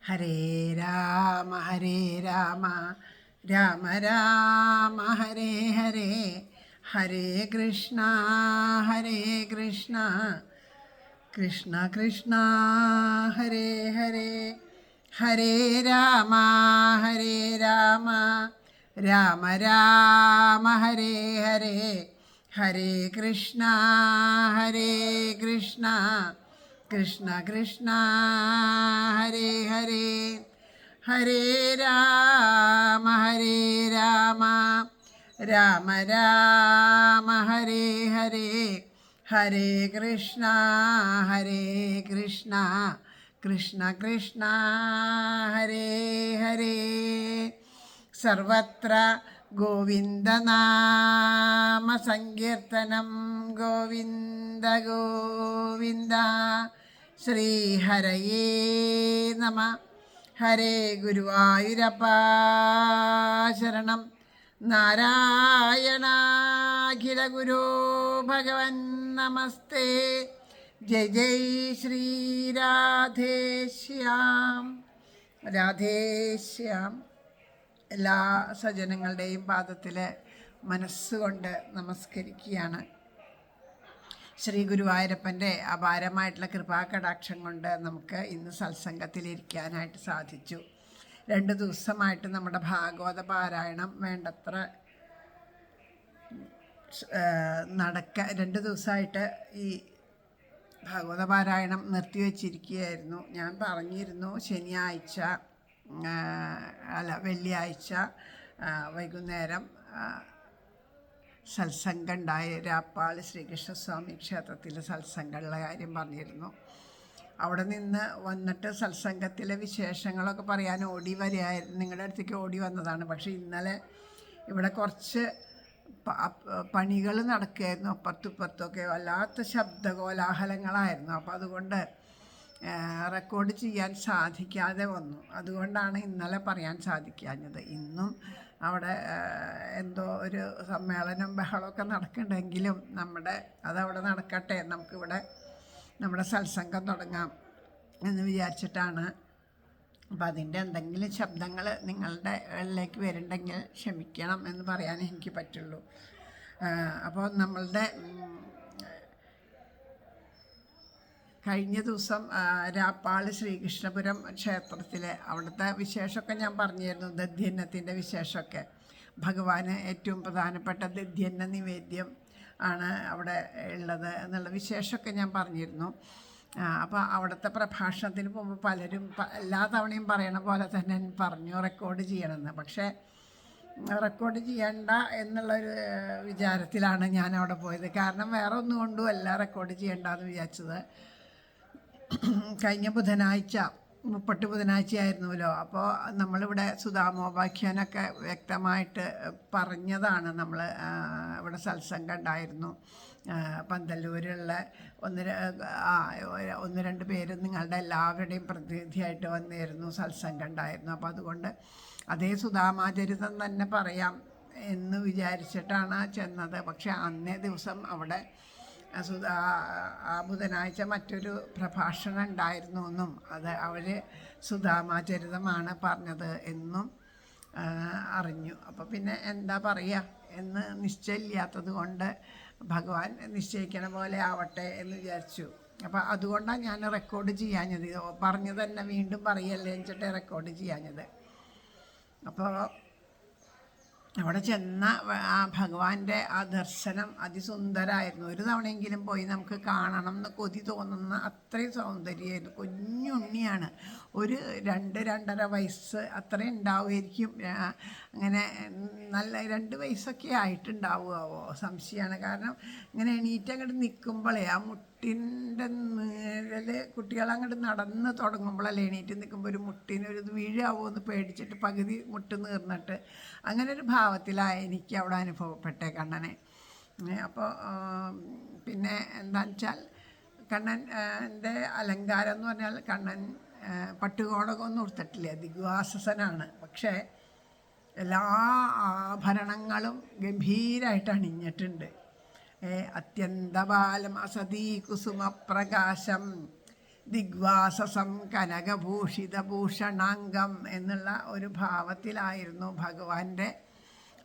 ഹരേ രാമ രാമ രാമ ഹരേ ഹരേ, ഹരേ കൃഷ്ണ കൃഷ്ണ കൃഷ്ണ ഹരേ ഹരേ. ഹരേ രാമ രാമ രാമ ഹരേ ഹരേ, ഹരേ കൃഷ്ണ കൃഷ്ണ കൃഷ്ണ ഹരേ ഹരേ. ഹരേ രാമ രാമ രാമ ഹരേ ഹരേ, ഹരേ കൃഷ്ണ കൃഷ്ണ കൃഷ്ണ ഹരേ ഹരേ. സർവത്ര ഗോവിന്ദനാമ സങ്കീർത്തനം, ഗോവിന്ദ ഗോവിന്ദ. ശ്രീഹരയേ നമ. ഹരേ ഗുരുവായൂരപ്പ ശരണം. നാരായണാഖില ഗുരോ ഭഗവൻ നമസ്തേ. ജയ് ജയ് ശ്രീരാധേശ്യാം. രാധേശ്യാം. എല്ലാ സജ്ജനങ്ങളുടെയും പാദത്തിൽ മനസ്സുകൊണ്ട് നമസ്കരിക്കുകയാണ്. ശ്രീ ഗുരുവായൂരപ്പൻ്റെ അപാരമായിട്ടുള്ള കൃപാകടാക്ഷം കൊണ്ട് നമുക്ക് ഇന്ന് സത്സംഗത്തിലിരിക്കാനായിട്ട് സാധിച്ചു. 2 ദിവസമായിട്ട് നമ്മുടെ ഭാഗവത പാരായണം വേണ്ടത്ര 2 ദിവസമായിട്ട് ഈ ഭാഗവത പാരായണം നിർത്തിവെച്ചിരിക്കുകയായിരുന്നു. ഞാൻ പറഞ്ഞിരുന്നു വെള്ളിയാഴ്ച വൈകുന്നേരം സത്സംഗം ഉണ്ടായ രാപ്പാളി ശ്രീകൃഷ്ണസ്വാമി ക്ഷേത്രത്തിലെ സത്സംഗമുള്ള കാര്യം പറഞ്ഞിരുന്നു. അവിടെ നിന്ന് വന്നിട്ട് സത്സംഗത്തിലെ വിശേഷങ്ങളൊക്കെ പറയാൻ നിങ്ങളുടെ അടുത്തേക്ക് ഓടി വന്നതാണ്. പക്ഷേ ഇന്നലെ ഇവിടെ കുറച്ച് പണികൾ നടക്കുകയായിരുന്നു. അപ്പുറത്തുമൊക്കെ വല്ലാത്ത ശബ്ദകോലാഹലങ്ങളായിരുന്നു. അപ്പോൾ അതുകൊണ്ട് റെക്കോർഡ് ചെയ്യാൻ സാധിക്കാതെ വന്നു. അതുകൊണ്ടാണ് ഇന്നലെ പറയാൻ സാധിക്കാഞ്ഞത്. ഇന്നും അവിടെ എന്തോ ഒരു സമ്മേളനം ബഹളമൊക്കെ നടക്കുന്നുണ്ടെങ്കിലും അതവിടെ നടക്കട്ടെ, നമുക്കിവിടെ നമ്മുടെ സത്സംഗം തുടങ്ങാം എന്ന് വിചാരിച്ചിട്ടാണ്. അപ്പം അതിൻ്റെ എന്തെങ്കിലും ശബ്ദങ്ങൾ നിങ്ങളുടെ ഇടയിലേക്ക് വരുന്നുണ്ടെങ്കിൽ ക്ഷമിക്കണം എന്ന് പറയാൻ എനിക്ക് പറ്റുള്ളൂ. അപ്പോൾ നമ്മളുടെ കഴിഞ്ഞ ദിവസം രാപ്പാളി ശ്രീകൃഷ്ണപുരം ക്ഷേത്രത്തിലെ അവിടുത്തെ വിശേഷമൊക്കെ ഞാൻ പറഞ്ഞിരുന്നു. ദധ്യന്നത്തിൻ്റെ വിശേഷമൊക്കെ. ഭഗവാന് ഏറ്റവും പ്രധാനപ്പെട്ട ദധ്യന്ന നിവേദ്യം ആണ് അവിടെ ഉള്ളത് എന്നുള്ള വിശേഷമൊക്കെ ഞാൻ പറഞ്ഞിരുന്നു. അപ്പോൾ അവിടുത്തെ പ്രഭാഷണത്തിന് പോകുമ്പോൾ പലരും എല്ലാ തവണയും പറയണ പോലെ തന്നെ പറഞ്ഞു റെക്കോർഡ് ചെയ്യണമെന്ന്. പക്ഷേ റെക്കോർഡ് ചെയ്യണ്ട എന്നുള്ളൊരു വിചാരത്തിലാണ് ഞാൻ അവിടെ പോയത്. കാരണം വേറെ ഒന്നുകൊണ്ടും അല്ല റെക്കോർഡ് ചെയ്യണ്ടെന്ന് വിചാരിച്ചത്. കഴിഞ്ഞ ബുധനാഴ്ച 30 ബുധനാഴ്ചയായിരുന്നല്ലോ. അപ്പോൾ നമ്മളിവിടെ സുധാമോപാഖ്യാനൊക്കെ വ്യക്തമായിട്ട് പറഞ്ഞതാണ്. ഇവിടെ സത്സംഗം ഉണ്ടായിരുന്നു. പന്തല്ലൂരുള്ള 1-2 പേര് നിങ്ങളുടെ എല്ലാവരുടെയും പ്രതിനിധിയായിട്ട് വന്നിരുന്നു. സത്സംഗം ഉണ്ടായിരുന്നു. അപ്പോൾ അതുകൊണ്ട് അതേ സുധാമാചരിതം തന്നെ പറയാം എന്ന് വിചാരിച്ചിട്ടാണ് ചെന്നത്. പക്ഷെ അന്നേ ദിവസം അവിടെ ആ ബുധനാഴ്ച മറ്റൊരു പ്രഭാഷണം ഉണ്ടായിരുന്നു എന്നും അവർ സുധാമാചരിതമാണ് പറഞ്ഞത് എന്നും അറിഞ്ഞു. അപ്പോൾ പിന്നെ എന്താ പറയുക എന്ന് നിശ്ചയമില്ലാത്തത് കൊണ്ട് ഭഗവാൻ നിശ്ചയിക്കണ പോലെ ആവട്ടെ എന്ന് വിചാരിച്ചു. അപ്പോൾ അതുകൊണ്ടാണ് ഞാൻ റെക്കോർഡ് ചെയ്യാഞ്ഞത്. പറഞ്ഞു തന്നെ വീണ്ടും പറയല്ലേ എന്നിട്ട് റെക്കോർഡ് ചെയ്യാഞ്ഞത്. അപ്പോൾ അവിടെ ചെന്ന ആ ഭഗവാന്റെ ആ ദർശനം അതിസുന്ദരമായിരുന്നു. ഒരു തവണയെങ്കിലും പോയി നമുക്ക് കാണണം എന്ന് കൊതി തോന്നുന്ന അത്രയും സൗന്ദര്യമായിരുന്നു. കുഞ്ഞുണ്ണിയാണ്. ഒരു 2-2.5 വയസ്സ് അത്രയും ഉണ്ടാവുമായിരിക്കും. അങ്ങനെ നല്ല 2 വയസ്സൊക്കെ ആയിട്ടുണ്ടാവുമോ സംശയമാണ്. കാരണം ഇങ്ങനെ അങ്ങോട്ട് നിൽക്കുമ്പോഴേ ആ മുട്ടിൻ്റെ നീഴൽ കുട്ടികളങ്ങോട്ട് നടന്ന് തുടങ്ങുമ്പോഴല്ലേ എണീറ്റ് നിൽക്കുമ്പോൾ ഒരു മുട്ടിനൊരു വീഴാവോ എന്ന് പേടിച്ചിട്ട് പകുതി മുട്ട് നീർന്നിട്ട് അങ്ങനെ ഒരു ഭാവത്തിലാണ് എനിക്ക് അവിടെ അനുഭവപ്പെട്ടേ കണ്ണനെ. അപ്പോൾ പിന്നെ എന്താണെന്ന് വെച്ചാൽ കണ്ണൻ്റെ അലങ്കാരം എന്ന് പറഞ്ഞാൽ കണ്ണൻ പട്ടുകോടകമൊന്നും ഉടുത്തിട്ടില്ല, ദിഗ്വാസനാണ്. പക്ഷേ എല്ലാ ആഭരണങ്ങളും ഗംഭീരമായിട്ട് അണിഞ്ഞിട്ടുണ്ട്. അത്യന്തബാലം അസതീ കുസുമപ്രകാശം ദിഗ്വാസസം കനകഭൂഷിതഭൂഷണാംഗം എന്നുള്ള ഒരു ഭാവത്തിലായിരുന്നു ഭഗവാന്റെ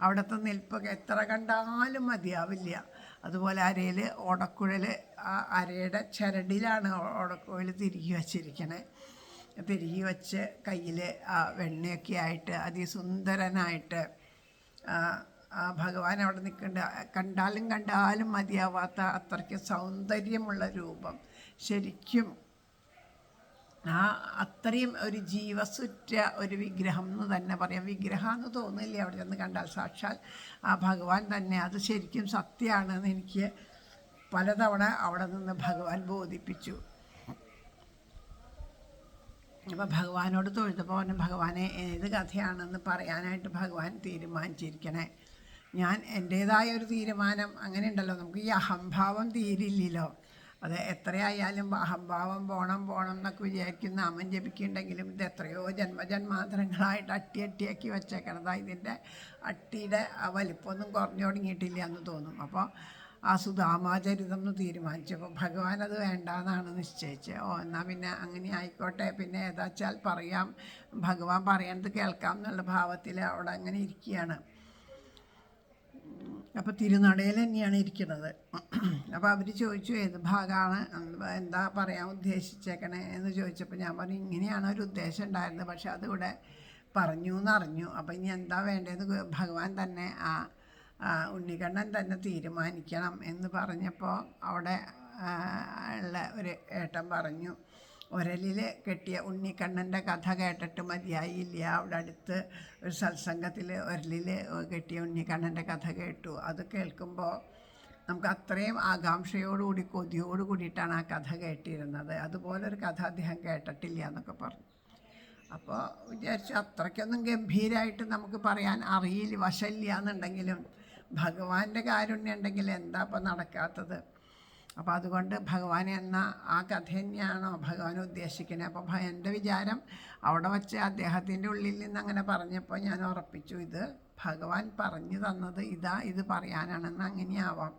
അവിടുത്തെ നിൽപ്പ്. എത്ര കണ്ടാലും മതിയാവില്ല. അതുപോലെ അരയിൽ ഓടക്കുഴൽ, ആ അരയുടെ ചരടിലാണ് ഓടക്കുഴൽ തിരികെ വച്ചിരിക്കണേ. തിരികെ വെച്ച് കയ്യിൽ ആ വെണ്ണയൊക്കെ ആയിട്ട് അതിസുന്ദരനായിട്ട് ആ ഭഗവാൻ അവിടെ നിൽക്കുന്നുണ്ട്. കണ്ടാലും മതിയാവാത്ത അത്രയ്ക്ക് സൗന്ദര്യമുള്ള രൂപം. ശരിക്കും അത്രയും ഒരു ജീവസുറ്റ ഒരു വിഗ്രഹം എന്ന് തന്നെ പറയാം. വിഗ്രഹം എന്ന് തോന്നില്ല അവിടെ ചെന്ന് കണ്ടാൽ. സാക്ഷാൽ ആ ഭഗവാൻ തന്നെ. അത് ശരിക്കും സത്യമാണെന്ന് എനിക്ക് പലതവണ അവിടെ നിന്ന് ഭഗവാൻ ബോധിപ്പിച്ചു. അപ്പോൾ ഭഗവാനോട് തൊഴുതപ്പോൾ പറഞ്ഞു, ഭഗവാനെ ഏത് കഥയാണെന്ന് പറയാനായിട്ട് ഭഗവാൻ തീരുമാനിച്ചിരിക്കണേ. ഞാൻ എൻ്റേതായ ഒരു തീരുമാനം, അങ്ങനെ ഉണ്ടല്ലോ, നമുക്ക് ഈ അഹംഭാവം തീരില്ലല്ലോ. അത് എത്രയായാലും അഹംഭാവം പോണം എന്നൊക്കെ വിചാരിക്കുന്ന നാമം ജപിക്കുന്നുണ്ടെങ്കിലും ഇത് എത്രയോ ജന്മജന്മാന്തരങ്ങളായിട്ട് അട്ടിയാക്കി വെച്ചേക്കണതാ. ഇതിൻ്റെ അട്ടിയുടെ ആ വലിപ്പമൊന്നും കുറഞ്ഞു തുടങ്ങിയിട്ടില്ല എന്ന് തോന്നും. അപ്പോൾ ആ സുധാമാചരിതം എന്ന് തീരുമാനിച്ചപ്പോൾ ഭഗവാൻ അത് വേണ്ടാന്നാണ് നിശ്ചയിച്ചത്. എന്നാൽ പിന്നെ അങ്ങനെ ആയിക്കോട്ടെ, പിന്നെ ഏതാച്ചാൽ പറയാം, ഭഗവാൻ പറയണത് കേൾക്കാം എന്നുള്ള ഭാവത്തിൽ അവിടെ അങ്ങനെ ഇരിക്കുകയാണ്. അപ്പോൾ തിരുനടയിൽ തന്നെയാണ് ഇരിക്കുന്നത്. അപ്പോൾ അവർ ചോദിച്ചു ഏത് ഭാഗമാണ്, എന്താ പറയാൻ ഉദ്ദേശിച്ചേക്കണേ എന്ന് ചോദിച്ചപ്പോൾ ഞാൻ പറഞ്ഞു ഇങ്ങനെയാണ് ഒരു ഉദ്ദേശം ഉണ്ടായിരുന്നത്, പക്ഷെ അതിവിടെ പറഞ്ഞു എന്നറിഞ്ഞു. അപ്പോൾ ഇനി എന്താ വേണ്ടതെന്ന് ഭഗവാൻ തന്നെ ഉണ്ണിക്കണ്ണൻ തന്നെ തീരുമാനിക്കണം എന്ന് പറഞ്ഞപ്പോൾ അവിടെ ഉള്ള ഒരു ഏട്ടൻ പറഞ്ഞു, ഉരലിൽ കെട്ടിയ ഉണ്ണിക്കണ്ണൻ്റെ കഥ കേട്ടിട്ട് മതിയായില്ല. അവിടെ അടുത്ത് ഒരു സത്സംഗത്തിൽ ഉരലിൽ കെട്ടിയ ഉണ്ണിക്കണ്ണൻ്റെ കഥ കേട്ടു. അത് കേൾക്കുമ്പോൾ നമുക്ക് അത്രയും ആകാംക്ഷയോടുകൂടി കൊതിയോട് കൂടിയിട്ടാണ് ആ കഥ കേട്ടിരുന്നത്. അതുപോലൊരു കഥ അദ്ദേഹം കേട്ടിട്ടില്ല എന്നൊക്കെ പറഞ്ഞു. അപ്പോൾ വിചാരിച്ചു അത്രയ്ക്കൊന്നും ഗംഭീരമായിട്ട് നമുക്ക് പറയാൻ അറിയില്ല, വശമില്ല എന്നുണ്ടെങ്കിലും ഭഗവാന്റെ കാരുണ്യം ഉണ്ടെങ്കിൽ എന്താ ഇപ്പം നടക്കാത്തത്. അപ്പോൾ അതുകൊണ്ട് ഭഗവാൻ എന്ന ആ കഥ തന്നെയാണോ ഭഗവാൻ ഉദ്ദേശിക്കുന്നത്. അപ്പോൾ എൻ്റെ വിചാരം അവിടെ വച്ച് അദ്ദേഹത്തിൻ്റെ ഉള്ളിൽ നിന്ന് അങ്ങനെ പറഞ്ഞപ്പോൾ ഞാൻ ഉറപ്പിച്ചു, ഇത് ഭഗവാൻ പറഞ്ഞു തന്നത് ഇത് പറയാനാണെന്ന് അങ്ങനെയാവാം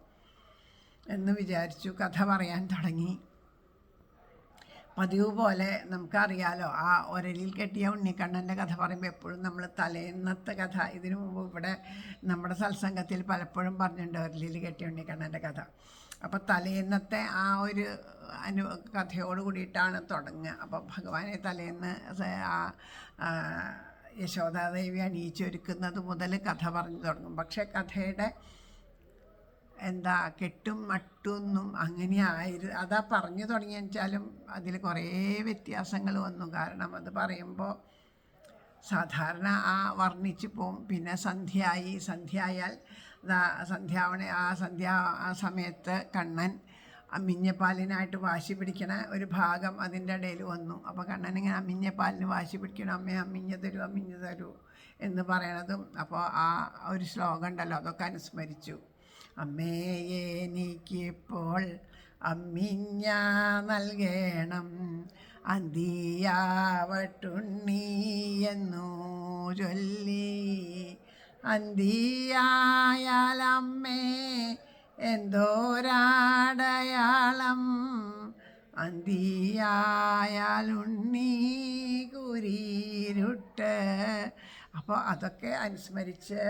എന്ന് വിചാരിച്ചു. കഥ പറയാൻ തുടങ്ങി. പതിവ് പോലെ നമുക്കറിയാലോ, ആ ഉരലിൽ കെട്ടിയ ഉണ്ണിക്കണ്ണൻ്റെ കഥ പറയുമ്പോൾ എപ്പോഴും നമ്മൾ തലേന്നത്തെ കഥ, ഇതിനു മുമ്പ് ഇവിടെ നമ്മുടെ സത്സംഗത്തിൽ പലപ്പോഴും പറഞ്ഞിട്ടുണ്ട് ഉരലിൽ കെട്ടിയ ഉണ്ണിക്കണ്ണൻ്റെ കഥ. അപ്പോൾ തലേന്നത്തെ ആ ഒരു കഥയോട് കൂടിയിട്ടാണ് തുടങ്ങുക. അപ്പോൾ ഭഗവാനെ തലേന്ന് യശോദാദേവി അണിയിച്ചൊരുക്കുന്നത് മുതൽ കഥ പറഞ്ഞു തുടങ്ങും. പക്ഷേ കഥയുടെ കെട്ടും മട്ടൊന്നും അങ്ങനെ അതാ പറഞ്ഞു തുടങ്ങിയെന്ന് വെച്ചാലും അതിൽ കുറേ വ്യത്യാസങ്ങൾ വന്നു. കാരണം അത് പറയുമ്പോൾ സാധാരണ വർണ്ണിച്ച് പോവും. പിന്നെ സന്ധ്യയായാൽ ആ സമയത്ത് കണ്ണൻ അമ്മിഞ്ഞപ്പാലിനായിട്ട് വാശി പിടിക്കണ ഒരു ഭാഗം അതിൻ്റെ ഇടയിൽ വന്നു. അപ്പോൾ കണ്ണൻ ഇങ്ങനെ അമ്മിഞ്ഞപ്പാലിന് വാശി പിടിക്കണം, അമ്മേ അമ്മിഞ്ഞ തരൂ എന്ന് പറയണതും. അപ്പോൾ ആ ഒരു ശ്ലോകം ഉണ്ടല്ലോ, അതൊക്കെ അനുസ്മരിച്ചു. അമ്മേ എനിക്കിപ്പോൾ അമ്മിഞ്ഞ നൽകണം, അന്തിയാവട്ടുണ്ണി എന്നു ചൊല്ലി. അന്തിയായാലമ്മേ എന്തോരാടയാളം, അന്തിയായാലുണ്ണി കുരീരുട്ട്. അപ്പോൾ അതൊക്കെ അനുസ്മരിച്ച്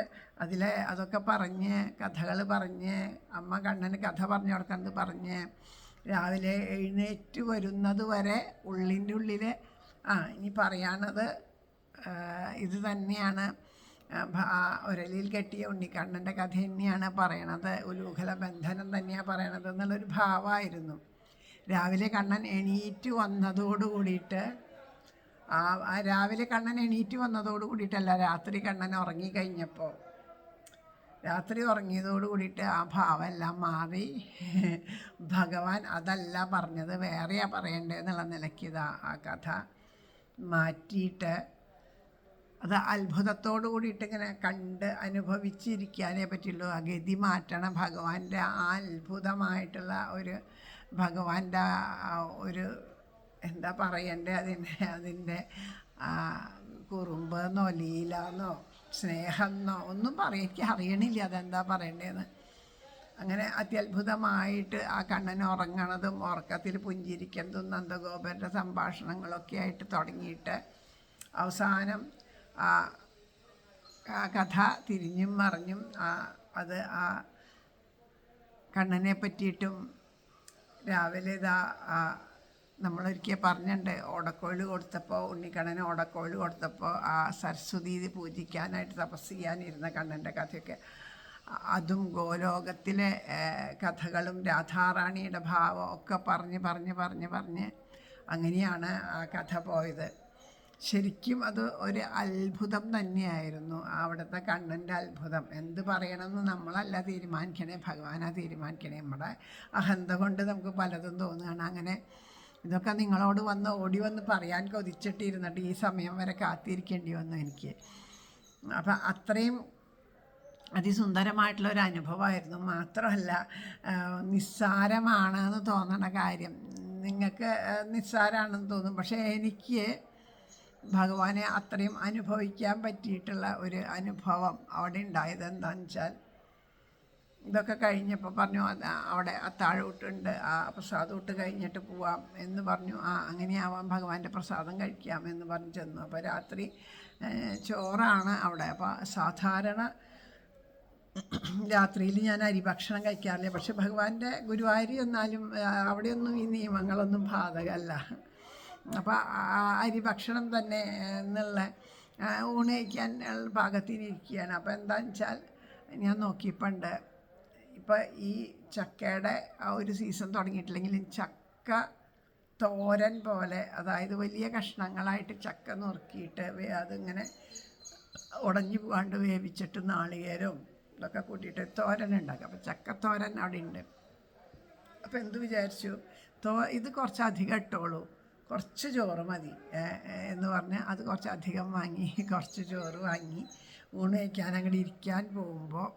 അതൊക്കെ പറഞ്ഞ് കഥകൾ പറഞ്ഞ് അമ്മ കണ്ണന് കഥ പറഞ്ഞു കൊടുക്കുന്നത് പറഞ്ഞ് രാവിലെ എഴുന്നേറ്റ് വരുന്നത് വരെ ഉള്ളിൻ്റെ ഉള്ളിൽ ഇനി പറയാനത് ഇത് തന്നെയാണ്. ഉരലിൽ കെട്ടിയ ഉണ്ണിക്കണ്ണൻ്റെ കഥ തന്നെയാണ് പറയണത്, ഉലൂഖല ബന്ധനം തന്നെയാണ് പറയണത് എന്നുള്ളൊരു ഭാവമായിരുന്നു. രാവിലെ കണ്ണൻ എണീറ്റ് വന്നതോട് കൂടിയിട്ട് രാവിലെ കണ്ണൻ എണീറ്റ് വന്നതോട് കൂടിയിട്ടല്ല, രാത്രി കണ്ണൻ ഉറങ്ങിക്കഴിഞ്ഞപ്പോൾ, രാത്രി ഉറങ്ങിയതോട് കൂടിയിട്ട് ആ ഭാവമെല്ലാം മാറി. ഭഗവാൻ അതല്ല പറഞ്ഞത്, വേറെയാ പറയേണ്ടതെന്നുള്ള നിലയ്ക്ക് ആ കഥ മാറ്റിയിട്ട് അത് അത്ഭുതത്തോടു കൂടിയിട്ട് ഇങ്ങനെ കണ്ട് അനുഭവിച്ചിരിക്കാനേ പറ്റുള്ളൂ. ആ ഗതി മാറ്റണം. ഭഗവാന്റെ ആ അത്ഭുതമായിട്ടുള്ള ഒരു ഭഗവാന്റെ ഒരു എന്താ പറയണ്ടേ, അതിൻ്റെ കുറുമ്പെന്നോ ലീലെന്നോ സ്നേഹമെന്നോ ഒന്നും എനിക്ക് അറിയണില്ല അതെന്താ പറയണ്ടേന്ന്. അങ്ങനെ അത്യത്ഭുതമായിട്ട് ആ കണ്ണൻ ഉറങ്ങണതും ഉറക്കത്തിൽ പുഞ്ചിരിക്കുന്നതും നന്ദഗോപരുടെ സംഭാഷണങ്ങളൊക്കെ ആയിട്ട് തുടങ്ങിയിട്ട് അവസാനം ആ കഥ തിരിഞ്ഞും മറിഞ്ഞും അത് ആ കണ്ണനെ പറ്റിയിട്ടും രാവിലെ ഇതാ നമ്മളൊരിക്കൽ പറഞ്ഞിട്ടുണ്ട് ഓടക്കോഴി കൊടുത്തപ്പോൾ ഉണ്ണിക്കണ്ണന് ഓടക്കോഴി കൊടുത്തപ്പോൾ ആ സരസ്വതി പൂജിക്കാനായിട്ട് തപസ് ചെയ്യാനിരുന്ന കണ്ണൻ്റെ കഥയൊക്കെ അതും ഗോലോകത്തിലെ കഥകളും രാധാറാണിയുടെ ഭാവം ഒക്കെ പറഞ്ഞ് അങ്ങനെയാണ് ആ കഥ പോയത്. ശരിക്കും അത് ഒരു അത്ഭുതം തന്നെയായിരുന്നു, അവിടുത്തെ കണ്ണൻ്റെ അത്ഭുതം. എന്ത് പറയണമെന്ന് നമ്മളല്ല തീരുമാനിക്കണേ, ഭഗവാനാണ് തീരുമാനിക്കണേ. നമ്മുടെ അഹന്ത കൊണ്ട് നമുക്ക് പലതും തോന്നുകയാണ്. അങ്ങനെ ഇതൊക്കെ നിങ്ങളോട് ഓടി വന്ന് പറയാൻ കൊതിച്ചിട്ടിരുന്നിട്ട് ഈ സമയം വരെ കാത്തിരിക്കേണ്ടി വന്നു എനിക്ക്. അപ്പം അത്രയും അതിസുന്ദരമായിട്ടുള്ളൊരു അനുഭവമായിരുന്നു. മാത്രമല്ല നിസ്സാരമാണെന്ന് തോന്നണ കാര്യം നിങ്ങൾക്ക് നിസ്സാരമാണെന്ന് തോന്നും, പക്ഷേ എനിക്ക് ഭഗവാനെ അത്രയും അനുഭവിക്കാൻ പറ്റിയിട്ടുള്ള ഒരു അനുഭവം അവിടെ ഉണ്ടായത് എന്താണെന്ന് വെച്ചാൽ, ഇതൊക്കെ കഴിഞ്ഞപ്പോൾ പറഞ്ഞു അവിടെ അത്താഴൂട്ടുണ്ട്, ആ പ്രസാദൂട്ട് കഴിഞ്ഞിട്ട് പോവാം എന്ന് പറഞ്ഞു. അങ്ങനെയാവാം, ഭഗവാന്റെ പ്രസാദം കഴിക്കാം എന്ന് പറഞ്ഞ് ചെന്നു. അപ്പോൾ രാത്രി ചോറാണ് അവിടെ. അപ്പോൾ സാധാരണ രാത്രിയിൽ ഞാൻ അരിഭക്ഷണം കഴിക്കാറില്ല, പക്ഷെ ഭഗവാന്റെ ഗുരുവായൂർ എന്നാലും അവിടെയൊന്നും ഈ നിയമങ്ങളൊന്നും ബാധകമല്ല. അപ്പോൾ അരിഭക്ഷണം തന്നെ എന്നുള്ള ഊണ് കഴിക്കാൻ പാകത്തിനിരിക്കുകയാണ്. അപ്പോൾ എന്താണെന്ന് വെച്ചാൽ ഞാൻ നോക്കിയപ്പോണ്ട് ഇപ്പോൾ ഈ ചക്കയുടെ ആ ഒരു സീസൺ തുടങ്ങിയിട്ടില്ലെങ്കിലും ചക്ക തോരൻ പോലെ, അതായത് വലിയ കഷ്ണങ്ങളായിട്ട് ചക്ക നുറുക്കിയിട്ട് അതിങ്ങനെ ഉടഞ്ഞു പോകാണ്ട് വേവിച്ചിട്ട് നാളികേരവും ഇതൊക്കെ കൂട്ടിയിട്ട് തോരൻ ഉണ്ടാക്കുക. അപ്പോൾ ചക്കത്തോരൻ അവിടെ ഉണ്ട്. അപ്പോൾ എന്ത് വിചാരിച്ചു, ഇത് കുറച്ചധികം ഇട്ടോളൂ, കുറച്ച് ചോറ് മതി എന്ന് പറഞ്ഞ് അത് കുറച്ചധികം വാങ്ങി കുറച്ച് ചോറ് വാങ്ങി ഊണ് കഴിക്കാൻ അങ്ങോട്ട് ഇരിക്കാൻ പോകുമ്പോൾ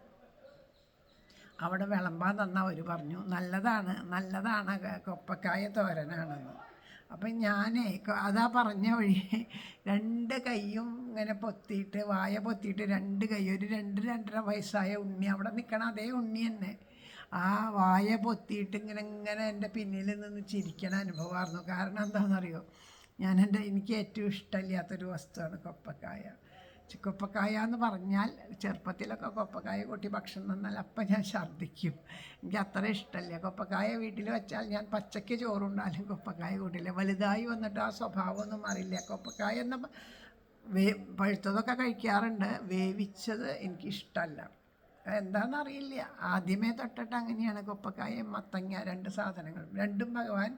അവിടെ വിളമ്പാൻ അവർ പറഞ്ഞു നല്ലതാണ് കൊപ്പക്കായ തോരനാണെന്ന്. അപ്പം ഞാനേ അതാ പറഞ്ഞ വഴി രണ്ട് കൈയും ഇങ്ങനെ പൊത്തിയിട്ട് വായ പൊത്തിയിട്ട് രണ്ട് കൈ ഒരു 2-2.5 വയസ്സായ ഉണ്ണി അവിടെ നിൽക്കണം, അതേ ഉണ്ണി തന്നെ ആ വായ പൊത്തിയിട്ട് ഇങ്ങനെ എൻ്റെ പിന്നിൽ നിന്ന് ചിരിക്കണ അനുഭവമായിരുന്നു. കാരണം എന്താണെന്നറിയോ, എനിക്ക് ഏറ്റവും ഇഷ്ടമില്ലാത്തൊരു വസ്തുവാണ് കൊപ്പക്കായ. കൊപ്പക്കായ എന്ന് പറഞ്ഞാൽ ചെറുപ്പത്തിലൊക്കെ കൊപ്പക്കായ കൂട്ടി ഭക്ഷണം തന്നാൽ അപ്പം ഞാൻ ഛർദ്ദിക്കും. എനിക്ക് അത്ര ഇഷ്ടമല്ല കൊപ്പക്കായ. വീട്ടിൽ വെച്ചാൽ ഞാൻ പച്ചയ്ക്ക് ചോറുണ്ടാലും കൊപ്പക്കായ കൂട്ടില്ല. വലുതായി വന്നിട്ട് ആ സ്വഭാവമൊന്നും മാറില്ല. കൊപ്പക്കായ എന്ന പഴുത്തതൊക്കെ കഴിക്കാറുണ്ട്, വേവിച്ചത് എനിക്കിഷ്ടമല്ല. എന്താണെന്നറിയില്ല, ആദ്യമേ തൊട്ടിട്ട് അങ്ങനെയാണ്. കൊപ്പക്കായും മത്തങ്ങ 2 സാധനങ്ങളും രണ്ടും ഭഗവാൻ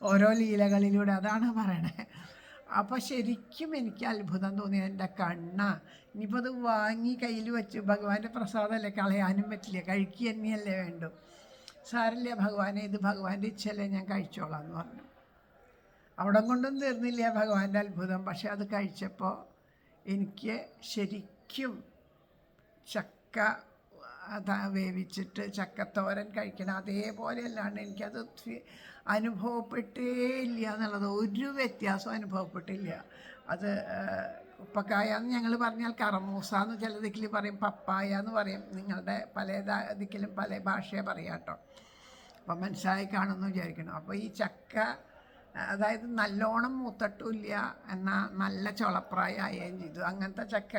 ഓരോ ലീലകളിലൂടെ അതാണ് പറയണേ. അപ്പോൾ ശരിക്കും എനിക്ക് അത്ഭുതം തോന്നി. എൻ്റെ കണ്ണ ഇനിയിപ്പോൾ അത് വാങ്ങി കയ്യിൽ വെച്ച് ഭഗവാന്റെ പ്രസാദമല്ലേ, കളയാനും പറ്റില്ല, കഴിക്കുക തന്നെയല്ലേ വേണ്ടു. സാരില്ല ഭഗവാനെ, ഇത് ഭഗവാന്റെ ഇച്ഛയല്ലേ, ഞാൻ കഴിച്ചോളാം എന്ന് പറഞ്ഞു. അവിടെ കൊണ്ടും തീർന്നില്ല ഭഗവാന്റെ അത്ഭുതം. പക്ഷെ അത് കഴിച്ചപ്പോൾ എനിക്ക് ശരിക്കും ചക്ക വേവിച്ചിട്ട് ചക്കത്തോരൻ കഴിക്കണം അതേപോലെ അല്ലാണ്ട് എനിക്കത് അനുഭവപ്പെട്ടേ ഇല്ല എന്നുള്ളത്, ഒരു വ്യത്യാസവും അനുഭവപ്പെട്ടില്ല. അത് ഉപ്പക്കായ എന്ന് ഞങ്ങൾ പറഞ്ഞാൽ കറമൂസ എന്ന് ചില ദിക്കിൽ പറയും, പപ്പായ എന്ന് പറയും. നിങ്ങളുടെ പല ദിക്കിലും പല ഭാഷയെ പറയാം കേട്ടോ. അപ്പം മനസ്സിലായി കാണുമെന്ന് വിചാരിക്കണം. അപ്പോൾ ഈ ചക്ക അതായത് നല്ലോണം മൂത്തട്ടുമില്ല എന്നാൽ നല്ല ചുളപ്രായമായും ചെയ്തു. അങ്ങനത്തെ ചക്ക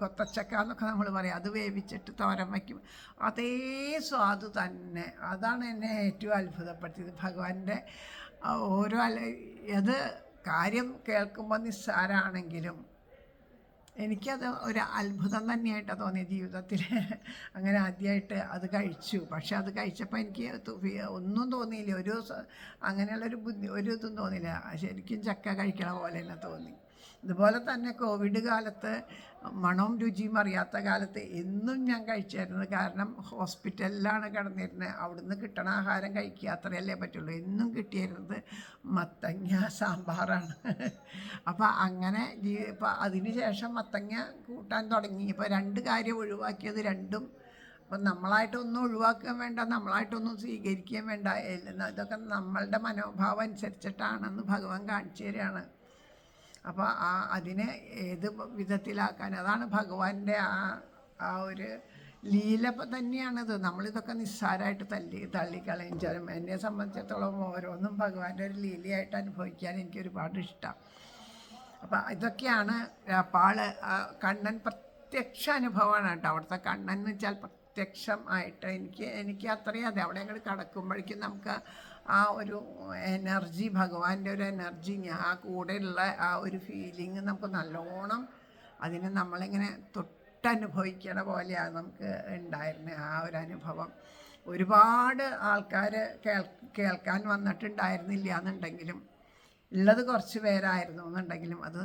കൊത്തച്ചക്ക എന്നൊക്കെ നമ്മൾ പറയും, അത് വേവിച്ചിട്ട് തോരൻ വയ്ക്കും, അതേ സ്വാദ് തന്നെ. അതാണ് എന്നെ ഏറ്റവും അത്ഭുതപ്പെടുത്തിയത്. ഭഗവാന്റെ ഓരോ അത് കാര്യം കേൾക്കുമ്പോൾ നിസ്സാരമാണെങ്കിലും എനിക്കത് ഒരു അത്ഭുതം തന്നെയായിട്ടാണ് തോന്നിയത് ജീവിതത്തിൽ. അങ്ങനെ ആദ്യമായിട്ട് അത് കഴിച്ചു. പക്ഷെ അത് കഴിച്ചപ്പോൾ എനിക്ക് ഒന്നും തോന്നിയില്ല, അങ്ങനെയുള്ളൊരു ഒരു ഇതും തോന്നിയില്ല. ശരിക്കും ചക്ക കഴിക്കണ പോലെ തന്നെ തോന്നി. ഇതുപോലെ തന്നെ കോവിഡ് കാലത്ത് മണവും രുചിയും അറിയാത്ത കാലത്ത് എന്നും ഞാൻ കഴിച്ചായിരുന്നു. കാരണം ഹോസ്പിറ്റലിലാണ് കിടന്നിരുന്നത്, അവിടുന്ന് കിട്ടണ ആഹാരം കഴിക്കുക അത്രയല്ലേ പറ്റുള്ളൂ. എന്നും കിട്ടിയിരുന്നത് മത്തങ്ങ സാമ്പാറാണ്. അപ്പോൾ അങ്ങനെ ഇപ്പോൾ അതിന് ശേഷം മത്തങ്ങ കൂട്ടാൻ തുടങ്ങി. ഇപ്പോൾ 2 കാര്യം ഒഴിവാക്കിയത് രണ്ടും. അപ്പം നമ്മളായിട്ടൊന്നും ഒഴിവാക്കാൻ വേണ്ട, നമ്മളായിട്ടൊന്നും സ്വീകരിക്കുകയും വേണ്ട. ഇതൊക്കെ നമ്മളുടെ മനോഭാവം അനുസരിച്ചിട്ടാണെന്ന് ഭഗവാൻ കാണിച്ചു തരികയാണ്. അപ്പോൾ അതിനെ ഏത് വിധത്തിലാക്കാൻ, അതാണ് ഭഗവാന്റെ ആ ഒരു ലീല തന്നെയാണിത്. നമ്മളിതൊക്കെ നിസ്സാരമായിട്ട് തള്ളിക്കളയും. എന്നെ സംബന്ധിച്ചിടത്തോളം ഓരോന്നും ഭഗവാന്റെ ഒരു ലീലയായിട്ട് അനുഭവിക്കാൻ എനിക്ക് ഒരുപാട് ഇഷ്ടം. അപ്പം ഇതൊക്കെയാണ് കണ്ണൻ പ്രത്യക്ഷ അനുഭവമാണ് കേട്ടോ. അവിടുത്തെ കണ്ണൻ എന്ന് വെച്ചാൽ പ്രത്യക്ഷം ആയിട്ട് എനിക്ക് അത്രയും അതെ. അവിടെ അങ്ങോട്ട് കടക്കുമ്പോഴേക്കും നമുക്ക് ആ ഒരു എനർജി, ഭഗവാന്റെ ഒരു എനർജി, ആ കൂടെയുള്ള ആ ഒരു ഫീലിംഗ് നമുക്ക് നല്ലോണം അതിനെ നമ്മളിങ്ങനെ തൊട്ടനുഭവിക്കണ പോലെയാണ് നമുക്ക് ഉണ്ടായിരുന്നത് ആ ഒരു അനുഭവം. ഒരുപാട് ആൾക്കാർ കേൾക്കാൻ വന്നിട്ടുണ്ടായിരുന്നില്ല എന്നുണ്ടെങ്കിലും, ഉള്ളത് കുറച്ച് പേരായിരുന്നു എന്നുണ്ടെങ്കിലും അത്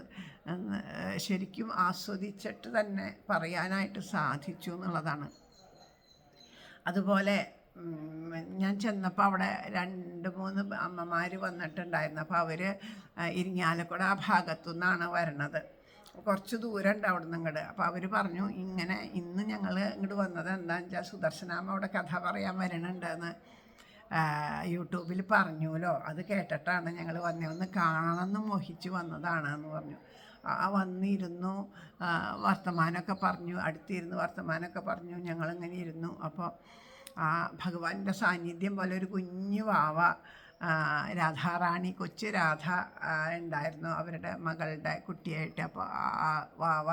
ശരിക്കും ആസ്വദിച്ചിട്ട് തന്നെ പറയാനായിട്ട് സാധിച്ചു എന്നുള്ളതാണ്. അതുപോലെ ഞാൻ ചെന്നപ്പോൾ അവിടെ 2-3 അമ്മമാർ വന്നിട്ടുണ്ടായിരുന്നു. അപ്പോൾ അവർ ഇരിങ്ങാലക്കുട ആ ഭാഗത്തു നിന്നാണ് വരണത്. കുറച്ച് ദൂരം ഉണ്ട് അവിടെ നിന്ന് ഇങ്ങോട്ട്. അപ്പോൾ അവർ പറഞ്ഞു, ഇന്ന് ഞങ്ങൾ ഇങ്ങോട്ട് വന്നത് എന്താണെന്ന് വെച്ചാൽ സുദർശനാമ്മ അവിടെ കഥ പറയാൻ വരണുണ്ടെന്ന് യൂട്യൂബിൽ പറഞ്ഞുല്ലോ. അത് കേട്ടിട്ടാണ് ഞങ്ങൾ വന്നത്. ഒന്ന് കാണണമെന്ന് മോഹിച്ച് വന്നതാണെന്ന് പറഞ്ഞു. വന്നിരുന്നു, വർത്തമാനമൊക്കെ പറഞ്ഞു, അടുത്തിരുന്ന് വർത്തമാനമൊക്കെ പറഞ്ഞു. ഞങ്ങളിങ്ങനെ ഇരുന്നു. അപ്പോൾ ഭഗവാന്റെ സാന്നിധ്യം പോലെ ഒരു കുഞ്ഞു വാവ, രാധാറാണി, കൊച്ചു രാധ ഉണ്ടായിരുന്നു അവരുടെ മകളുടെ കുട്ടിയായിട്ട്. അപ്പോൾ ആ വാവ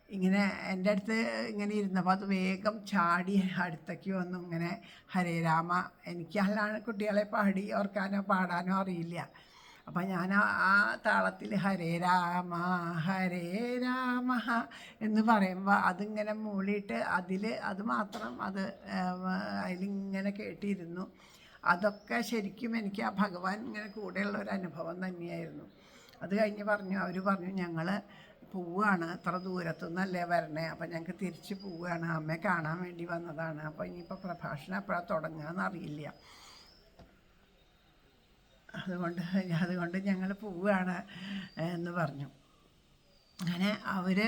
ഇങ്ങനെ എൻ്റെ അടുത്ത് ഇങ്ങനെ ഇരുന്നപ്പോൾ അത് വേഗം ചാടി അടുത്തേക്ക് വന്നു. ഇങ്ങനെ ഹരേ രാമ, എനിക്ക് അല്ലാതെ കുട്ടികളെ ഓർക്കാനോ പാടാനോ അറിയില്ല. അപ്പം ഞാൻ ആ താളത്തിൽ ഹരേ രാമ ഹരേ രാമ എന്ന് പറയുമ്പോൾ അതിങ്ങനെ മൂളിയിട്ട് അത് മാത്രം അതിലിങ്ങനെ കേട്ടിരുന്നു. അതൊക്കെ ശരിക്കും എനിക്ക് ആ ഭഗവാൻ ഇങ്ങനെ കൂടെയുള്ള ഒരു അനുഭവം തന്നെയായിരുന്നു. അത് കഴിഞ്ഞ് അവർ പറഞ്ഞു ഞങ്ങൾ പോവുകയാണ്, ഇത്ര ദൂരത്തുനിന്നല്ലേ വരണേ, അപ്പം ഞങ്ങൾക്ക് തിരിച്ച് പോവുകയാണ്, അമ്മയെ കാണാൻ വേണ്ടി വന്നതാണ്. അപ്പോൾ ഇനിയിപ്പോൾ പ്രഭാഷണം എപ്പോഴാണ് തുടങ്ങുകയെന്ന് അറിയില്ല, അതുകൊണ്ട് ഞങ്ങൾ പോവുകയാണ് എന്ന് പറഞ്ഞു. അങ്ങനെ അവർ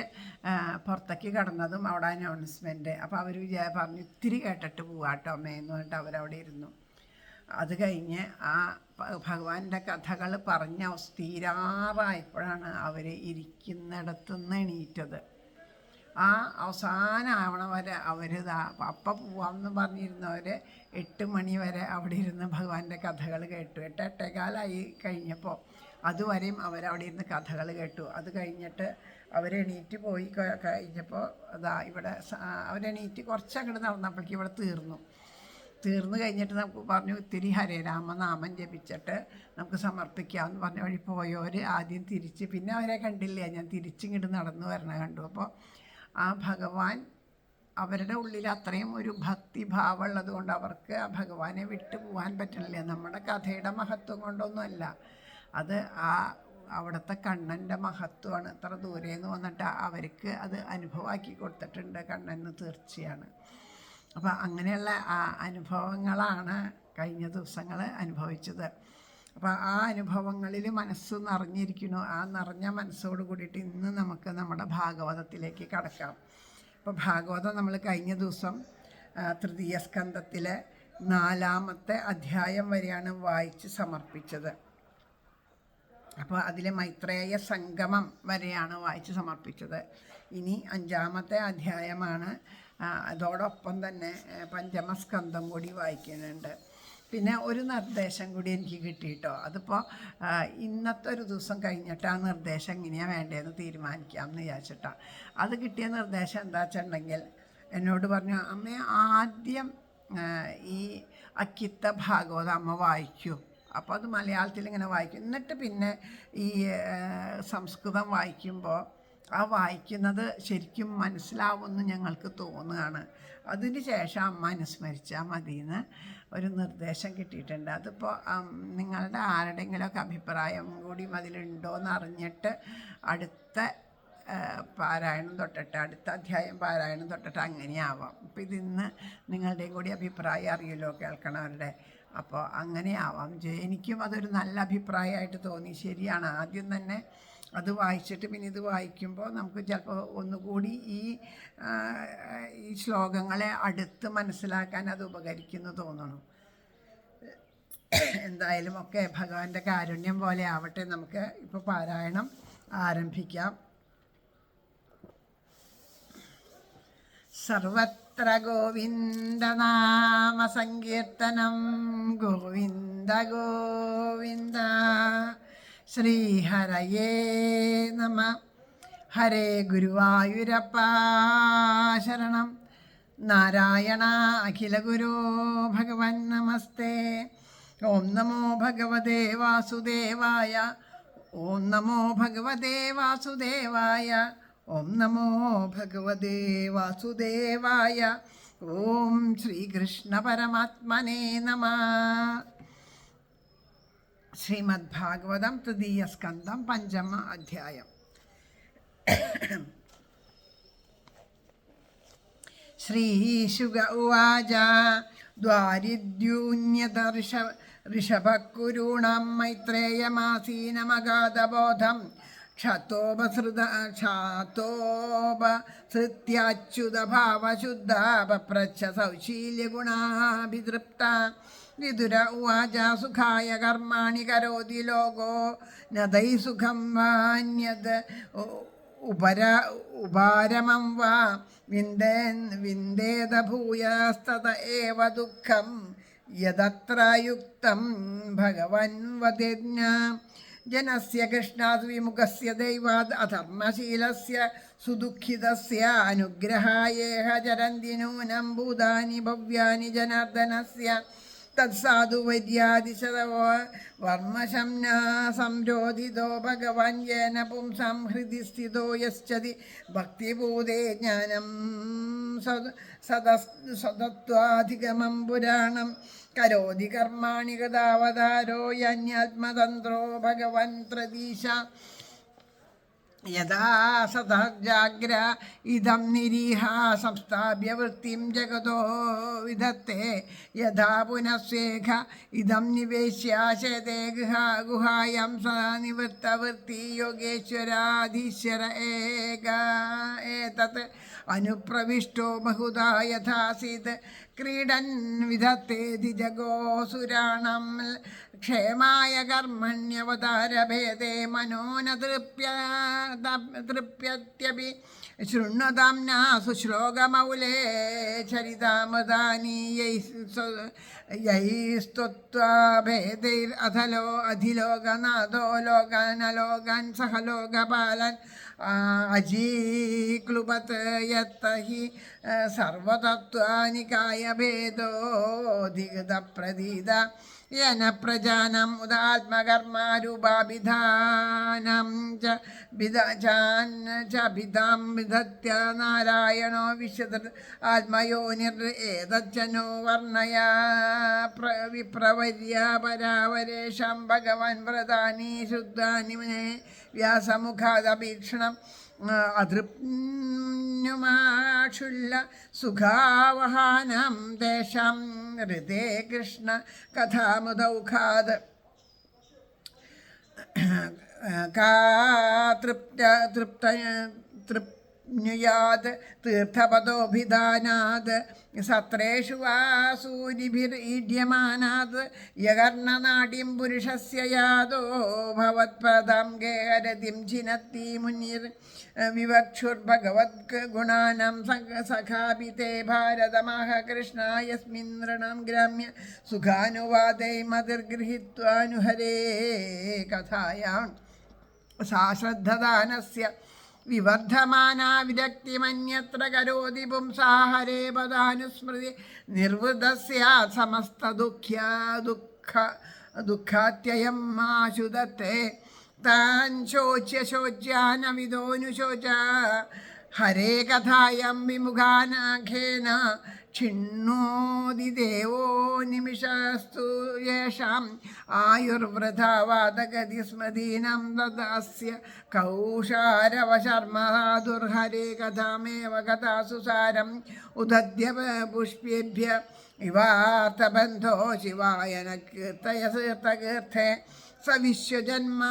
പുറത്തേക്ക് കടന്നതും അവിടെ അനൗൺസ്മെൻറ്റ്. അപ്പോൾ അവർ പറഞ്ഞു ഇത്തിരി കേട്ടിട്ട് പോവാട്ടോ അമ്മേ എന്ന് പറഞ്ഞിട്ട് അവരവിടെ ഇരുന്നു. അത് കഴിഞ്ഞ് ആ ഭഗവാന്റെ കഥകൾ പറഞ്ഞ് തീരാറായപ്പോഴാണ് അവർ ഇരിക്കുന്നിടത്തുനിന്ന് എണീറ്റത്. ആ അവസാനമാവണ വരെ അപ്പം പോവാമെന്ന് പറഞ്ഞിരുന്നവർ 8 മണി വരെ അവിടെ ഇരുന്ന് ഭഗവാന്റെ കഥകൾ കേട്ടു. 8-8:15 കഴിഞ്ഞപ്പോൾ അതുവരെയും അവരവിടെ ഇരുന്ന് കഥകൾ കേട്ടു. അത് കഴിഞ്ഞിട്ട് അവരെണീറ്റ് പോയി കഴിഞ്ഞപ്പോൾ ഇവിടെ അവരെണീറ്റ് കുറച്ചങ്ങോട്ട് നടന്നപ്പോഴേക്കും ഇവിടെ തീർന്നു കഴിഞ്ഞിട്ട് നമുക്ക് പറഞ്ഞു ഇത്തിരി ഹരേ രാമനാമം ജപിച്ചിട്ട് നമുക്ക് സമർപ്പിക്കാമെന്ന് പറഞ്ഞ വഴി പോയവർ ആദ്യം തിരിച്ച്, പിന്നെ അവരെ കണ്ടില്ല, ഞാൻ തിരിച്ചിങ്ങോട്ട് നടന്നു വരണ കണ്ടു. അപ്പോൾ ആ ഭഗവാൻ അവരുടെ ഉള്ളിൽ അത്രയും ഒരു ഭക്തിഭാവം ഉള്ളത് കൊണ്ട് അവർക്ക് ആ ഭഗവാനെ വിട്ടു പോകാൻ പറ്റണില്ല. നമ്മുടെ കഥയുടെ മഹത്വം കൊണ്ടൊന്നുമല്ല, അത് അവിടുത്തെ കണ്ണൻ്റെ മഹത്വമാണ്. ഇത്ര ദൂരേന്ന് വന്നിട്ട് അവർക്ക് അത് അനുഭവമാക്കി കൊടുത്തിട്ടുണ്ട് കണ്ണന്, തീർച്ചയാണ്. അപ്പോൾ അങ്ങനെയുള്ള അനുഭവങ്ങളാണ് കഴിഞ്ഞ ദിവസങ്ങൾ അനുഭവിച്ചത്. അപ്പോൾ ആ അനുഭവങ്ങളിൽ മനസ്സ് നിറഞ്ഞിരിക്കുന്നു. ആ നിറഞ്ഞ മനസ്സോട് കൂടിയിട്ട് ഇന്ന് നമുക്ക് നമ്മുടെ ഭാഗവതത്തിലേക്ക് കടക്കാം. അപ്പോൾ ഭാഗവതം നമ്മൾ കഴിഞ്ഞ ദിവസം തൃതീയ സ്കന്ധത്തിലെ 4-ാമത്തെ അധ്യായം വരെയാണ് വായിച്ച് സമർപ്പിച്ചത്. അപ്പോൾ അതിലെ മൈത്രേയ സംഗമം വരെയാണ് വായിച്ച് സമർപ്പിച്ചത്. ഇനി 5-ാമത്തെ അധ്യായമാണ്. അതോടൊപ്പം തന്നെ 5മസ്കന്ധം കൂടി വായിക്കുന്നുണ്ട്. പിന്നെ ഒരു നിർദ്ദേശം കൂടി എനിക്ക് കിട്ടിയിട്ടോ. അതിപ്പോൾ ഇന്നത്തെ ഒരു ദിവസം കഴിഞ്ഞിട്ട് ആ നിർദ്ദേശം എങ്ങനെയാണ് വേണ്ടതെന്ന് തീരുമാനിക്കാമെന്ന് വിചാരിച്ചിട്ടാണ്. അത് കിട്ടിയ നിർദ്ദേശം എന്താ വെച്ചിട്ടുണ്ടെങ്കിൽ എന്നോട് പറഞ്ഞു, അമ്മ ആദ്യം ഈ അക്കിത്ത ഭാഗവതം അമ്മ വായിക്കൂ. അപ്പോൾ അത് മലയാളത്തിൽ ഇങ്ങനെ വായിക്കും, എന്നിട്ട് പിന്നെ ഈ സംസ്കൃതം വായിക്കുമ്പോൾ ആ വായിക്കുന്നത് ശരിക്കും മനസ്സിലാവുമെന്ന് ഞങ്ങൾക്ക് തോന്നുകയാണ്. അതിന് ശേഷം അമ്മ അനുസ്മരിച്ചാൽ മതിയെന്ന് ഒരു നിർദ്ദേശം കിട്ടിയിട്ടുണ്ട്. അതിപ്പോൾ നിങ്ങളുടെ ആരുടെയെങ്കിലുമൊക്കെ അഭിപ്രായം കൂടി അതിലുണ്ടോ എന്ന് അറിഞ്ഞിട്ട് അടുത്ത പാരായണം തൊട്ടിട്ട്, അടുത്ത അധ്യായം പാരായണം തൊട്ടിട്ട് അങ്ങനെയാവാം. അപ്പോൾ ഇതിന്ന് നിങ്ങളുടെയും കൂടി അഭിപ്രായം അറിയുമല്ലോ കേൾക്കണവരുടെ. അപ്പോൾ അങ്ങനെയാവാം. എനിക്കും അതൊരു നല്ല അഭിപ്രായമായിട്ട് തോന്നി. ശരിയാണ്, ആദ്യം തന്നെ അത് വായിച്ചിട്ട് പിന്നെ ഇത് വായിക്കുമ്പോൾ നമുക്ക് ചിലപ്പോൾ ഒന്നുകൂടി ഈ ശ്ലോകങ്ങളെ അടുത്ത് മനസ്സിലാക്കാൻ അത് ഉപകരിക്കുന്നു തോന്നുന്നു. എന്തായാലും ഒക്കെ ഭഗവാന്റെ കാരുണ്യം പോലെ ആവട്ടെ. നമുക്ക് ഇപ്പോൾ പാരായണം ആരംഭിക്കാം. സർവത്ര ഗോവിന്ദനാമസങ്കീർത്തനം ഗോവിന്ദ ഗോവിന്ദ. ശ്രീഹരയേ നമ. ഹരേ ഗുരുവായൂരപ്പ ശരണം. നാരായണ അഖില ഗുരോ ഭഗവൻ നമസ്തേ. ഓം നമോ ഭഗവതേ വാസുദേവായ. ഓം നമോ ഭഗവതേ വാസുദേവായ. ഓം നമോ ഭഗവതേ വാസുദേവായ. ഓം ശ്രീകൃഷ്ണ പരമാത്മനേ നമഃ. ശ്രീമദ്ഭാഗവതം തൃതീയ സ്കന്ധം പഞ്ചമ അധ്യായം. ശ്രീശുക ഉവാച ദ്വാരിദ്യൂന്യദർശ ഋഷഭക്കുരുണം മൈത്രേയമാസീനമഗാധബോധം ക്ഷാത്തോപസൃത്യാച്യുതഭാവശുദ്ധ സൗശീല്യഗുണാഭിതൃപ്ത. വിദുര ഉവാച സുഖായ കർമാണി കരോതി ലോകോ നദൈ സുഖം വാന്യത് ഉപാരമം വാ വിന്ദേത ഭൂയസ്തത ഏവ ദുഃഖം യദത്ര യുക്തം ഭഗവൻ വദേജ്ഞ. ജനസ്യ കൃഷ്ണാത് വിമുഖസ്യ ദൈവാത് അധർമ്മശീലസ്യ സുദുഃഖിതസ്യ അനുഗ്രഹായേഹ ചരന്തി നൂനം ഭൂതാനി ഭവ്യാനി ജനാർദ്ദനസ്യ തത്സാധു വൈദ്യാദിശതവോ വർമ്മശംനാ സംരോധിതോ ഭഗവാൻ യേന പുംസാം ഹൃദി സ്ഥിതോ യശ്ചതി ഭക്തിഭൂതേ ജ്ഞാനം സദത്വാധിഗമം പുരാണം കരോതി കർമാണി കഥാവതാരോ യന്യാത്മതന്ത്രോ ഭഗവൻ പ്രതീശ. യഥാ സദാഗ്ര ഇദം നിരീഹ സംസ്ഥാപ്യ വൃത്തിം ജഗതോ വിധത്തെ യഥാ പുനഃസ്വേഖ ഇദം നിവേശ്യ ശേതേ ഗുഹായം നിവൃത്തവൃത്തി യോഗേശ്വരാധീശ്വര ഏതത് അനുപ്രവിഷ്ടോ ബഹുധാ യഥാസീത് ക്രീഡൻ വിധത്തേതി ജഗോസുരാണം ക്ഷേമായ കർമ്മണ്യവതാരഭേദേ മനോ ന തൃപ്യത്യപി ശൃണ്വതാം നാസു ശ്ലോകമൗലേ ചരിതാമൃതാനി യൈസ്ത്വഭേദൈരധലോ അധിലോകനാഥോ ലോകാനലോകാൻ സഹലോകപാലൻ അജീക്ലുപത് യത്ത ഹി സർവതത്വാനികായഭേദോധിഗതപ്രതീത യന പ്രജാനം ഉദാത്മകർമാരൂപാഭിധാനം ഭിദാം വിധത്യ നാരായണോ വിശദ ആത്മയോനിർ ഏതജ്ജനോ വർണ്ണയാ വിപ്രവർയ പരാവരേഷാം ഭഗവാൻ വ്രതാനി ശുദ്ധാനി വ്യാസമുഖാദഭീക്ഷണം അതൃപ്നുമാക്ഷുല്ല സുഖാവഹാനം തേഷാം ഹൃദേ കൃഷ്ണ കഥാമുദൗഖാത് തൃപ്നുയാത് തീർത്ഥപദോഭിധാനാത് സത്രേഷു വാസൂരിഭിരീഡ്യമാനാത് യകർണനാട്യം പുരുഷസ്യ യാദോ ഭവത്പദം ഗേഹരതിം ഛിനത്തി മുനിർ വിവക്ഷുർഭഗവത് ഗുണാനാം സഖാപിതേ ഭാരതമഹ കൃഷ്ണായ യസ്മിൻ നൃണം ഗ്രാമ്യ സുഖാനുവാദൈ മതിർഗൃഹീത്വാനുഹരേ കഥായാം സാ ശ്രദ്ധദാനസ്യ വിവർദ്ധമാനാ വിരക്തിമന്യത്ര കരോതി പുംസാഹരേ പദാനുസ്മൃതി നിർവൃതസ്യാത് സമസ്തദുഃഖാത്യയം ആശുദത്തെ താൻ ശോച്യാനവിദോനുശോച ഹരേ കഥായം വിമുഖാനാഖേന ഛിണ്ണോതി ദേവോ നിമിഷസ്തു യേഷാം ആയുർവൃഥാവാദഗതി സ്മൃതീനം ദദാസ്യ കൗഷാരവശർമ്മ ദുർഹരേ കഥാമേവ കഥാസു സാരം ഉദദ്യ പുഷ്പേഭ്യ ഇവാർത്തബന്ധോ ശിവായ ന കീർത്തയ തീർത്ഥകീർത്ഥേ സ വിശ്വജന്മ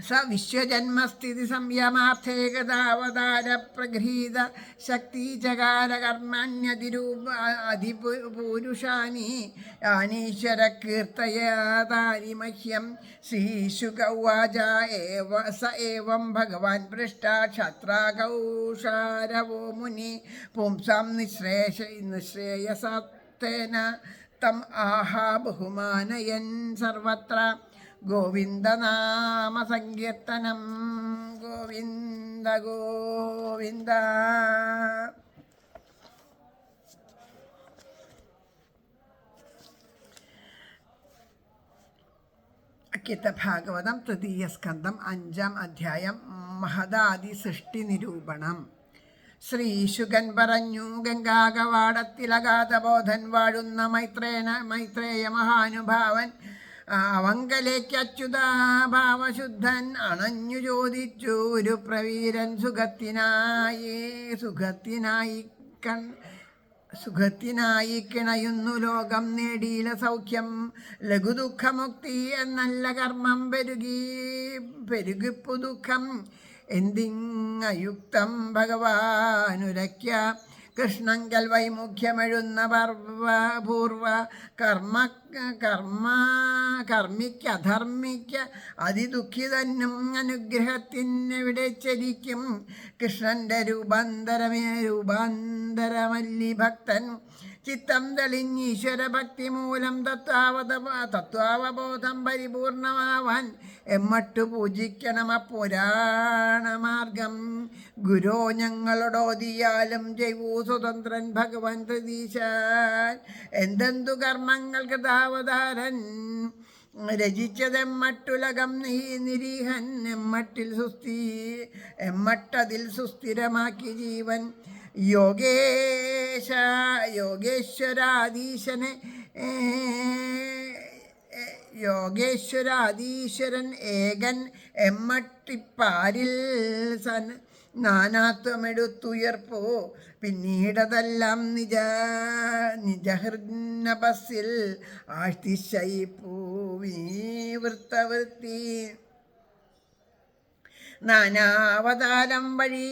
സ വിശ്വജന്മസ്ഥിതി സംയമാർത്ഥേകതാവതാര പ്രഗൃഹീത ശക്തിചകാര കർമ്മണ്യതിരൂപ അതിപുരുഷാനി യാനീശ്വര കീർത്തയാതാനി മഹ്യം. ശ്രീശുക ഉവാച സ ഏവം ഭഗവാൻ പൃഷ്ടാ ക്ഷത്രാകൗഷാരവോ മുനി പുംസാം നിശ്രേയസത്തേന തം ആഹാ ബഹുമാനയൻ സർവത്ര. ഗോവിന്ദനാമ സങ്കീർത്തനം. ഗോവിന്ദ ഗോവിന്ദ. ഭാഗവതം തൃതീയ സ്കന്ധം 5-ാം അധ്യായം. മഹദാദി സൃഷ്ടി നിരൂപണം. ശ്രീശുകൻ പറഞ്ഞു, ഗംഗാകവാടത്തിലഗാധബോധൻ വാഴുന്ന മൈത്രേയ മഹാനുഭാവൻ അവങ്കലേക്ക് അച്യുതാഭാവശുദ്ധൻ അണഞ്ഞു ചോദിച്ചു, ഒരു പ്രവീരൻ സുഖത്തിനായി കിണയുന്നു ലോകം നേടിയില സൗഖ്യം ലഘുദുഃഖമുക്തി എന്നല്ല കർമ്മം പെരുകിപ്പു ദുഃഖം എന്തിങ്ങയുക്തം ഭഗവാനുരയ്ക്ക കൃഷ്ണങ്കൽ വൈമുഖ്യമെഴുന്ന പൂർവ കർമ്മിക്കധർമ്മിക്ക് അതിദുഃഖിതനും അനുഗ്രഹത്തിനെവിടെ ചരിക്കും. കൃഷ്ണന്റെ രൂപാന്തരമല്ലി ഭക്തൻ ചിത്തം തെളിഞ്ഞീശ്വര ഭക്തി മൂലം തത്വാവബോധം പരിപൂർണമാവാൻ എമ്മട്ടു പൂജിക്കണം അപുരാണമാർഗം. ഗുരോ ഞങ്ങളോടോതിയാലും ജൈവൂ സ്വതന്ത്രൻ ഭഗവാൻ പ്രതീശാൻ. എന്തെന്തു കർമ്മങ്ങൾ കൃതാവതാരൻ രചിച്ചതെമ്മട്ടുലകം നിരീഹൻ എമ്മട്ടതിൽ സുസ്ഥിരമാക്കി ജീവൻ. യോഗേശ്വരാധീശ്വരൻ ഏകൻ എമ്മട്ടിപ്പാരിൽ നാനാത്വമെടുത്തുയർപ്പോ പിന്നീടതെല്ലാം നിജഹൃന്നപസ്സിൽ ആഷ്ടിശയിപ്പൂവീ വൃത്തവൃത്തി. നാനാവതാരം വഴി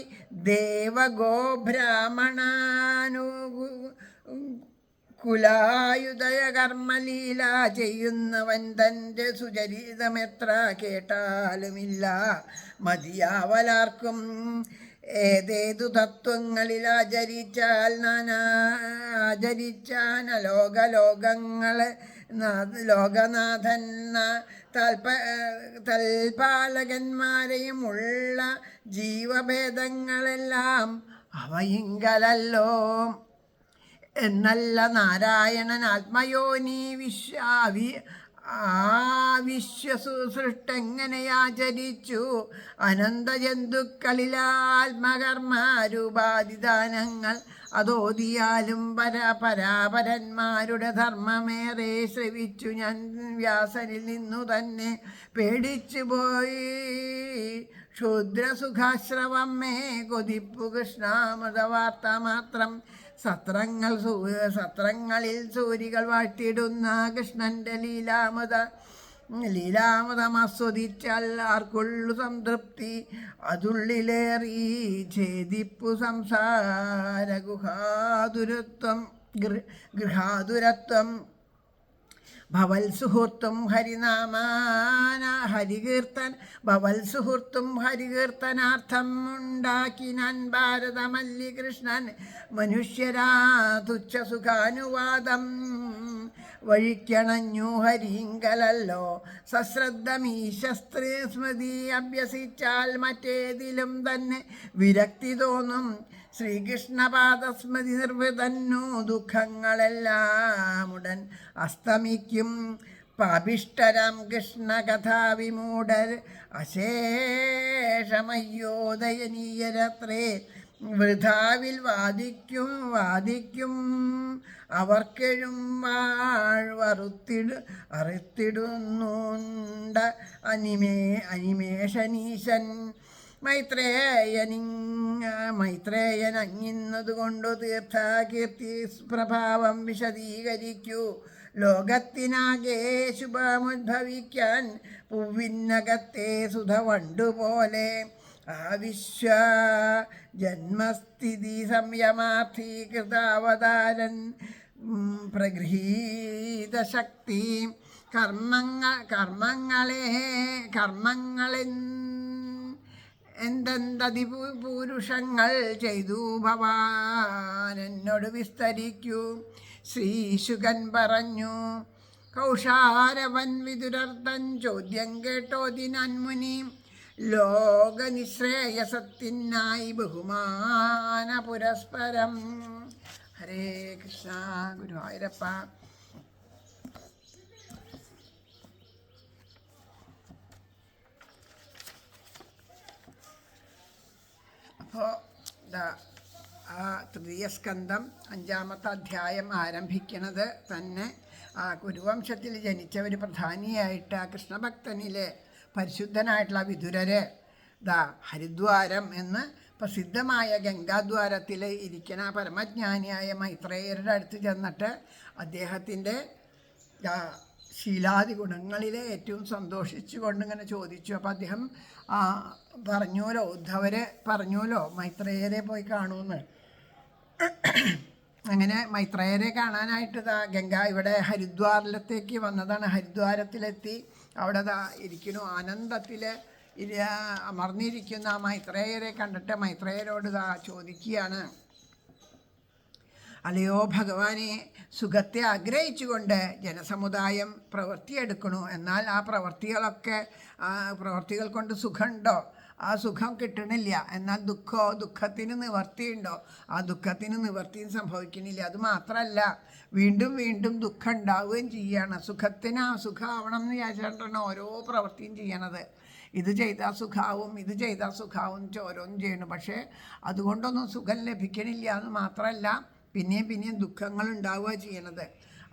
കുലായുധയ കർമ്മലീല ചെയ്യുന്നവൻ തൻ്റെ സുചരിതമെത്ര കേട്ടാലുമില്ല മതിയാവലാർക്കും. ഏതേതു തത്വങ്ങളിൽ ആചരിച്ചാൻ ലോകനാഥൻ തൽപാലകന്മാരെയും ഉള്ള ജീവഭേദങ്ങളെല്ലാം അവയിങ്കലല്ലോ എന്നല്ല നാരായണൻ ആത്മയോനി വിശ്വസൃഷ്ടെങ്ങനെയാചരിച്ചു അനന്തജന്തുക്കളിലാത്മകർമ്മരൂപാധിദാനങ്ങൾ അതോതിയാലും പരാപരന്മാരുടെ ധർമ്മമേറെ ശ്രവിച്ചു ഞാൻ വ്യാസനിൽ നിന്നു തന്നെ പേടിച്ചു പോയി. ക്ഷുദ്രസുഖാശ്രവമേ കൊതിപ്പു കൃഷ്ണാമൃതവാർത്ത മാത്രം. സത്രങ്ങളിൽ സൂരികൾ വാഴ്ത്തിയിടുന്ന കൃഷ്ണന്റെ ലീലാമൃതം ആസ്വദിച്ചാൽ ആർക്കുള്ളു സംതൃപ്തി. അതുള്ളിലേറി ഛേദിപ്പു സംസാര ഗൃഹാതുരത്വം. ഭവൽ സുഹൃത്തും ഹരികീർത്തനാർത്ഥം ഉണ്ടാക്കിനാൻ ഭാരതമല്ലി കൃഷ്ണൻ മനുഷ്യരാ തുച്ഛസുഖാനുവാദം വഴിക്കണഞ്ഞു ഹരിങ്കലല്ലോ. സശ്രദ്ധമീശസ്ത്രീ സ്മൃതി അഭ്യസിച്ചാൽ മറ്റേതിലും തന്നെ വിരക്തി തോന്നും. ശ്രീകൃഷ്ണപാദസ്മൃതി നിർവൃതന്നു ദുഃഖങ്ങളെല്ലാം ഉടൻ അസ്തമിക്കും. പാപിഷ്ടരാം കൃഷ്ണകഥാവിമൂഢർ അശേഷമയ്യോദയനീയരത്രേ. വൃഥാവിൽ വാദിക്കും അവർക്കെഴും അറുത്തിടുന്നുണ്ട അനിമേഷനീശൻ. മൈത്രേയൻ അങ്ങിന്നതുകൊണ്ടു തീർത്ഥാകീർത്തി പ്രഭാവം വിശദീകരിക്കൂ. ലോകത്തിനാകെ ശുഭമുദ്ഭവിക്കാൻ പൂവിനകത്തെ സുധ വണ്ടുപോലെ ആ വിശ്വ ജന്മസ്ഥിതി സംയമാർത്ഥീകൃതാവതാരൻ പ്രഗൃഹീത ശക്തി കർമ്മങ്ങളെ എന്തെന്തതി പുരുഷങ്ങൾ ചെയ്തു ഭവാൻ എന്നോട് വിസ്തരിക്കൂ. ശ്രീശുകൻ പറഞ്ഞു. കൗഷാരവൻ വിതുരർത്തൻ ചോദ്യം കേട്ടോതിനാൻ മുനി. ലോകനിശ്രേയസത്തിനായി ബഹുമാന പുരസ്പരം. ഹരേ കൃഷ്ണ. ഗുരുവായൂരപ്പ. അപ്പോൾ ആ തൃതീയ സ്കന്ധം 5-ാമത്തെ അധ്യായം ആരംഭിക്കുന്നത് തന്നെ ആ കുരുവംശത്തിൽ ജനിച്ച ഒരു പ്രധാനിയായിട്ട് ആ കൃഷ്ണഭക്തനിലെ പരിശുദ്ധനായിട്ടുള്ള വിതുരര് ഹരിദ്വാരം എന്ന് പ്രസിദ്ധമായ ഗംഗാദ്വാരത്തിൽ ഇരിക്കുന്ന പരമജ്ഞാനിയായ മൈത്രേയരുടെ അടുത്ത് ചെന്നിട്ട് അദ്ദേഹത്തിൻ്റെ ശീലാദി ഗുണങ്ങളിലെ ഏറ്റവും സന്തോഷിച്ചുകൊണ്ട് ഇങ്ങനെ ചോദിച്ചു. അപ്പോൾ അദ്ദേഹം പറഞ്ഞുവല്ലോ, ഉദ്ധവരെ പറഞ്ഞുവല്ലോ മൈത്രേയരെ പോയി കാണുമെന്ന്. അങ്ങനെ മൈത്രേയരെ കാണാനായിട്ട് ഇവിടെ ഹരിദ്വാരത്തിലേക്ക് വന്നതാണ്. ഹരിദ്വാരത്തിലെത്തി അവിടെ ഇരിക്കുന്നു ആനന്ദത്തിൽ അമർന്നിരിക്കുന്ന ആ മൈത്രേയരെ കണ്ടിട്ട് മൈത്രേയരോട് ചോദിക്കുകയാണ്, അല്ലയോ ഭഗവാനെ, സുഖത്തെ ആഗ്രഹിച്ചുകൊണ്ട് ജനസമുദായം പ്രവൃത്തിയെടുക്കണു. എന്നാൽ ആ പ്രവൃത്തികൾ കൊണ്ട് സുഖമുണ്ടോ? ആ സുഖം കിട്ടണില്ല. എന്നാൽ ദുഃഖത്തിന് നിവർത്തിയുണ്ടോ? ആ ദുഃഖത്തിന് നിവർത്തിയും സംഭവിക്കണില്ല. അത് മാത്രമല്ല, വീണ്ടും വീണ്ടും ദുഃഖം ഉണ്ടാവുകയും ചെയ്യുകയാണ്. സുഖമാവണം എന്ന് വിചാരിച്ചിട്ടാണ് ഓരോ പ്രവൃത്തിയും ചെയ്യണത്. ഇത് ചെയ്താൽ സുഖാവും, ഇത് ചെയ്താൽ സുഖാവും ഓരോന്നും ചെയ്യണം. പക്ഷേ അതുകൊണ്ടൊന്നും സുഖം ലഭിക്കണില്ല എന്ന് മാത്രമല്ല, പിന്നെയും ദുഃഖങ്ങൾ ഉണ്ടാവുക ചെയ്യണത്.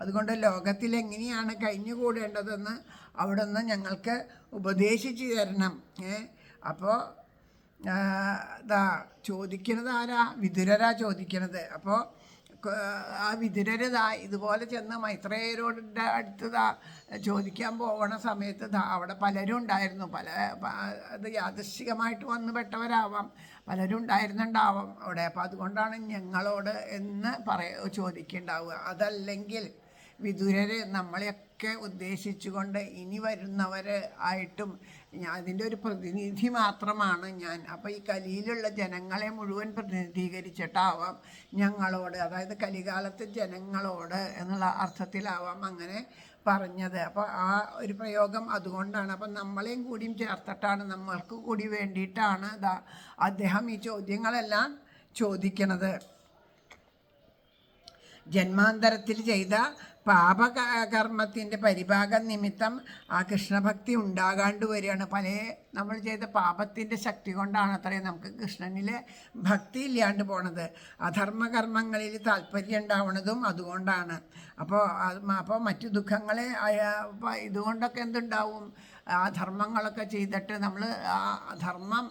അതുകൊണ്ട് ലോകത്തിൽ എങ്ങനെയാണ് കഴിഞ്ഞുകൂടേണ്ടതെന്ന് അവിടെ നിന്ന് ഞങ്ങൾക്ക് ഉപദേശിച്ച് തരണം. അപ്പോൾ ചോദിക്കുന്നത് ആരാ? വിതുരരാ ചോദിക്കണത്. അപ്പോൾ ആ വിതുരര് ഇതുപോലെ ചെന്ന് മൈത്രേയരോടെ അടുത്ത് ചോദിക്കാൻ പോകണ സമയത്ത് അവിടെ പലരും ഉണ്ടായിരുന്നു. അത് യാദൃശ്ചികമായിട്ട് വന്നു പെട്ടവരാവാം, പലരും ഉണ്ടായിരുന്നുണ്ടാവാം അവിടെ. അപ്പോൾ അതുകൊണ്ടാണ് ഞങ്ങളോട് എന്ന് ചോദിക്കുന്നുണ്ടാവുക. അതല്ലെങ്കിൽ വിതുരര് നമ്മളെയൊക്കെ ഉദ്ദേശിച്ചുകൊണ്ട് ഇനി വരുന്നവർ ആയിട്ടും അതിൻ്റെ ഒരു പ്രതിനിധി മാത്രമാണ് ഞാൻ. അപ്പോൾ ഈ കലിയിലുള്ള ജനങ്ങളെ മുഴുവൻ പ്രതിനിധീകരിച്ചിട്ടാവാം ഞങ്ങളോട്, അതായത് കലികാലത്തെ ജനങ്ങളോട് എന്നുള്ള അർത്ഥത്തിലാവാം അങ്ങനെ പറഞ്ഞത്. അപ്പോൾ ആ ഒരു പ്രയോഗം അതുകൊണ്ടാണ്. അപ്പം നമ്മളെയും കൂടിയും ചേർത്തിട്ടാണ്, നമ്മൾക്ക് കൂടി വേണ്ടിയിട്ടാണ് അദ്ദേഹം ഈ ചോദ്യങ്ങളെല്ലാം ചോദിക്കണത്. ജന്മാന്തരത്തിൽ ചെയ്ത പാപകർമ്മത്തിൻ്റെ പരിഭാഗം നിമിത്തം ആ കൃഷ്ണഭക്തി ഉണ്ടാകാണ്ട് വരികയാണ്. നമ്മൾ ചെയ്ത പാപത്തിൻ്റെ ശക്തി കൊണ്ടാണ് അത്രയും നമുക്ക് കൃഷ്ണനിൽ ഭക്തി ഇല്ലാണ്ട് പോണത്. അധർമ്മകർമ്മങ്ങളിൽ താല്പര്യം ഉണ്ടാവുന്നതും അതുകൊണ്ടാണ്. അപ്പോൾ മറ്റു ദുഃഖങ്ങളെ ഇതുകൊണ്ടൊക്കെ എന്തുണ്ടാവും? ധർമ്മങ്ങളൊക്കെ ചെയ്തിട്ട് നമ്മൾ ധർമ്മം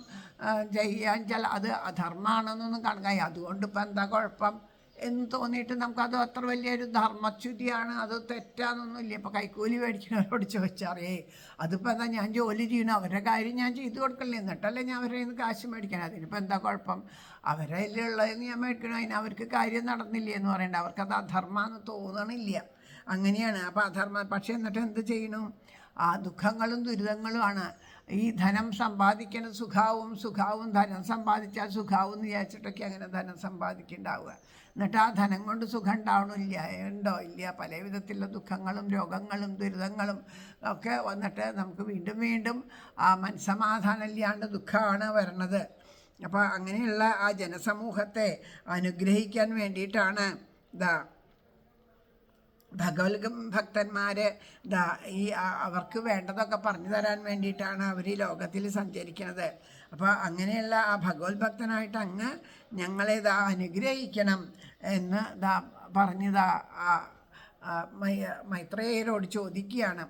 ചെയ്യാൻ അത് അധർമ്മമാണെന്നൊന്നും കാണുക. അതുകൊണ്ട് ഇപ്പം എന്താ കുഴപ്പം എന്ന് തോന്നിയിട്ട് നമുക്കത് അത്ര വലിയൊരു ധർമ്മച്യുതിയാണ്, അത് തെറ്റാന്നൊന്നുമില്ല. ഇപ്പോൾ കൈക്കൂലി മേടിക്കുന്നവരോട് ചോദിച്ചറിയേ, അതിപ്പോൾ എന്താ, ഞാൻ ജോലി ചെയ്യണം, അവരുടെ കാര്യം ഞാൻ ചെയ്തു കൊടുക്കണേ, എന്നിട്ടല്ലേ ഞാൻ അവരുടെ നിന്ന് കാശ് മേടിക്കണം. അതിനിപ്പോൾ എന്താ കുഴപ്പം? അവരുടെ ഉള്ളതെന്ന് ഞാൻ മേടിക്കണം, അതിന് അവർക്ക് കാര്യം നടന്നില്ല എന്ന് പറയണ്ട. അവർക്കത് അധർമ്മമെന്ന് തോന്നണില്ല. അങ്ങനെയാണ്. അപ്പോൾ അധർമ്മം. പക്ഷേ എന്നിട്ട് എന്ത് ചെയ്യണം? ആ ദുഃഖങ്ങളും ദുരിതങ്ങളുമാണ്. ഈ ധനം സമ്പാദിക്കുന്നത് സുഖാവും ധനം സമ്പാദിച്ചാൽ സുഖാവും എന്ന് വിചാരിച്ചിട്ടൊക്കെ അങ്ങനെ ധനം സമ്പാദിക്കുന്നുണ്ടാവുക. എന്നിട്ട് ആ ധനം കൊണ്ട് സുഖം ഉണ്ടോ? ഇല്ല. പല വിധത്തിലുള്ള ദുഃഖങ്ങളും രോഗങ്ങളും ദുരിതങ്ങളും ഒക്കെ വന്നിട്ട് നമുക്ക് വീണ്ടും ആ മനസ്സമാധാനം ഇല്ലാണ്ട് ദുഃഖമാണ് വരണത്. അപ്പോൾ അങ്ങനെയുള്ള ആ ജനസമൂഹത്തെ അനുഗ്രഹിക്കാൻ വേണ്ടിയിട്ടാണ് ഭഗവത് ഭക്തന്മാർ അവർക്ക് വേണ്ടതൊക്കെ പറഞ്ഞു തരാൻ വേണ്ടിയിട്ടാണ് അവർ ഈ ലോകത്തിൽ സഞ്ചരിക്കുന്നത്. അപ്പോൾ അങ്ങനെയുള്ള ആ ഭഗവത് ഭക്തനായിട്ട് അങ്ങ് ഞങ്ങളെ അനുഗ്രഹിക്കണം എന്ന് മൈത്രേയരോട് ചോദിക്കുകയാണ്.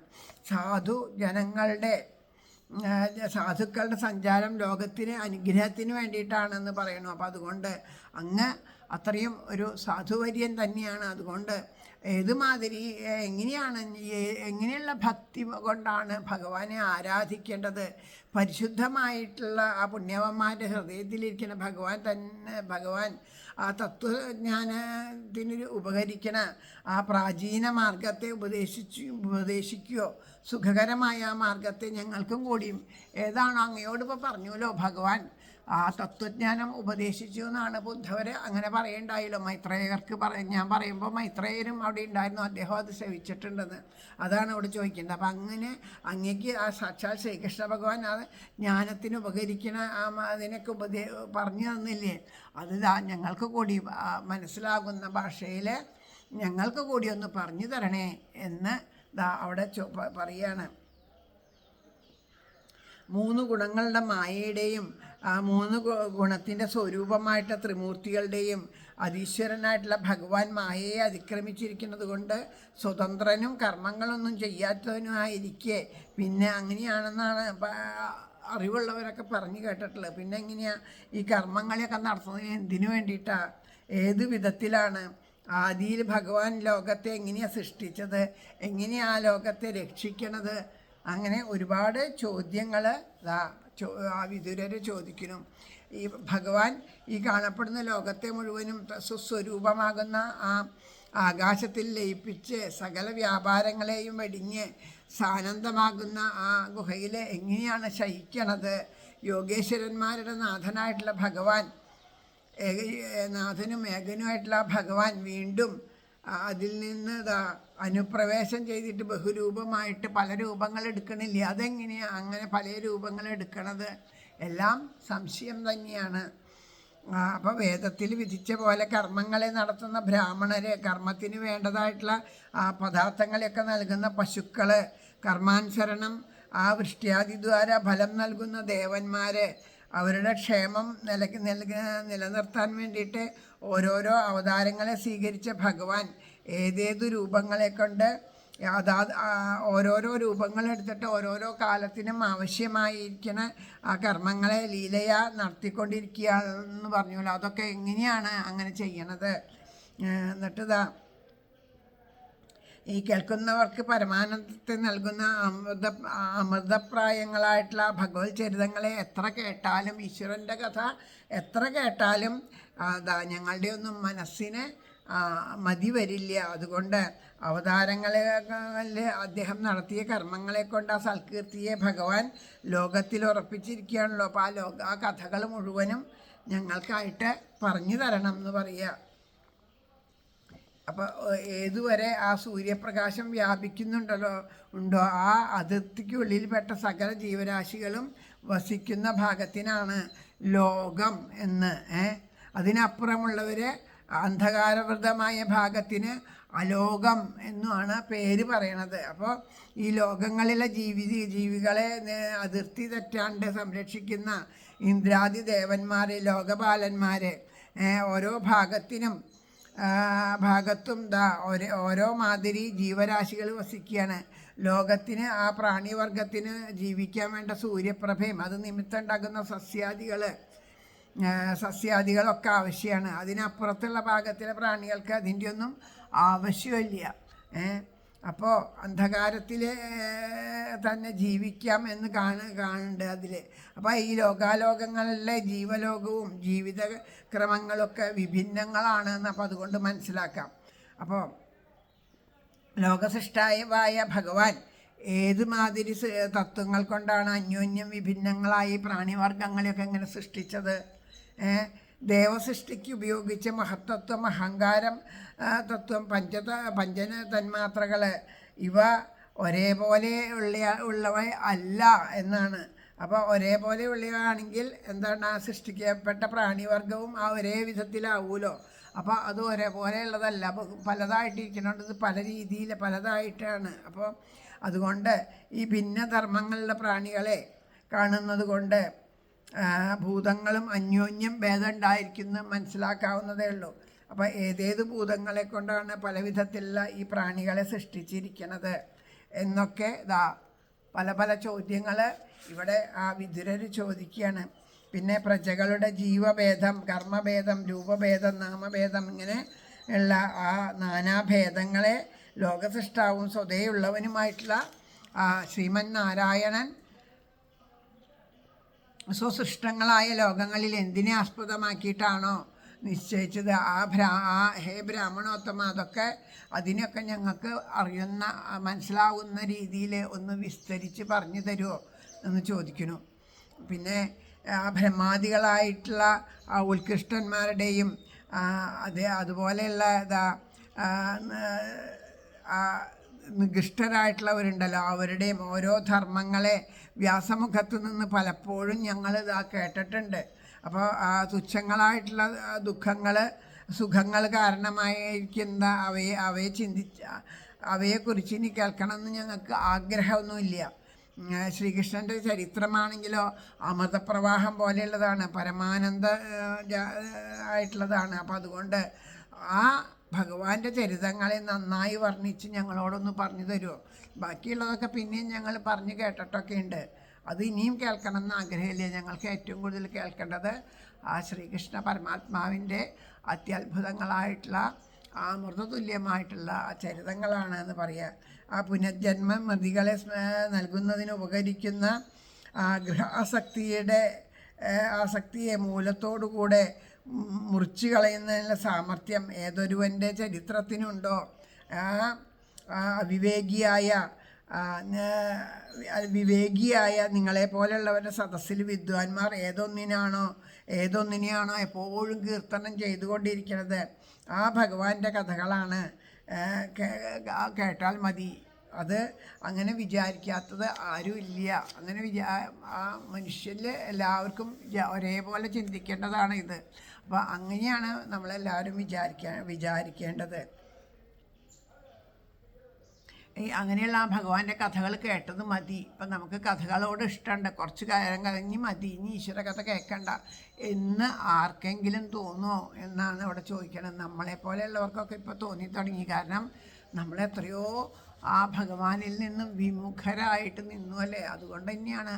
സാധുക്കളുടെ സഞ്ചാരം ലോകത്തിന് അനുഗ്രഹത്തിന് വേണ്ടിയിട്ടാണെന്ന് പറയണു. അപ്പോൾ അതുകൊണ്ട് അങ്ങ് അത്രയും ഒരു സാധുവര്യൻ തന്നെയാണ്. അതുകൊണ്ട് ഏതുമാതിരി എങ്ങനെയാണ് എങ്ങനെയുള്ള ഭക്തി കൊണ്ടാണ് ഭഗവാനെ ആരാധിക്കേണ്ടത്? പരിശുദ്ധമായിട്ടുള്ള ആ പുണ്യവന്മാരുടെ ഹൃദയത്തിലിരിക്കുന്ന ഭഗവാൻ ആ തത്വജ്ഞാനത്തിന് ഉപകരിക്കണ ആ പ്രാചീന മാർഗത്തെ ഉപദേശിക്കുകയോ സുഖകരമായ ആ മാർഗത്തെ ഞങ്ങൾക്കും കൂടിയും ഏതാണോ അങ്ങയോടിപ്പോൾ പറഞ്ഞുല്ലോ ഭഗവാൻ ആ തത്വജ്ഞാനം ഉപദേശിച്ചു എന്നാണ് ബുദ്ധവർ അങ്ങനെ പറയണ്ടായല്ലോ. മൈത്രേയർക്ക് ഞാൻ പറയുമ്പോൾ മൈത്രേയരും അവിടെ ഉണ്ടായിരുന്നു, അദ്ദേഹം അത് ശ്രവിച്ചിട്ടുണ്ടെന്ന്. അതാണ് അവിടെ ചോദിക്കുന്നത്. അപ്പം അങ്ങനെ അങ്ങേക്ക് ആ സാക്ഷാൽ ശ്രീകൃഷ്ണ ഭഗവാൻ ആ ജ്ഞാനത്തിന് ഉപകരിക്കുന്ന അതിനൊക്കെ പറഞ്ഞു തന്നില്ലേ? അത് ഞങ്ങൾക്ക് കൂടി മനസ്സിലാകുന്ന ഭാഷയിൽ ഞങ്ങൾക്ക് കൂടി ഒന്ന് പറഞ്ഞു തരണേ എന്ന് അവിടെ പറയാണ്. 3 ഗുണങ്ങളുടെ മായയുടെയും ആ 3 ഗുണത്തിൻ്റെ സ്വരൂപമായിട്ട് ത്രിമൂർത്തികളുടെയും അതീശ്വരനായിട്ടുള്ള ഭഗവാൻ മായയെ അതിക്രമിച്ചിരിക്കുന്നത് കൊണ്ട് സ്വതന്ത്രനും കർമ്മങ്ങളൊന്നും ചെയ്യാത്തവനുമായിരിക്കെ പിന്നെ അങ്ങനെയാണെന്നാണ് അറിവുള്ളവരൊക്കെ പറഞ്ഞു കേട്ടിട്ടുള്ളത്. പിന്നെ എങ്ങനെയാണ് ഈ കർമ്മങ്ങളെയൊക്കെ നടത്തുന്നത്? എന്തിനു വേണ്ടിയിട്ടാണ്? ഏത് വിധത്തിലാണ്? ആദിയിൽ ഭഗവാൻ ലോകത്തെ എങ്ങനെയാണ് സൃഷ്ടിച്ചത്? എങ്ങനെയാണ് ആ ലോകത്തെ രക്ഷിക്കണത്? അങ്ങനെ ഒരുപാട് ചോദ്യങ്ങൾ ആ വിദുരർ ചോദിക്കുന്നു. ഈ ഭഗവാൻ ഈ കാണപ്പെടുന്ന ലോകത്തെ മുഴുവനും സ്വസ്വരൂപമാകുന്ന ആ ആകാശത്തിൽ ലയിപ്പിച്ച് സകല വ്യാപാരങ്ങളെയും വെടിഞ്ഞ് സാനന്ദമാകുന്ന ആ ഗുഹയിൽ എങ്ങനെയാണ് ശയിക്കണത്? യോഗേശ്വരന്മാരുടെ നാഥനായിട്ടുള്ള ഭഗവാൻ, നാഥനും ഏകനുമായിട്ടുള്ള ഭഗവാൻ വീണ്ടും അതിൽ നിന്ന് അനുപ്രവേശം ചെയ്തിട്ട് ബഹുരൂപമായിട്ട് പല രൂപങ്ങൾ എടുക്കണില്ലേ? അതെങ്ങനെയാണ് അങ്ങനെ പല രൂപങ്ങൾ എടുക്കണത്? എല്ലാം സംശയം തന്നെയാണ്. അപ്പോൾ വേദത്തിൽ വിധിച്ച പോലെ കർമ്മങ്ങളെ നടത്തുന്ന ബ്രാഹ്മണര്, കർമ്മത്തിന് വേണ്ടതായിട്ടുള്ള ആ പദാർത്ഥങ്ങളെയൊക്കെ നൽകുന്ന പശുക്കൾ, കർമാനുസരണം ആ വൃഷ്ട്യാദിദ്വാര ഫലം നൽകുന്ന ദേവന്മാർ, അവരുടെ ക്ഷേമം നിലനിർത്താൻ വേണ്ടിയിട്ട് ഓരോരോ അവതാരങ്ങളെ സ്വീകരിച്ച ഭഗവാൻ ഏതേതു രൂപങ്ങളെ കൊണ്ട് ഓരോരോ രൂപങ്ങളെടുത്തിട്ട് ഓരോരോ കാലത്തിനും ആവശ്യമായിരിക്കുന്ന ആ കർമ്മങ്ങളെ ലീലയാ നടത്തിക്കൊണ്ടിരിക്കുകയെന്ന് പറഞ്ഞല്ലോ. അതൊക്കെ എങ്ങനെയാണ് അങ്ങനെ ചെയ്യണത്? എന്നിട്ട് ഈ കേൾക്കുന്നവർക്ക് പരമാനന്ദത്തെ നൽകുന്ന അമൃതപ്രായങ്ങളായിട്ടുള്ള ഭഗവത് ചരിതങ്ങളെ എത്ര കേട്ടാലും, ഈശ്വരൻ്റെ കഥ എത്ര കേട്ടാലും ഞങ്ങളുടെ ഒന്നും മനസ്സിന് മതി വരില്ല. അതുകൊണ്ട് അവതാരങ്ങളിൽ അദ്ദേഹം നടത്തിയ കർമ്മങ്ങളെ കൊണ്ട് ആ സൽകീർത്തിയെ ഭഗവാൻ ലോകത്തിൽ ഉറപ്പിച്ചിരിക്കുകയാണല്ലോ. അപ്പോൾ ആ കഥകൾ മുഴുവനും ഞങ്ങൾക്കായിട്ട് പറഞ്ഞു തരണം എന്ന് പറയുക. അപ്പോൾ ഏതുവരെ ആ സൂര്യപ്രകാശം ഉണ്ടോ ആ അതിർത്തിക്കുള്ളിൽപ്പെട്ട സകല ജീവരാശികളും വസിക്കുന്ന ഭാഗത്തിനാണ് ലോകം എന്ന്. അതിനപ്പുറമുള്ളവർ അന്ധകാരവൃതമായ ഭാഗത്തിന് അലോകം എന്നുമാണ് പേര് പറയണത്. അപ്പോൾ ഈ ലോകങ്ങളിലെ ജീവികളെ അതിർത്തി തെറ്റാണ്ട് സംരക്ഷിക്കുന്ന ഇന്ദ്രാദി ദേവന്മാർ, ലോകപാലന്മാർ ഓരോ ഭാഗത്തും ഓരോ മാതിരി ജീവരാശികൾ വസിക്കുകയാണ്. ലോകത്തിന് ആ പ്രാണിവർഗത്തിന് ജീവിക്കാൻ വേണ്ട സൂര്യപ്രഭയും അത് നിമിത്തം ഉണ്ടാകുന്ന സസ്യാദികളൊക്കെ ആവശ്യമാണ്. അതിനപ്പുറത്തുള്ള ഭാഗത്തിലെ പ്രാണികൾക്ക് അതിൻ്റെ ഒന്നും ആവശ്യമില്ല. അപ്പോൾ അന്ധകാരത്തിൽ തന്നെ ജീവിക്കാം എന്ന് കാണുന്നുണ്ട് അതിൽ. അപ്പോൾ ഈ ലോകാലോകങ്ങളിലെ ജീവലോകവും ജീവിതക്രമങ്ങളൊക്കെ വിഭിന്നങ്ങളാണ് എന്നപ്പോൾ അതുകൊണ്ട് മനസ്സിലാക്കാം. അപ്പോൾ ലോകസൃഷ്ടാവായ ഭഗവാൻ ഏതുമാതിരി തത്വങ്ങൾ കൊണ്ടാണ് അന്യോന്യം വിഭിന്നങ്ങളായി പ്രാണിവർഗങ്ങളെയൊക്കെ എങ്ങനെ സൃഷ്ടിച്ചത്? ദേവസൃഷ്ടിക്ക് ഉപയോഗിച്ച മഹത്തത്വം, അഹങ്കാരം തത്വം, പഞ്ചന തന്മാത്രകൾ ഇവ ഒരേപോലെ ഉള്ളവ അല്ല എന്നാണ്. അപ്പോൾ ഒരേപോലെ ഉള്ളതാണെങ്കിൽ എന്താണ്? സൃഷ്ടിക്കപ്പെട്ട പ്രാണിവർഗവും ആ ഒരേ വിധത്തിലാവൂലോ. അപ്പോൾ അത് ഒരേപോലെ ഉള്ളതല്ല, പലതായിട്ടിരിക്കുന്നുണ്ട്. ഇത് പല രീതിയിൽ പലതായിട്ടാണ്. അപ്പോൾ അതുകൊണ്ട് ഈ ഭിന്നധർമ്മങ്ങളിലെ പ്രാണികളെ കാണുന്നത് കൊണ്ട് ഭൂതങ്ങളും അന്യോന്യം ഭേദം ഉണ്ടായിരിക്കുന്നു മനസ്സിലാക്കാവുന്നതേ ഉള്ളൂ. അപ്പോൾ ഏതേത് ഭൂതങ്ങളെ കൊണ്ടാണ് പല വിധത്തിലുള്ള ഈ പ്രാണികളെ സൃഷ്ടിച്ചിരിക്കുന്നത് എന്നൊക്കെ പല ചോദ്യങ്ങൾ ഇവിടെ ആ വിദുരർ ചോദിക്കുകയാണ്. പിന്നെ പ്രജകളുടെ ജീവഭേദം, കർമ്മഭേദം, രൂപഭേദം, നാമഭേദം, ഇങ്ങനെ ഉള്ള ആ നാനാഭേദങ്ങളെ ലോകസൃഷ്ടാവും സ്വതേയുള്ളവനുമായിട്ടുള്ള ശ്രീമൻ നാരായണൻ സ്വസൃഷ്ടങ്ങളായ ലോകങ്ങളിൽ എന്തിനെ ആസ്പദമാക്കിയിട്ടാണോ നിശ്ചയിച്ചത് ഹേ ബ്രാഹ്മണോത്തമ, അതിനൊക്കെ ഞങ്ങൾക്ക് അറിയുന്ന മനസ്സിലാവുന്ന രീതിയിൽ ഒന്ന് വിസ്തരിച്ച് പറഞ്ഞു തരുമോ എന്ന് ചോദിക്കുന്നു. പിന്നെ ബ്രഹ്മാദികളായിട്ടുള്ള ഉത്കൃഷ്ടന്മാരുടെയും അതുപോലെയുള്ള നികൃഷ്ടരായിട്ടുള്ളവരുണ്ടല്ലോ, അവരുടെയും ഓരോ ധർമ്മങ്ങളെ വ്യാസമുഖത്ത് നിന്ന് പലപ്പോഴും ഞങ്ങളിതാ കേട്ടിട്ടുണ്ട്. അപ്പോൾ തുച്ഛങ്ങളായിട്ടുള്ള സുഖങ്ങൾ കാരണമായിരിക്കുന്ന അവയെക്കുറിച്ച് ഇനി കേൾക്കണമെന്ന് ഞങ്ങൾക്ക് ആഗ്രഹമൊന്നുമില്ല. ശ്രീകൃഷ്ണൻ്റെ ചരിത്രമാണെങ്കിലോ അമൃതപ്രവാഹം പോലെയുള്ളതാണ്, പരമാനന്ദ ആയിട്ടുള്ളതാണ്. അപ്പം അതുകൊണ്ട് ആ ഭഗവാന്റെ ചരിതങ്ങളെ നന്നായി വർണ്ണിച്ച് ഞങ്ങളോടൊന്ന് പറഞ്ഞു തരുമോ? ബാക്കിയുള്ളതൊക്കെ പിന്നെയും ഞങ്ങൾ പറഞ്ഞു കേട്ടിട്ടൊക്കെ ഉണ്ട്. അത് ഇനിയും കേൾക്കണം എന്ന് ആഗ്രഹമില്ല. ഞങ്ങൾക്ക് ഏറ്റവും കൂടുതൽ കേൾക്കേണ്ടത് ആ ശ്രീകൃഷ്ണ പരമാത്മാവിൻ്റെ അത്യത്ഭുതങ്ങളായിട്ടുള്ള ആ അമൃതതുല്യമായിട്ടുള്ള ആ ചരിതങ്ങളാണ് എന്ന് പറയുക. ആ പുനർജന്മ മൃതികളെ നൽകുന്നതിന് ഉപകരിക്കുന്ന ആസക്തിയെ മൂലത്തോടുകൂടെ മുറിച്ചു കളയുന്നതിനുള്ള സാമർഥ്യം ഏതൊരുവൻ്റെ ചരിത്രത്തിനുണ്ടോ? വിവേകിയായ നിങ്ങളെപ്പോലുള്ളവരുടെ സദസ്സിൽ വിദ്വാൻമാർ ഏതൊന്നിനെയാണോ എപ്പോഴും കീർത്തനം ചെയ്തുകൊണ്ടിരിക്കുന്നത്, ആ ഭഗവാന്റെ കഥകളാണ് കേട്ടാൽ മതി. അത് അങ്ങനെ വിചാരിക്കാത്തത് ആരുമില്ല. അങ്ങനെ ആ മനുഷ്യരിൽ എല്ലാവർക്കും ഒരേപോലെ ചിന്തിക്കേണ്ടതാണ് ഇത്. അപ്പോൾ അങ്ങനെയാണ് നമ്മളെല്ലാവരും വിചാരിക്കേണ്ടത്. അങ്ങനെയുള്ള ആ ഭഗവാന്റെ കഥകൾ കേട്ടത് മതി. ഇപ്പം നമുക്ക് കഥകളോട് ഇഷ്ടമുണ്ട്, കുറച്ച് കാര്യം കഴിഞ്ഞ് മതി, ഇനി ഈശ്വര കഥ കേൾക്കണ്ട എന്ന് ആർക്കെങ്കിലും തോന്നുമോ എന്നാണ് ഇവിടെ ചോദിക്കണത്. നമ്മളെപ്പോലെയുള്ളവർക്കൊക്കെ ഇപ്പോൾ തോന്നി തുടങ്ങി. കാരണം നമ്മളെത്രയോ ആ ഭഗവാനിൽ നിന്നും വിമുഖരായിട്ട് നിന്നു അല്ലേ. അതുകൊണ്ട് തന്നെയാണ്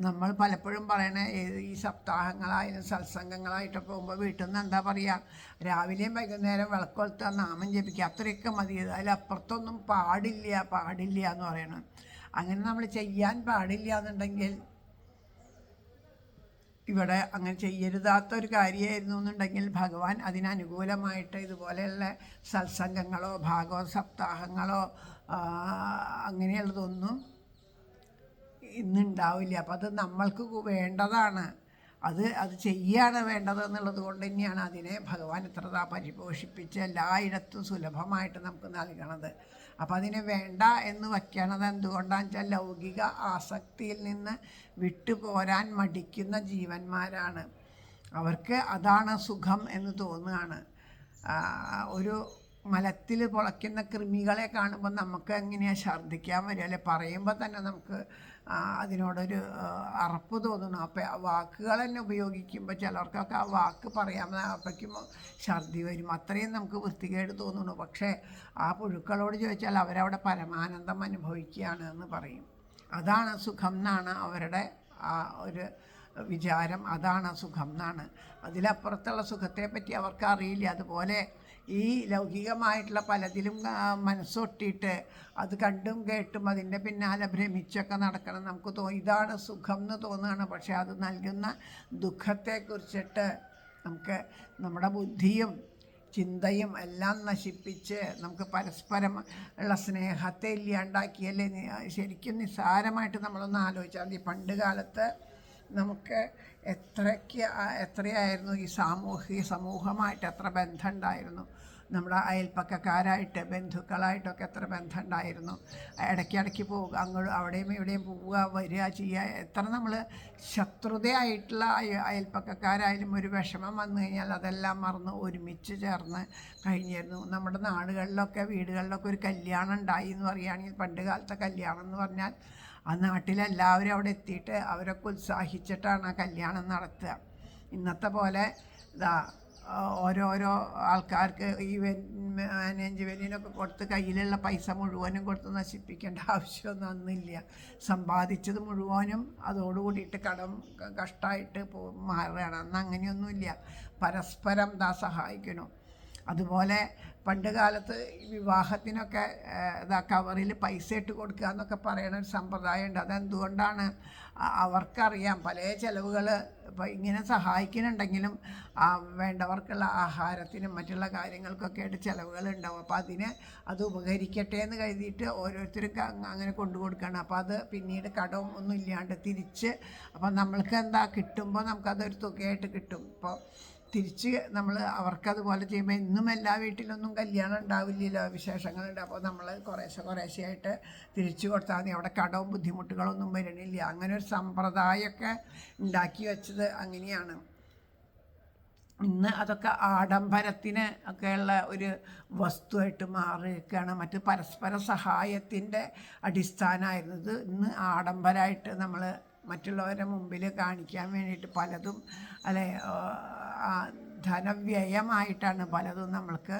നമ്മൾ പലപ്പോഴും പറയണേ, ഈ സപ്താഹങ്ങളായാലും സത്സംഗങ്ങളായിട്ട് പോകുമ്പോൾ വീട്ടിൽ നിന്ന് എന്താ പറയുക, രാവിലെയും വൈകുന്നേരം വിളക്കൊളുത്തുക, നാമം ജപിക്കുക, അത്രയൊക്കെ മതി, അതിലപ്പുറത്തൊന്നും പാടില്ല എന്ന് പറയണം. അങ്ങനെ നമ്മൾ ചെയ്യാൻ പാടില്ല എന്നുണ്ടെങ്കിൽ, ഇവിടെ അങ്ങനെ ചെയ്യരുതാത്തൊരു കാര്യമായിരുന്നു എന്നുണ്ടെങ്കിൽ ഭഗവാൻ അതിനനുകൂലമായിട്ട് ഇതുപോലെയുള്ള സത്സംഗങ്ങളോ ഭാഗവത സപ്താഹങ്ങളോ അങ്ങനെയുള്ളതൊന്നും ഇന്നുണ്ടാവില്ല. അപ്പം അത് നമ്മൾക്ക് വേണ്ടതാണ്, അത് ചെയ്യാണ് വേണ്ടത് എന്നുള്ളത് കൊണ്ട് തന്നെയാണ് അതിനെ ഭഗവാൻ ഇത്ര പരിപോഷിപ്പിച്ച് എല്ലായിടത്തും സുലഭമായിട്ട് നമുക്ക് നൽകണത്. അപ്പം അതിനെ വേണ്ട എന്ന് വയ്ക്കണത് എന്തുകൊണ്ടാണെന്ന് വെച്ചാൽ ലൗകിക ആസക്തിയിൽ നിന്ന് വിട്ടുപോരാൻ മടിക്കുന്ന ജീവന്മാരാണ്. അവർക്ക് അതാണ് സുഖം എന്ന് തോന്നുകയാണ്. ഒരു മലത്തിൽ പൊളയ്ക്കുന്ന കൃമികളെ കാണുമ്പോൾ നമുക്ക് എങ്ങനെയാണ് ഛർദ്ദിക്കാൻ വരിക അല്ലെ, പറയുമ്പോൾ തന്നെ നമുക്ക് അതിനോടൊരു അറപ്പ് തോന്നുന്നു. അപ്പോൾ ആ വാക്കുകൾ തന്നെ ഉപയോഗിക്കുമ്പോൾ ചിലർക്കൊക്കെ ആ വാക്ക് പറയാൻ അപ്പോഴേക്കും ഛർദി വരും, അത്രയും നമുക്ക് വൃത്തികേട് തോന്നുന്നു. പക്ഷേ ആ പുഴുക്കളോട് ചോദിച്ചാൽ അവരവിടെ പരമാനന്ദം അനുഭവിക്കുകയാണ് എന്ന് പറയും. അതാണ് സുഖം എന്നാണ് അവരുടെ ആ ഒരു വിചാരം, അതാണ് സുഖം എന്നാണ്. അതിലപ്പുറത്തുള്ള സുഖത്തെപ്പറ്റി അവർക്ക് അറിയില്ല. അതുപോലെ ഈ ലൗകികമായിട്ടുള്ള പലതിലും മനസ്സൊട്ടിയിട്ട് അത് കണ്ടും കേട്ടും അതിൻ്റെ പിന്നാലെ ഭ്രമിച്ചൊക്കെ നടക്കണം. നമുക്ക് ഇതാണ് സുഖം എന്ന് തോന്നുകയാണ്. പക്ഷേ അത് നൽകുന്ന ദുഃഖത്തെക്കുറിച്ചിട്ട് നമുക്ക് നമ്മുടെ ബുദ്ധിയും ചിന്തയും എല്ലാം നശിപ്പിച്ച് നമുക്ക് പരസ്പരം ഉള്ള സ്നേഹത്തെ ഇല്ലാണ്ടാക്കിയല്ലേ. ശരിക്കും നിസ്സാരമായിട്ട് നമ്മളൊന്ന് ആലോചിച്ചാൽ മതി. പണ്ട് കാലത്ത് നമുക്ക് എത്രയായിരുന്നു ഈ സമൂഹമായിട്ട് എത്ര ബന്ധം ഉണ്ടായിരുന്നു. നമ്മുടെ അയൽപ്പക്കക്കാരായിട്ട് ബന്ധുക്കളായിട്ടൊക്കെ എത്ര ബന്ധം ഉണ്ടായിരുന്നു. ഇടയ്ക്കിടയ്ക്ക് പോവുക, അങ്ങോട്ട് അവിടെയും ഇവിടെയും പോവുക വരിക ചെയ്യുക. എത്ര നമ്മൾ ശത്രുതയായിട്ടുള്ള അയൽപ്പക്കക്കാരായാലും ഒരു വിഷമം വന്നു കഴിഞ്ഞാൽ അതെല്ലാം മറന്ന് ഒരുമിച്ച് ചേർന്ന് കഴിഞ്ഞിരുന്നു. നമ്മുടെ നാടുകളിലൊക്കെ വീടുകളിലൊക്കെ ഒരു കല്യാണം ഉണ്ടായി എന്ന് പറയുകയാണെങ്കിൽ, പണ്ട് കാലത്തെ കല്യാണം എന്ന് പറഞ്ഞാൽ ആ നാട്ടിലെല്ലാവരും അവിടെ എത്തിയിട്ട് അവരൊക്കെ ഉത്സാഹിച്ചിട്ടാണ് ആ കല്യാണം നടത്തുക. ഇന്നത്തെ പോലെ ഓരോരോ ആൾക്കാർക്ക് ഈ മാനേജ്മെൻറ്റിനൊക്കെ കൊടുത്ത് കയ്യിലുള്ള പൈസ മുഴുവനും കൊടുത്ത് നശിപ്പിക്കേണ്ട ആവശ്യമൊന്നും അന്നില്ല. സമ്പാദിച്ചത് മുഴുവനും അതോടുകൂടിയിട്ട് കഷ്ടമായിട്ട് മാറുകയാണ്. അന്ന് അങ്ങനെയൊന്നുമില്ല, പരസ്പരം സഹായിക്കണം. അതുപോലെ പണ്ട് കാലത്ത് വിവാഹത്തിനൊക്കെ കവറിൽ പൈസ ഇട്ട് കൊടുക്കുക എന്നൊക്കെ പറയുന്ന ഒരു സമ്പ്രദായം ഉണ്ട്. അതെന്തുകൊണ്ടാണ്? അവർക്കറിയാം പല ചിലവുകൾ ഇപ്പോൾ ഇങ്ങനെ സഹായിക്കുന്നുണ്ടെങ്കിലും വേണ്ടവർക്കുള്ള ആഹാരത്തിനും മറ്റുള്ള കാര്യങ്ങൾക്കൊക്കെ ആയിട്ട് ചിലവുകൾ ഉണ്ടാവും. അപ്പോൾ അത് ഉപകരിക്കട്ടെ എന്ന് കരുതിയിട്ട് ഓരോരുത്തർക്ക് അങ്ങനെ കൊണ്ടു കൊടുക്കണം. അപ്പോൾ അത് പിന്നീട് കടവും ഒന്നും ഇല്ലാണ്ട് തിരിച്ച് അപ്പോൾ നമ്മൾക്ക് എന്താ കിട്ടുമ്പോൾ നമുക്കതൊരു തുകയായിട്ട് കിട്ടും. ഇപ്പോൾ തിരിച്ച് നമ്മൾ അവർക്കതുപോലെ ചെയ്യുമ്പോൾ ഇന്നും എല്ലാ വീട്ടിലൊന്നും കല്യാണം ഉണ്ടാവില്ലല്ലോ, വിശേഷങ്ങളുണ്ട്. അപ്പോൾ നമ്മൾ കുറേശ്ശെയായിട്ട് തിരിച്ചു കൊടുത്താൽ മതി, അവിടെ കടവും ബുദ്ധിമുട്ടുകളൊന്നും വരണില്ല. അങ്ങനെ ഒരു സമ്പ്രദായമൊക്കെ ഉണ്ടാക്കി വെച്ചത് അങ്ങനെയാണ്. ഇന്ന് അതൊക്കെ ആഡംബരത്തിന് ഒക്കെയുള്ള ഒരു വസ്തുവായിട്ട് മാറിയിരിക്കുകയാണ്. മറ്റ് പരസ്പര സഹായത്തിൻ്റെ അടിസ്ഥാനമായിരുന്നു ഇത്. ഇന്ന് ആഡംബരമായിട്ട് നമ്മൾ മറ്റുള്ളവരുടെ മുമ്പിൽ കാണിക്കാൻ വേണ്ടിയിട്ട് പലതും ധനവ്യയമായിട്ടാണ് പലതും നമ്മൾക്ക്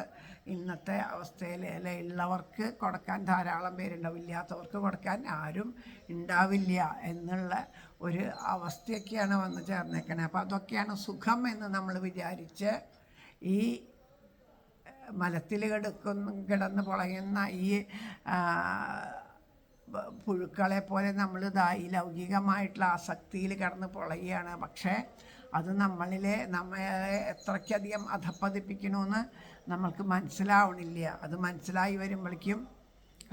ഇന്നത്തെ അവസ്ഥയിൽ ഉള്ളവർക്ക് കൊടുക്കാൻ ധാരാളം പേരുണ്ടാവും, ഇല്ലാത്തവർക്ക് കൊടുക്കാൻ ആരും ഉണ്ടാവില്ല എന്നുള്ള ഒരു അവസ്ഥയൊക്കെയാണ് വന്നു ചേർന്നേക്കണേ. അപ്പോൾ അതൊക്കെയാണ് സുഖം എന്ന് നമ്മൾ വിചാരിച്ച് ഈ മലത്തിൽ കിടന്ന് പൊളയുന്ന ഈ പുഴുക്കളെ പോലെ ഈ ലൗകികമായിട്ടുള്ള ആസക്തിയിൽ കിടന്ന് പൊളയുകയാണ്. പക്ഷേ അത് നമ്മളെ എത്രയ്ക്കധികം അധപ്പതിപ്പിക്കണമെന്ന് നമ്മൾക്ക് മനസ്സിലാവണില്ല. അത് മനസ്സിലായി വരുമ്പോഴേക്കും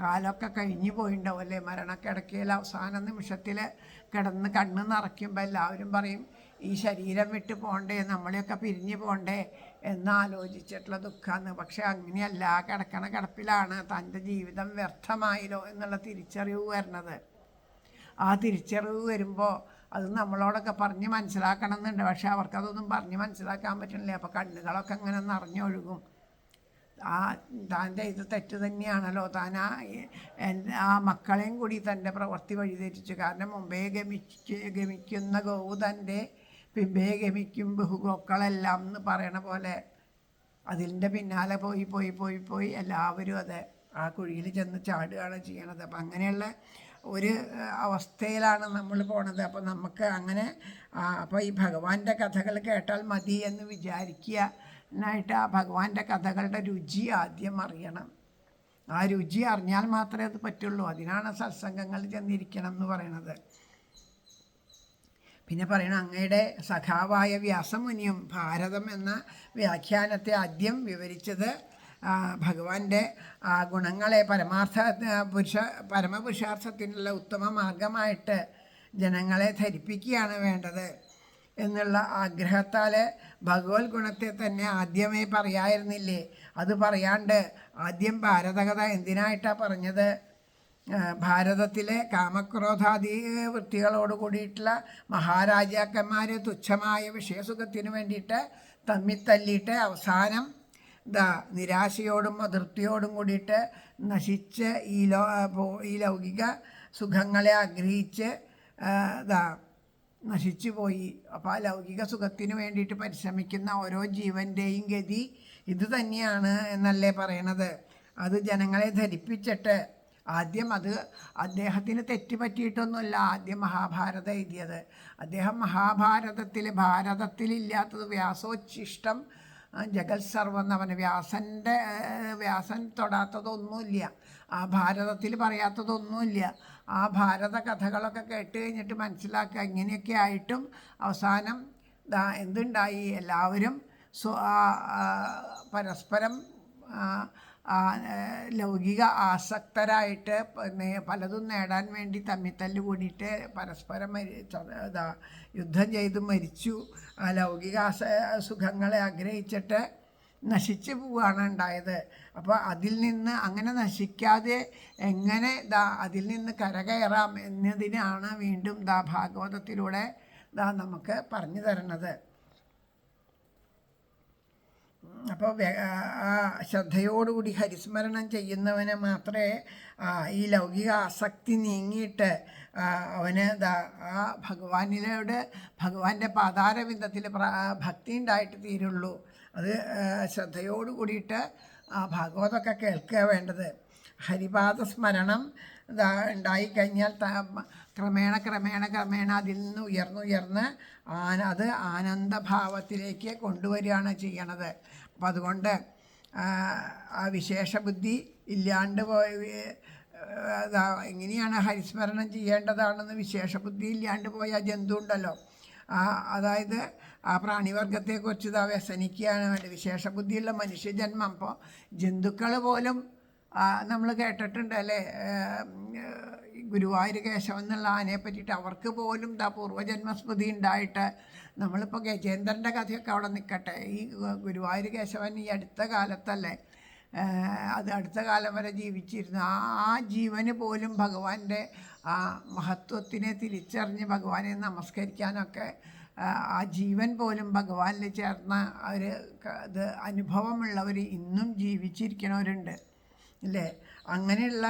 കാലമൊക്കെ കഴിഞ്ഞു പോയിണ്ടാവും അല്ലേ. മരണക്കിടക്കയിൽ അവസാന നിമിഷത്തിൽ കിടന്ന് കണ്ണ് നിറയ്ക്കുമ്പോൾ എല്ലാവരും പറയും ഈ ശരീരം വിട്ട് പോകണ്ടേ, നമ്മളെയൊക്കെ പിരിഞ്ഞു പോകണ്ടേ എന്നാലോചിച്ചിട്ടുള്ള ദുഃഖമാണ്. പക്ഷെ അങ്ങനെയല്ല, കിടക്കണ കിടപ്പിലാണ് തൻ്റെ ജീവിതം വ്യർത്ഥമായല്ലോ എന്നുള്ള തിരിച്ചറിവ് വരുന്നത്. ആ തിരിച്ചറിവ് വരുമ്പോൾ അത് നമ്മളോടൊക്കെ പറഞ്ഞ് മനസ്സിലാക്കണം എന്നുണ്ട്. പക്ഷെ അവർക്കതൊന്നും പറഞ്ഞ് മനസ്സിലാക്കാൻ പറ്റണില്ല. അപ്പോൾ കണ്ണുകളൊക്കെ അങ്ങനെ നിറഞ്ഞൊഴുകും. താൻ്റെ ഇത് തെറ്റ് തന്നെയാണല്ലോ, ആ മക്കളെയും കൂടി തൻ്റെ പ്രവൃത്തി വഴിതെറ്റിച്ചു. കാരണം മുമ്പേ ഗമിക്കുന്ന ഗോവ് തൻ്റെ പിമ്പേ ഗമിക്കും ബഹുഗോക്കളെല്ലാം എന്ന് പറയണ പോലെ അതിൻ്റെ പിന്നാലെ പോയി എല്ലാവരും ആ കുഴിയിൽ ചെന്ന് ചാടുകയാണ് ചെയ്യണത്. അപ്പം അങ്ങനെയുള്ള ഒരു അവസ്ഥയിലാണ് നമ്മൾ പോണത്. അപ്പോൾ നമുക്ക് അങ്ങനെ അപ്പോൾ ഈ ഭഗവാന്റെ കഥകൾ കേട്ടാൽ മതി എന്ന് വിചാരിക്കാനായിട്ട് ആ ഭഗവാന്റെ കഥകളുടെ രുചി ആദ്യം അറിയണം. ആ രുചി അറിഞ്ഞാൽ മാത്രമേ അത് പറ്റുള്ളൂ. അതിനാണ് സത്സംഗങ്ങളിൽ ചെന്നിരിക്കണം എന്ന് പറയണത്. പിന്നെ പറയണം, അങ്ങയുടെ സഖാവായ വ്യാസമുനിയും ഭാരതം എന്ന വ്യാഖ്യാനത്തെ ആദ്യം വിവരിച്ചത് ഭഗവാന്റെ ഗുണങ്ങളെ പരമപുരുഷാർത്ഥത്തിനുള്ള ഉത്തമ മാർഗമായിട്ട് ജനങ്ങളെ ധരിപ്പിക്കുകയാണ് വേണ്ടത് എന്നുള്ള ആഗ്രഹത്താൽ ഭഗവത് ഗുണത്തെ തന്നെ ആദ്യമേ പറയായിരുന്നില്ലേ. അത് പറയാണ്ട് ആദ്യം ഭാരതകഥ എന്തിനായിട്ടാണ് പറഞ്ഞത്? ഭാരതത്തിലെ കാമക്രോധാദി വൃത്തികളോട് കൂടിയിട്ടുള്ള മഹാരാജാക്കന്മാർ തുച്ഛമായ വിഷയസുഖത്തിന് വേണ്ടിയിട്ട് തമ്മിത്തല്ലിയിട്ട് അവസാനം നിരാശയോടും അതൃപ്തിയോടും കൂടിയിട്ട് നശിച്ച് ഈ ലൗകിക സുഖങ്ങളെ ആഗ്രഹിച്ച് നശിച്ചു പോയി. അപ്പോൾ ആ ലൗകിക സുഖത്തിന് വേണ്ടിയിട്ട് പരിശ്രമിക്കുന്ന ഓരോ ജീവൻ്റെയും ഗതി ഇത് തന്നെയാണ് എന്നല്ലേ പറയണത്. അത് ജനങ്ങളെ ധരിപ്പിച്ചിട്ട് ആദ്യം അത് അദ്ദേഹത്തിന് തെറ്റുപറ്റിയിട്ടൊന്നുമല്ല ആദ്യം മഹാഭാരതം എഴുതിയത്. അദ്ദേഹം ഭാരതത്തിലില്ലാത്തത് വ്യാസോച്ഛിഷ്ടം ജഗത് സർവം എന്ന് പറഞ്ഞ വ്യാസൻ തൊടാത്തതൊന്നുമില്ല, ആ ഭാരതത്തിൽ പറയാത്തതൊന്നുമില്ല. ആ ഭാരത കഥകളൊക്കെ കേട്ട് കഴിഞ്ഞിട്ട് മനസ്സിലാക്കുക. ഇങ്ങനെയൊക്കെ ആയിട്ടും അവസാനം എന്തുണ്ടായി? എല്ലാവരും പരസ്പരം ലൗകിക ആസക്തരായിട്ട് പലതും നേടാൻ വേണ്ടി തമ്മിത്തല്ല് കൂടിയിട്ട് പരസ്പരം യുദ്ധം ചെയ്ത് മരിച്ചു. ലൗകിക സുഖങ്ങളെ ആഗ്രഹിച്ചിട്ട് നശിച്ചു പോവുകയാണ് ഉണ്ടായത്. അപ്പോൾ അതിൽ നിന്ന് അങ്ങനെ നശിക്കാതെ എങ്ങനെ അതിൽ നിന്ന് കരകയറാം എന്നതിനാണ് വീണ്ടും ഭാഗവതത്തിലൂടെ നമുക്ക് പറഞ്ഞു തരുന്നത്. അപ്പോൾ ശ്രദ്ധയോടുകൂടി ഹരിസ്മരണം ചെയ്യുന്നവന് മാത്രമേ ഈ ലൗകിക ആസക്തി നീങ്ങിയിട്ട് അവന് ആ ഭഗവാന്റെ പാതാരവിന്ദത്തിൽ ഭക്തി ഉണ്ടായിട്ട് തീരുള്ളൂ. അത് ശ്രദ്ധയോട് കൂടിയിട്ട് ഭാഗവതമൊക്കെ കേൾക്കുക വേണ്ടത്. ഹരിപാദ സ്മരണം ഉണ്ടായിക്കഴിഞ്ഞാൽ ക്രമേണ അതിൽ നിന്ന് ഉയർന്ന് അത് ആനന്ദഭാവത്തിലേക്ക് കൊണ്ടുവരികയാണ് ചെയ്യണത്. അപ്പം അതുകൊണ്ട് ആ വിശേഷബുദ്ധി ഇല്ലാണ്ട് എങ്ങനെയാണ് ഹരിസ്മരണം ചെയ്യേണ്ടതാണെന്ന് വിശേഷബുദ്ധി ഇല്ലാണ്ട് പോയ ജന്തു ഉണ്ടല്ലോ, അതായത് ആ പ്രാണിവർഗത്തെക്കുറിച്ച് വ്യസനിക്കുകയാണ് വേണ്ടത്. വിശേഷബുദ്ധിയുള്ള മനുഷ്യജന്മം. അപ്പോൾ ജന്തുക്കൾ പോലും നമ്മൾ കേട്ടിട്ടുണ്ട് അല്ലേ, ഗുരുവായൂർ കേശവൻ എന്നുള്ള ആനയെ പറ്റിയിട്ട് അവർക്ക് പോലും പൂർവ്വജന്മസ്മൃതി ഉണ്ടായിട്ട്. നമ്മളിപ്പോൾ ഗജേന്ദ്രൻ്റെ കഥയൊക്കെ അവിടെ നിൽക്കട്ടെ, ഈ ഗുരുവായൂർ കേശവൻ ഈ അടുത്ത കാലത്തല്ലേ, അത് അടുത്ത കാലം വരെ ജീവിച്ചിരുന്നു. ആ ജീവന് പോലും ഭഗവാന്റെ ആ മഹത്വത്തിനെ തിരിച്ചറിഞ്ഞ് ഭഗവാനെ നമസ്കരിക്കാനൊക്കെ ആ ജീവൻ പോലും ഭഗവാനിൽ ചേർന്ന ഒരു ഇത് അനുഭവമുള്ളവർ ഇന്നും ജീവിച്ചിരിക്കണവരുണ്ട് അല്ലേ. അങ്ങനെയുള്ള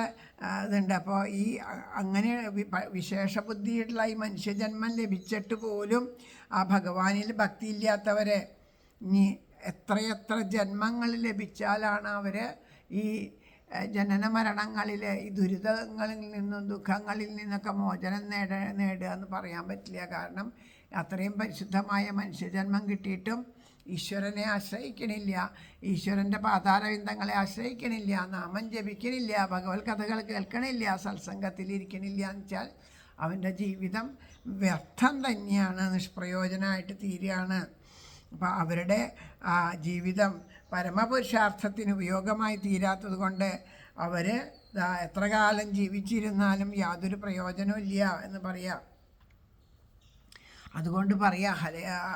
ഇതുണ്ട്. അപ്പോൾ ഈ അങ്ങനെ വിശേഷബുദ്ധിയുള്ള ഈ മനുഷ്യജന്മം ലഭിച്ചിട്ട് പോലും ആ ഭഗവാനിൽ ഭക്തിയില്ലാത്തവരെ ഇനി എത്രയെത്ര ജന്മങ്ങൾ ലഭിച്ചാലാണ് അവർ ഈ ജനന മരണങ്ങളിലെ ഈ ദുരിതങ്ങളിൽ നിന്നും ദുഃഖങ്ങളിൽ നിന്നൊക്കെ മോചനം നേടുക എന്ന് പറയാൻ പറ്റില്ല. കാരണം അത്രയും പരിശുദ്ധമായ മനുഷ്യജന്മം കിട്ടിയിട്ടും ഈശ്വരനെ ആശ്രയിക്കണില്ല, ഈശ്വരൻ്റെ പാതാരവിന്ദങ്ങളെ ആശ്രയിക്കണില്ല, നാമം ജപിക്കണില്ല, ഭഗവത് കഥകൾ കേൾക്കണില്ല, സത്സംഗത്തിലിരിക്കണില്ല എന്ന് വെച്ചാൽ അവൻ്റെ ജീവിതം വ്യർത്ഥം തന്നെയാണ്, നിഷ്പ്രയോജനമായിട്ട് തീരുകയാണ്. അപ്പോൾ അവരുടെ ജീവിതം പരമപുരുഷാർത്ഥത്തിന് ഉപയോഗമായി തീരാത്തത് കൊണ്ട് അവർ എത്ര കാലം ജീവിച്ചിരുന്നാലും യാതൊരു പ്രയോജനവും ഇല്ല എന്ന് പറയാം. അതുകൊണ്ട്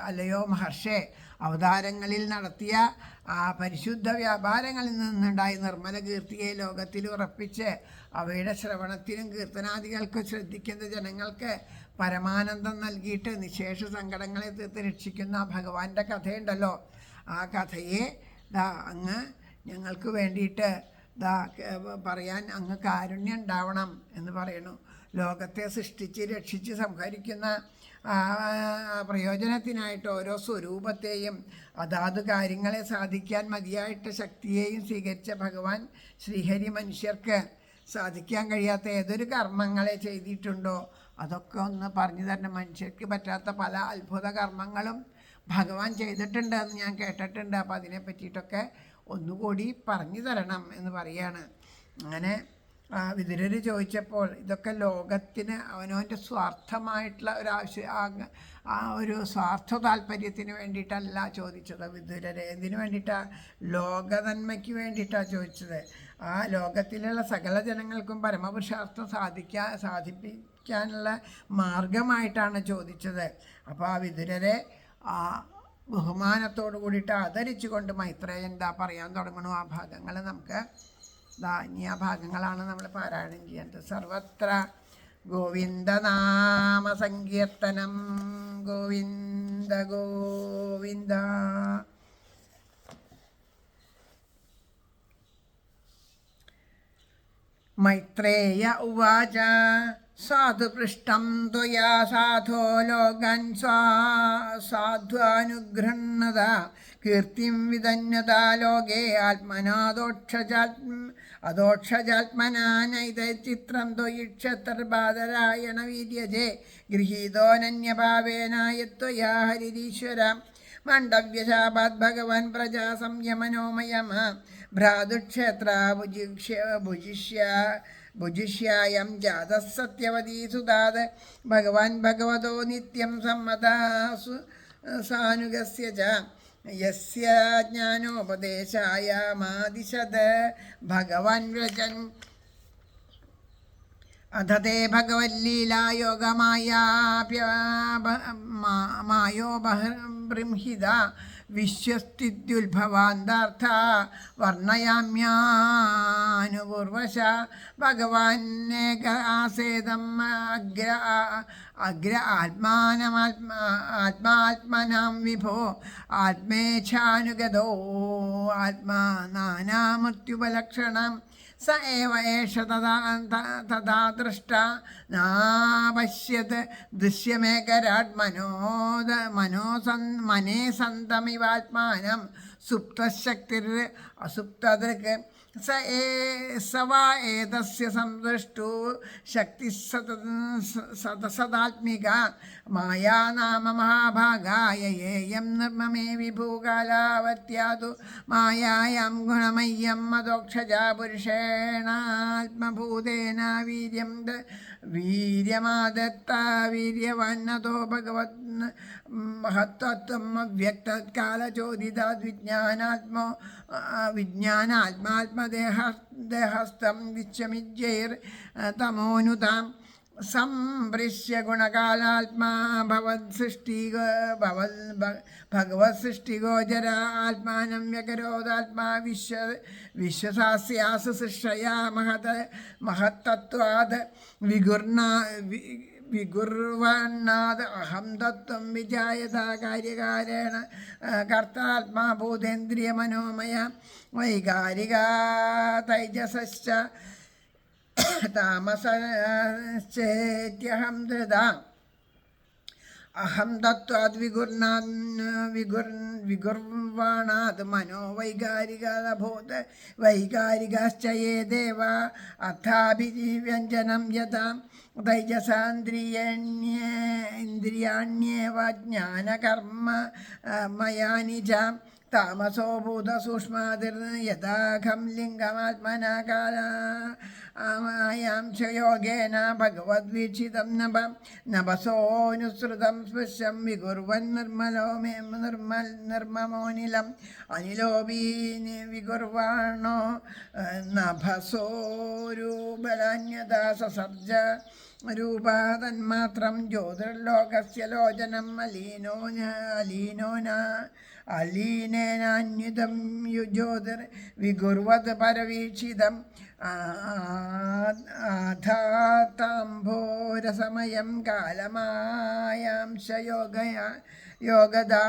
അല്ലയോ മഹർഷേ, അവതാരങ്ങളിൽ നടത്തിയ പരിശുദ്ധ വ്യാപാരങ്ങളിൽ നിന്നുണ്ടായി നിർമ്മല കീർത്തിയെ ലോകത്തിൽ ഉറപ്പിച്ച് അവയുടെ ശ്രവണത്തിനും കീർത്തനാദികൾക്കും ശ്രദ്ധിക്കുന്ന ജനങ്ങൾക്ക് പരമാനന്ദം നൽകിയിട്ട് നിശേഷ സങ്കടങ്ങളെ തീർത്ത് രക്ഷിക്കുന്ന ഭഗവാന്റെ കഥയുണ്ടല്ലോ, ആ കഥയെ അങ്ങ് ഞങ്ങൾക്ക് വേണ്ടിയിട്ട് പറയാൻ അങ്ങ് കാരുണ്യം ഉണ്ടാവണം എന്ന് പറയണു. ലോകത്തെ സൃഷ്ടിച്ച് രക്ഷിച്ച് സംഹരിക്കുന്ന പ്രയോജനത്തിനായിട്ട് ഓരോ സ്വരൂപത്തെയും അതാത് കാര്യങ്ങളെ സാധിക്കാൻ മതിയായിട്ട് ശക്തിയെയും സ്വീകരിച്ച ഭഗവാൻ ശ്രീഹരി മനുഷ്യർക്ക് സാധിക്കാൻ കഴിയാത്ത ഏതൊരു കർമ്മങ്ങളെ ചെയ്തിട്ടുണ്ടോ അതൊക്കെ ഒന്ന് പറഞ്ഞു തരണം. മനുഷ്യർക്ക് പറ്റാത്ത പല അത്ഭുത കർമ്മങ്ങളും ഭഗവാൻ ചെയ്തിട്ടുണ്ട് എന്ന് ഞാൻ കേട്ടിട്ടുണ്ട്. അപ്പോൾ അതിനെ പറ്റിയിട്ടൊക്കെ ഒന്നുകൂടി പറഞ്ഞു തരണം എന്ന് പറയാണ്. അങ്ങനെ വിതുരർ ചോദിച്ചപ്പോൾ ഇതൊക്കെ ലോകത്തിന് അവനവൻ്റെ സ്വാർത്ഥമായിട്ടുള്ള ഒരു സ്വാർത്ഥ താല്പര്യത്തിന് വേണ്ടിയിട്ടല്ല ചോദിച്ചത്. വിതുരരെ എന്തിനു വേണ്ടിയിട്ടാണ്? ലോകനന്മയ്ക്ക് വേണ്ടിയിട്ടാണ് ചോദിച്ചത്. ആ ലോകത്തിലുള്ള സകല ജനങ്ങൾക്കും പരമപുരുഷാർത്ഥം സാധിപ്പിക്കാനുള്ള മാർഗമായിട്ടാണ് ചോദിച്ചത്. അപ്പോൾ ആ വിതുരരെ ബഹുമാനത്തോടു കൂടിയിട്ട് ആദരിച്ചുകൊണ്ട് മൈത്രേയൻ പറയാൻ തുടങ്ങണു. ആ ഭാഗങ്ങൾ നമുക്ക് ഇനി ആ ഭാഗങ്ങളാണ് നമ്മൾ പാരായണം ചെയ്യേണ്ടത്. സർവത്ര ഗോവിന്ദനാമ സങ്കീർത്തനം, ഗോവിന്ദ ഗോവിന്ദ. മൈത്രേയ ഉവാച സാധുപൃഷ്ടം ത്വയാ സാധോ ലോകാൻ സാധ്വാനുഗൃഹണത കീർത്തിം വിദന്യതാ ലോകേ അദോക്ഷജാത്മനാനൈതചിത്രം ത്വയിക്ഷത്രബാധരായണ വീര്യജേ ഗൃഹീതോനന്യഭാവേനായത്വയാ ഹരിരീശ്വര മാണ്ഡവ്യശാപാത് ഭഗവാൻ പ്രജാ സംയമനോമയമ ഭ്രാതുക്ഷേത്ര ഭുജിഷ്യായം ജാതഃ സത്യവതീ സുതാത് ഭഗവാൻ ഭഗവതോ നിത്യം സമ്മതാസു സാനുഗസ്യ ച യസ്യ ജ്ഞാനോപദേശായ മാദിശത് ഭഗവാൻ വ്രജൻ അധതേ ഭഗവല്ലീലായോഗമായോ ബൃംഹിത വിശ്വസ്തിദ്യുത്ഭവാന്താർത്ഥ വർണ്ണയാമ്യാനുപൂർവശ ഭഗവാനേക ആസേദം അഗ്ര ആത്മാത്മനാം വിഭോ ആത്മേച്ഛാനുഗതോ ആത്മാ നാനാമൃത്യുപലക്ഷണം സ ഏവ ഏഷ തഥാ ദൃഷ്ട നാപശ്യത് ദൃശ്യമേകരാട് മനേ സന്തമിവാത്മാനം സുപ്തശക്തിർ അസുപ്തദൃക് സ വാ ഏതസ്യ സംദൃഷ്ടു ശക്തി സദസദാത്മിക മായാനാമ മഹാഭാഗായ യേയം നിർമ്മമേ വിഭൂകാലാവത്യാതു മായായാം ഗുണമയ്യം മദോക്ഷജാ പുരുഷേണാത്മഭൂതേന വീര്യമാദത്ത വീര്യവന്നതോ ഭഗവത് മഹത്തത്വം അവ്യക്തകാലചോദിതാത് വിജ്ഞാനാത്മാത്മദേഹസ്ഥം വിശ്വമിജ്യൈർ തമോനുതാം സംഭൃശ്യ ഗുണകാലാത്മാ ഭഗവത് സൃഷ്ടിഗോചര ആത്മാനം വ്യകരോദാത്മാ വിശ്വസാസ്യാസു സൃഷ്ടയാ മഹത്തത്വാത് വിഗുർവണ്ണാത് അഹം തത്വം വിജായത കാര്യകാരേണ കർത്താത്മാ ഭൂതേന്ദ്രിയ മനോമയ വൈകാരിക തൈജസശ്ച താമസശ്ചേത്യഹം ധൃതാ അഹം തത്വാത് വിഗുർവാണാത് മനോ വൈകാരികഭൂത വൈകാരികാശ്ച യേ ദേവ അർത്ഥാഭിവ്യഞ്ജനം യഥാ തൈജസാന്ദ്രിയാണ്യേവ ജ്ഞാനകർമ്മ മയാനി ച താമസോ ഭൂതസൂക്ഷ്മാതിർ യഥാഖം ലിംഗമാത്മനാ കാലായാം ച യോഗേന ഭഗവദ്വീക്ഷിതം നഭസോനുസൃതം സ്പൃശ്യം വികുർവൻ നിർമ്മമോനിലം അനിലോപീ വികുർവാണോ നഭസോരൂപലാന്യതാ സസർജ രൂപാതന്മാത്രം ജ്യോതിർലോകസ്യ ലോചനം അലീനേനാന്യുതം ജ്യോതിർ വിഗുർവത് പരവീക്ഷിതം ആധാതാംഭോരസമയം കാലമായാംശ യോഗദാ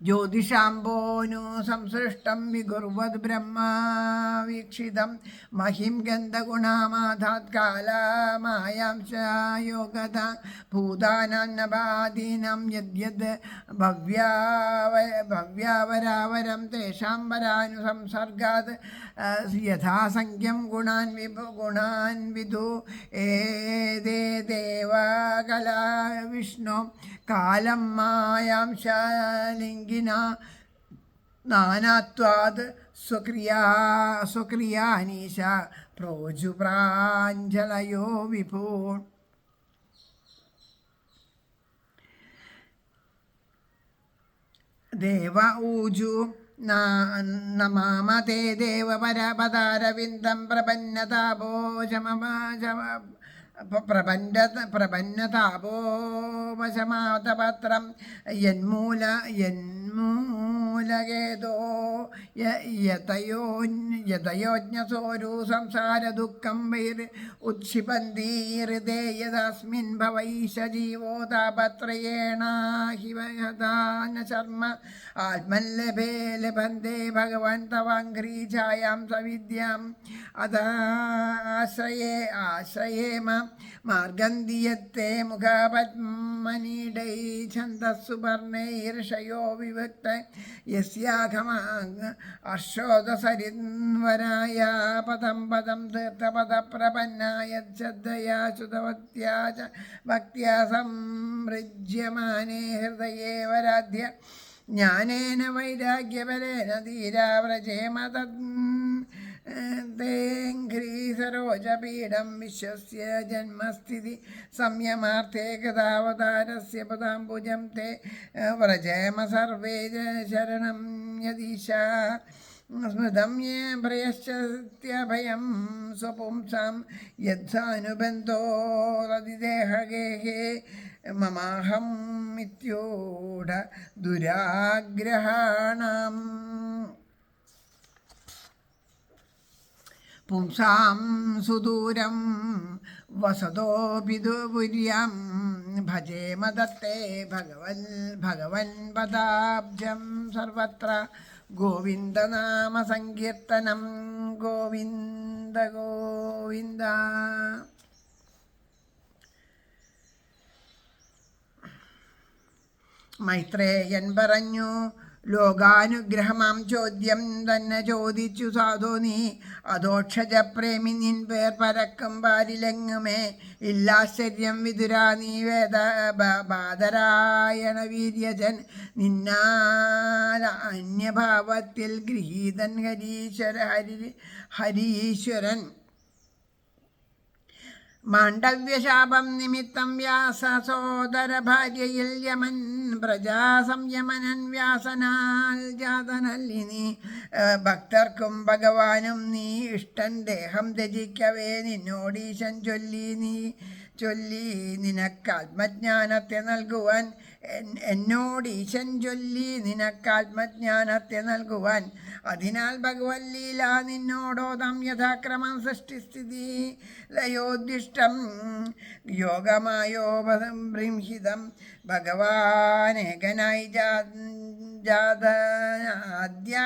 ജ്യോതിഷാംബോനു സംസൃഷ്ടം വിഗുർവത് ബ്രഹ്മാവീക്ഷിതം മഹിം ഗന്ധഗുണാമാധാത് കാലമായാംശ യോഗത ഭൂതാനാന്നപാദീനം യദ്യത് ഭവ്യാവരാവരം തേഷാം പരാനുസംസർഗാത് യഥാസംഖ്യം ഗുണാൻ വിദു ഏതേ ദേവകലാ വിഷ്ണു കാലം മായാംശാലിംഗിന നാനാത്വാത് സ്വക്രിയാനീശ പ്രോജുപ്രാഞ്ജലയോ വിഭൂ ദേവ ഊജു നമാമ തേ ദേവപരപദാരവിന്ദം പ്രപന്നതാപോപശമാതപത്രം യന്മൂലകേതോ യതയോജ്ഞസോരു സംസാരദുഃഖം വൈർ ഉത്ക്ഷിപന്തി ഹൃദയതസ്മിൻ ഭവൈശ ജീവോ താപത്രയേണാഹിവഹദാന ശർമ്മ ആത്മല്ലഭേ ലഭന്തേ ഭഗവൻ തവാംഘ്രീഛായാം സവിദ്യാം ആശ്രയേമ മാർഗന്ധിയത്തെ മുഖപദ്മനീടൈ ഛന്ദസ്സുപർണൈർഷയോ വിവക്ത യസ്യാഘമാ അർഷോദസരിന്വരായ പദം പദം തീർത്ഥപദപ്രപന്നായ ശ്രദ്ധയാ ശ്രുതവത്യാ ച ഭക്ത്യാ സംമൃജ്യമാനേ ഹൃദയേ വരാധ്യ ജ്ഞാനേന വൈരാഗ്യബലേന ധീരാവ്രജേമ സരോജപീഠം വിശ്വസ്യ ജന്മസ്ഥിതി സംയമാർത്ഥേ കഥാവതാരസ്യ പദാംബുജം തേ വ്രജേമ സർവേ ശരണം യദീശ സ്മൃതം യേ ഭയശ്ചത്യഭയം സ്വപുംസാം യദ്ധാനുബന്ധോ തദിദേഹഗേഹേ മമാഹം ഇത്യൂഢ ദുരാഗ്രഹാണാം പുംസാം സുദൂരം വസതോപി ദുപുര്യാം ഭജേമ ദത്തേ ഭഗവൻ പദാബ്ജം സർവത്ര ഗോവിന്ദനാമ സങ്കീർത്തനം ഗോവിന്ദ ഗോവിന്ദ. മൈത്രേയൻ പറഞ്ഞു, ലോകാനുഗ്രഹമാം ചോദ്യം തന്നെ ചോദിച്ചു സാധു നീ. അധോക്ഷജപ്രേമി നിൻ പേർ പരക്കും പാരിലെങ്ങുമേ. ഇല്ലാശ്ചര്യം വിതുരാ നീ വേദ ബാദരായണ വീര്യജൻ. നിന്നാൽ അന്യഭാവത്തിൽ ഗൃഹീതൻ ഹരീശ്വരൻ. മാണ്ഡവ്യശാപം നിമിത്തം വ്യാസ സോദര ഭാര്യയിൽ യമൻ. പ്രജാസംയമനൻ വ്യാസനാൽ ജാതനല്ലിനി. ഭക്തർക്കും ഭഗവാനും നീ ഇഷ്ടൻ ദേഹം ത്യജിക്കവേ. നിന്നോടീശൻ ചൊല്ലി നിനക്കാത്മജ്ഞാനത്തെ നൽകുവാൻ. എന്നോടീശൻ ചൊല്ലി നിനക്കാത്മജ്ഞാനത്തെ നൽകുവാൻ. അതിനാൽ ഭഗവല്ലീല നിന്നോടോദം യഥാക്രമം സൃഷ്ടിസ്ഥിതി ലയോദ്ദിഷ്ടം യോഗമായോപസംബൃംഹിതം. ഭഗവാനേകനായി ജാതനാദ്യ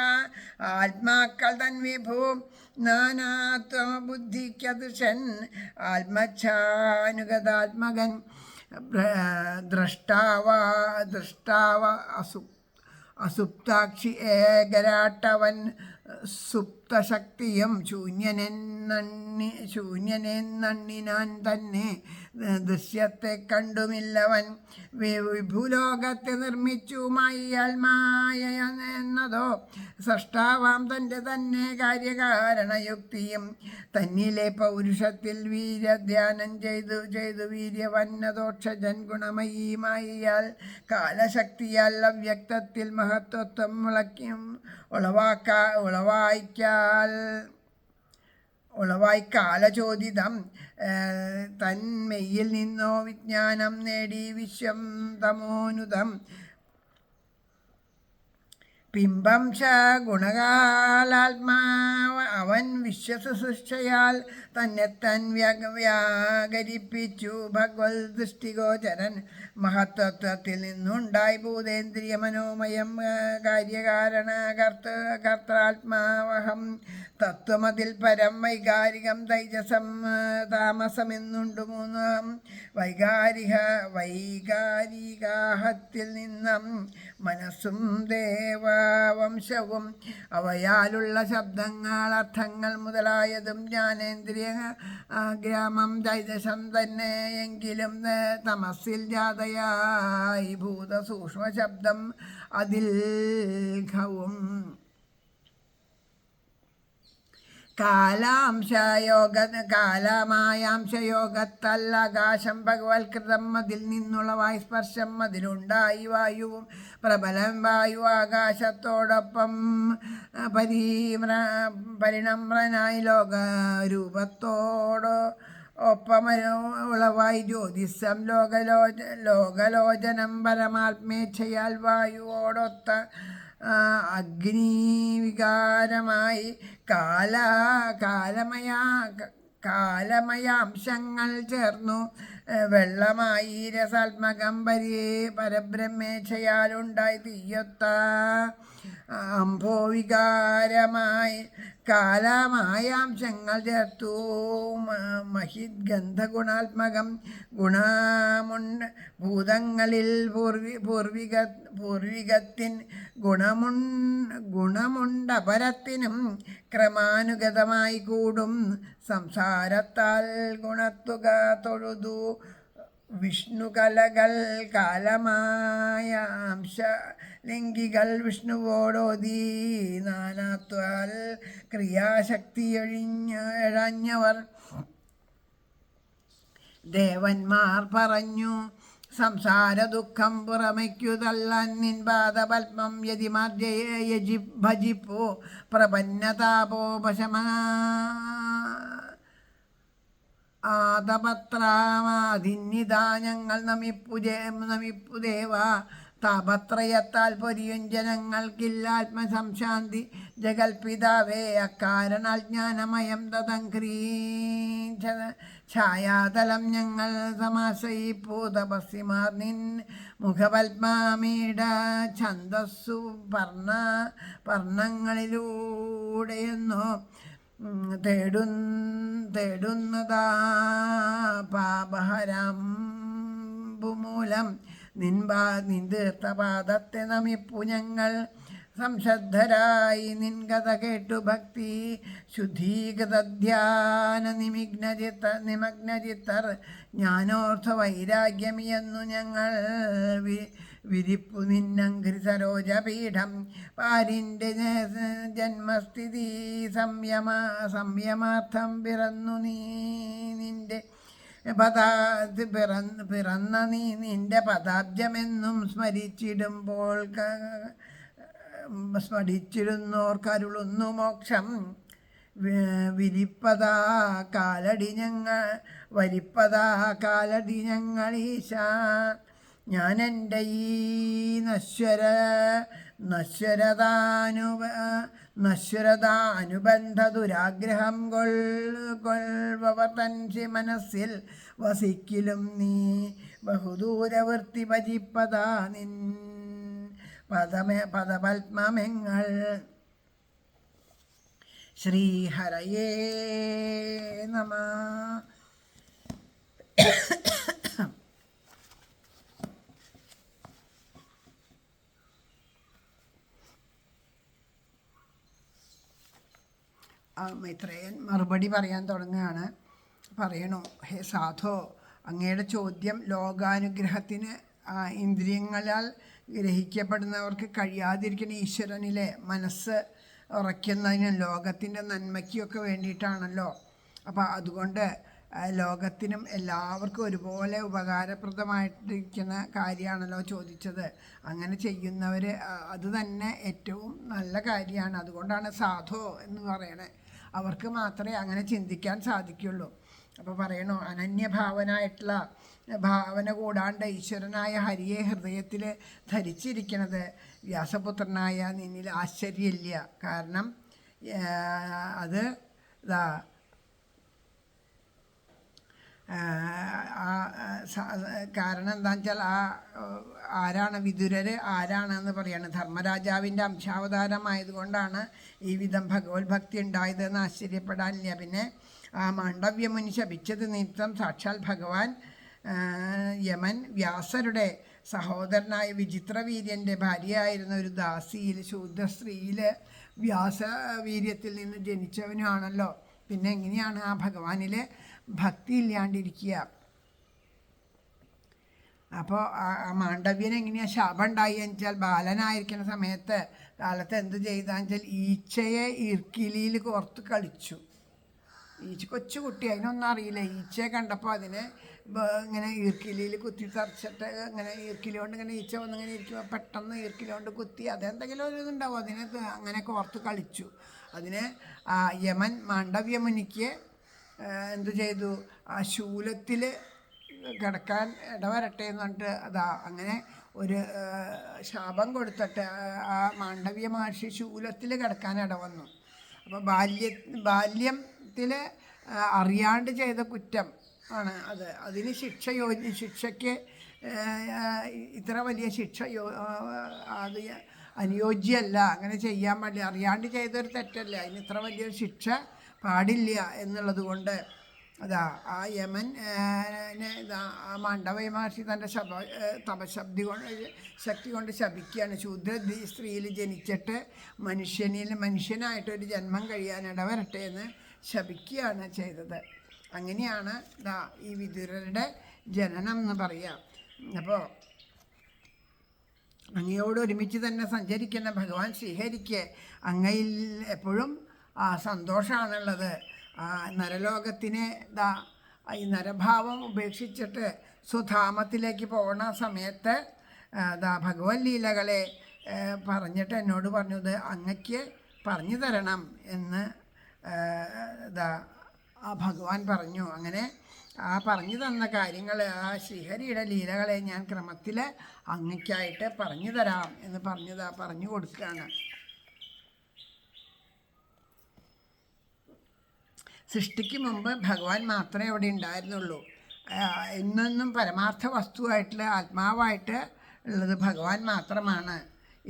ആത്മാക്കൾ തൻ വിഭൂ. നാനാത്വബുദ്ധിക്കദൃശൻ ആത്മച്ഛാനുഗതാത്മകൻ. ദ്രഷ്ടാവ അസുപ്താക്ഷി ഏകരാട്ടവൻ. സുപ്തശക്തിയും ശൂന്യനെന്നണ്ണിനാൻ തന്നെ. ദൃശ്യത്തെ കണ്ടുമില്ലവൻ. വിഭുലോകത്തെ നിർമ്മിച്ചു മായ എന്നതോ. സൃഷ്ടാവാം തൻ്റെ തന്നെ കാര്യകാരണയുക്തിയും. തന്നിലെ പൗരുഷത്തിൽ വീര്യധ്യാനം ചെയ്തു വീര്യവന്നതോക്ഷജൻ ഗുണമയീമായാൽ. കാലശക്തിയാൽ അവ്യക്തത്തിൽ മഹത്വത്വം ഉളവായിക്കാലചോദിതം. തന്മെയ്യിൽ നിന്നോ വിജ്ഞാനം നേടി വിശ്വം തമോനുതം. പിംബം ച ഗുണകാലാത്മാവ് അവൻ വിശ്വസൃഷ്ടയാൽ തന്നെത്താൻ വ്യാകരിപ്പിച്ചു ഭഗവത് ദൃഷ്ടിഗോചരൻ. മഹത്വത്വത്തിൽ നിന്നുണ്ടായി ഭൂതേന്ദ്രിയ മനോമയം കാര്യകാരണ കർത്താത്മാവഹം. തത്വമതിൽ പരം വൈകാരികം തൈജസം താമസമെന്നുണ്ട് മൂന്നാം. വൈകാരികാഹത്തിൽ നിന്നും മനസ്സും ദേവവംശവും അവയാലുള്ള ശബ്ദങ്ങൾ അർത്ഥങ്ങൾ മുതലായതും ജ്ഞാനേന്ദ്രിയ ഗ്രാമം തൈജസം തന്നെ. എങ്കിലും തമസ്സിൽ ജാതയായി ഭൂതസൂക്ഷ്മ ശബ്ദം അതിൽ ഘവും. കാലമായാംശയോഗത്താൽ ആകാശം ഭഗവത്കൃതം. അതിൽ നിന്നുള്ള വായുസ്പർശം അതിലുണ്ടായി വായുവും പ്രബലം. വായു ആകാശത്തോടൊപ്പം പരിണമ്രനായി ലോകരൂപത്തോട് ഒപ്പമുളവായി ജ്യോതിസം. ലോകലോചനം പരമാത്മേച്ഛയാൽ വായുവോടൊത്ത അഗ്നിവികാരമായി കാലമയാംശങ്ങൾ ചേർന്നു വെള്ളമായി രസാത്മകം പരബ്രഹ്മേച്ഛയാലുണ്ടായി തീയൊത്ത അംഭോവികാരമായി. കാലമായാംശങ്ങൾ ചേർത്തു മഹിത് ഗന്ധഗുണാത്മകം. ഭൂതങ്ങളിൽ പൂർവികത്തിൻ ഗുണമുണ്ടപരത്തിനും ക്രമാനുഗതമായി കൂടും. സംസാരത്താൽ ഗുണത്തുക തൊഴുതു വിഷ്ണുകലകൾ കാലമായ അംശലിംഗികൾ വിഷ്ണുവോടോതി. നാനാത്വാൽ ക്രിയാശക്തിയൊഴിഞ്ഞവർ ദേവന്മാർ പറഞ്ഞു. സംസാര ദുഃഖം പുറമയ്ക്കുതല്ലാൻ നിൻ പാദപത്മം ഭജിപ്പു. പ്രപന്നതാപോപശമ ആതപത്രാമാതിന്നിതാ ഞങ്ങൾ നമിപ്പുദേവ. താപത്രയത്താൽ പൊരിയും ജനങ്ങൾക്കില്ലാത്മസംശാന്തി ജഗൽപിതാവേ. അക്കാരണാൽ ജ്ഞാനമയം തദംക്രീ ഛായാതലം ഞങ്ങൾ സമാശ്രയിപ്പൂ. തപസ്സിമാർ നിൻ മുഖപത്മാമീട ഛന്ദസ്സു പർണങ്ങളിലൂടെയെന്നോ തേടുന്നതാ പാപഹരാംബുമൂലം. നിൻ തീർത്ഥപാദത്തെ നമിപ്പു ഞങ്ങൾ. സംശദ്ധരായി നിൻകഥ കേട്ടു ഭക്തി ശുദ്ധീകൃത ധ്യാന നിമഗ്നചിത്തർ ജ്ഞാനോർത്ഥ വൈരാഗ്യമിയെന്നു ഞങ്ങൾ വിരിപ്പു നിന്നങ്കൃ സരോജപീഠം പാരിൻ്റെ ജന്മസ്ഥിതി സംയമാർത്ഥം പിറന്നു നിന്റെ പിറന്ന നിന്റെ പദാബ്ജമെന്നും സ്മരിച്ചിടുന്നോർക്കരുളുന്നു മോക്ഷം വരിപ്പതാ കാലടി ഞങ്ങളീശ ഞാനെൻ്റെ ഈ നശ്വരതാനുബന്ധ ദുരാഗ്രഹം കൊൾവവർ തൻ മനസ്സിൽ വസിക്കിലും നീ ബഹുദൂരവൃത്തി ഭജിപ്പതാ നിൻ പദപത്മമെങ്ങൾ ശ്രീഹരയേ നമ. മൈത്രേയൻ മറുപടി പറയാൻ തുടങ്ങുകയാണ്. പറയണു, ഹേ സാധോ, അങ്ങയുടെ ചോദ്യം ലോകാനുഗ്രഹത്തിന് ഇന്ദ്രിയങ്ങളാൽ ഗ്രഹിക്കപ്പെടുന്നവർക്ക് കഴിയാതിരിക്കുന്ന ഈശ്വരനിലെ മനസ്സ് ഉറയ്ക്കുന്നതിനും ലോകത്തിൻ്റെ നന്മയ്ക്കൊക്കെ വേണ്ടിയിട്ടാണല്ലോ. അപ്പോൾ അതുകൊണ്ട് ലോകത്തിനും എല്ലാവർക്കും ഒരുപോലെ ഉപകാരപ്രദമായിട്ടിരിക്കുന്ന കാര്യമാണല്ലോ ചോദിച്ചത്. അങ്ങനെ ചെയ്യുന്നവർ അത് തന്നെ ഏറ്റവും നല്ല കാര്യമാണ്. അതുകൊണ്ടാണ് സാധോ എന്ന് പറയണേ. അവർക്ക് മാത്രമേ അങ്ങനെ ചിന്തിക്കാൻ സാധിക്കുള്ളൂ. അപ്പോൾ പറയണു, അനന്യഭാവനായിട്ടുള്ള ഭാവന കൂടാണ്ട് ഈശ്വരനായ ഹരിയെ ഹൃദയത്തിൽ ധരിച്ചിരിക്കുന്നത് വ്യാസപുത്രനായ നിന്നിൽ ആശ്ചര്യമില്ല. കാരണം അത് കാരണം എന്താണെന്ന് വെച്ചാൽ ആരാണ് വിതുരർ ആരാണെന്ന് പറയാണ്. ധർമ്മരാജാവിൻ്റെ അംശാവതാരമായതുകൊണ്ടാണ് ഈ വിധം ഭഗവത് ഭക്തി ഉണ്ടായതെന്ന് ആശ്ചര്യപ്പെടാനില്ല. പിന്നെ ആ മാണ്ഡവ്യമുനി ശപിച്ചത് നിമിത്തം സാക്ഷാൽ ഭഗവാൻ യമൻ വ്യാസരുടെ സഹോദരനായ വിചിത്രവീര്യൻ്റെ ഭാര്യയായിരുന്ന ഒരു ദാസിയിൽ ശൂദ്രസ്ത്രീയിൽ വ്യാസവീര്യത്തിൽ നിന്ന് ജനിച്ചവനാണല്ലോ. പിന്നെ എങ്ങനെയാണ് ആ ഭഗവാനിൽ ഭക്തി ഇല്ലാണ്ടിരിക്കുക? അപ്പോൾ ആ മാണ്ഡവ്യന് എങ്ങനെയാണ് ശാപം ഉണ്ടായെന്ന് വെച്ചാൽ, ബാലനായിരിക്കുന്ന സമയത്ത് കാലത്ത് എന്ത് ചെയ്താന്ന് വെച്ചാൽ ഈച്ചയെ ഈർക്കിലിയിൽ കോർത്ത് കളിച്ചു. കൊച്ചു കുട്ടി, അതിനൊന്നും അറിയില്ല. ഈച്ചയെ കണ്ടപ്പോൾ അതിനെ ഇങ്ങനെ ഈർക്കിലിയിൽ കുത്തി തറച്ചിട്ട് ഇങ്ങനെ ഈർക്കിലി കൊണ്ട് ഇങ്ങനെ ഈച്ച വന്നിങ്ങനെ ഇരിക്കുമ്പോൾ പെട്ടെന്ന് ഈർക്കിലി കൊണ്ട് കുത്തി അതെന്തെങ്കിലും ഒരു ഇതുണ്ടാവും, അതിനെ അങ്ങനെ കോർത്ത് കളിച്ചു. അതിന് യമൻ മാണ്ഡവ്യമുനിക്ക് എന്തു ചെയ്തു, ആ ശൂലത്തിൽ കിടക്കാൻ ഇടവരട്ടെ എന്ന് പറഞ്ഞിട്ട് അങ്ങനെ ഒരു ശാപം കൊടുത്തിട്ട് ആ മാണ്ഡവ്യ മഹർഷി ശൂലത്തിൽ കിടക്കാൻ ഇടവന്നു. അപ്പോൾ ബാല്യത്തിൽ അറിയാണ്ട് ചെയ്ത കുറ്റം ആണ് അത്. അതിന് ശിക്ഷയ്ക്ക് ഇത്ര വലിയ ശിക്ഷ അത് അനുയോജ്യമല്ല. അങ്ങനെ ചെയ്യാൻ പാടില്ല. അറിയാണ്ട് ചെയ്തൊരു തെറ്റല്ല, അതിന് ഇത്ര വലിയൊരു ശിക്ഷ പാടില്ല എന്നുള്ളത് കൊണ്ട് ആ യമൻ ആ മാണ്ഡവ്യ മഹർഷി തൻ്റെ ശക്തി കൊണ്ട് ശപിക്കുകയാണ്. ശൂദ്ര സ്ത്രീയിൽ ജനിച്ചിട്ട് മനുഷ്യനായിട്ടൊരു ജന്മം കഴിയാൻ ഇടവരട്ടെ എന്ന് ശപിക്കുകയാണ് ചെയ്തത്. അങ്ങനെയാണ് ഈ വിതുരരുടെ ജനനം എന്ന് പറയുക. അപ്പോൾ അങ്ങയോട് ഒരുമിച്ച് തന്നെ സഞ്ചരിക്കുന്ന ഭഗവാൻ ശ്രീഹരിക്ക് അങ്ങയിൽ എപ്പോഴും സന്തോഷമാണുള്ളത്. നരലോകത്തിനെ ഈ നരഭാവം ഉപേക്ഷിച്ചിട്ട് സ്വധാമത്തിലേക്ക് പോകുന്ന സമയത്ത് ഭഗവത് ലീലകളെ പറഞ്ഞിട്ട് എന്നോട് പറഞ്ഞത് അങ്ങയ്ക്ക് പറഞ്ഞു തരണം എന്ന് ആ ഭഗവാൻ പറഞ്ഞു. അങ്ങനെ ആ പറഞ്ഞു തന്ന കാര്യങ്ങൾ, ആ ശ്രീഹരിയുടെ ലീലകളെ ഞാൻ ക്രമത്തിൽ അങ്ങയ്ക്കായിട്ട് പറഞ്ഞു തരാം എന്ന് പറഞ്ഞു കൊടുക്കുകയാണ്. സൃഷ്ടിക്ക് മുമ്പ് ഭഗവാൻ മാത്രമേ അവിടെ ഉണ്ടായിരുന്നുള്ളൂ. എന്നെന്നും പരമാർത്ഥ വസ്തുവായിട്ടുള്ള ആത്മാവായിട്ട് ഉള്ളത് ഭഗവാൻ മാത്രമാണ്.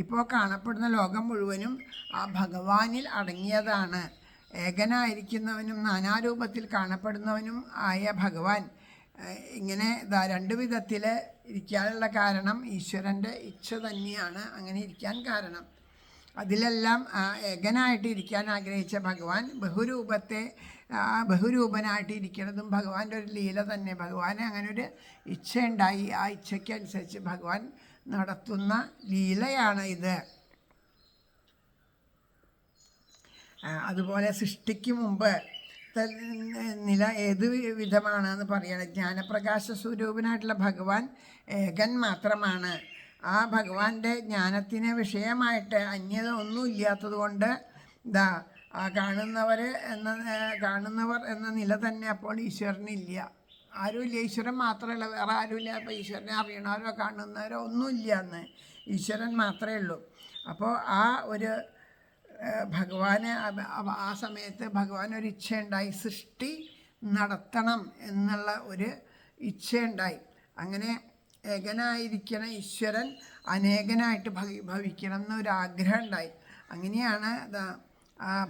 ഇപ്പോൾ കാണപ്പെടുന്ന ലോകം മുഴുവനും ആ ഭഗവാനിൽ അടങ്ങിയതാണ്. ഏകനായിരിക്കുന്നവനും നാനാരൂപത്തിൽ കാണപ്പെടുന്നവനും ആയ ഭഗവാൻ ഇങ്ങനെ രണ്ട് വിധത്തിൽ ഇരിക്കാനുള്ള കാരണം ഈശ്വരൻ്റെ ഇച്ഛ തന്നെയാണ് അങ്ങനെ ഇരിക്കാൻ കാരണം. അതിലെല്ലാം ഏകനായിട്ട് ഇരിക്കാൻ ആഗ്രഹിച്ച ഭഗവാൻ ബഹുരൂപനായിട്ട് ഇരിക്കുന്നതും ഭഗവാന്റെ ഒരു ലീല തന്നെ. ഭഗവാന് അങ്ങനെ ഒരു ഇച്ഛയുണ്ടായി. ആ ഇച്ഛയ്ക്കനുസരിച്ച് ഭഗവാൻ നടത്തുന്ന ലീലയാണ് ഇത്. അതുപോലെ സൃഷ്ടിക്ക് മുമ്പ് നില ഏത് വിധമാണെന്ന് പറയണം. ജ്ഞാനപ്രകാശ സ്വരൂപനായിട്ടുള്ള ഭഗവാൻ ഏകൻ മാത്രമാണ്. ആ ഭഗവാന്റെ ജ്ഞാനത്തിന് വിഷയമായിട്ട് അന്യത ഒന്നും ഇല്ലാത്തത് കൊണ്ട് കാണുന്നവർ എന്ന നില തന്നെ അപ്പോൾ ഈശ്വരനില്ല. ആരുമില്ല, ഈശ്വരൻ മാത്രമല്ല, വേറെ ആരുമില്ല. അപ്പോൾ ഈശ്വരനെ അറിയണവരോ കാണുന്നവരോ ഒന്നുമില്ല എന്ന്, ഈശ്വരൻ മാത്രമേ ഉള്ളൂ. അപ്പോൾ ആ ഒരു ഭഗവാന് ആ സമയത്ത് ഭഗവാൻ ഒരു ഇച്ഛയുണ്ടായി, സൃഷ്ടി നടത്തണം എന്നുള്ള ഒരു ഇച്ഛയുണ്ടായി. അങ്ങനെ ഏകനായിരിക്കണ ഈശ്വരൻ അനേകനായിട്ട് ഭവിക്കണം എന്നൊരാഗ്രഹം ഉണ്ടായി. അങ്ങനെയാണ്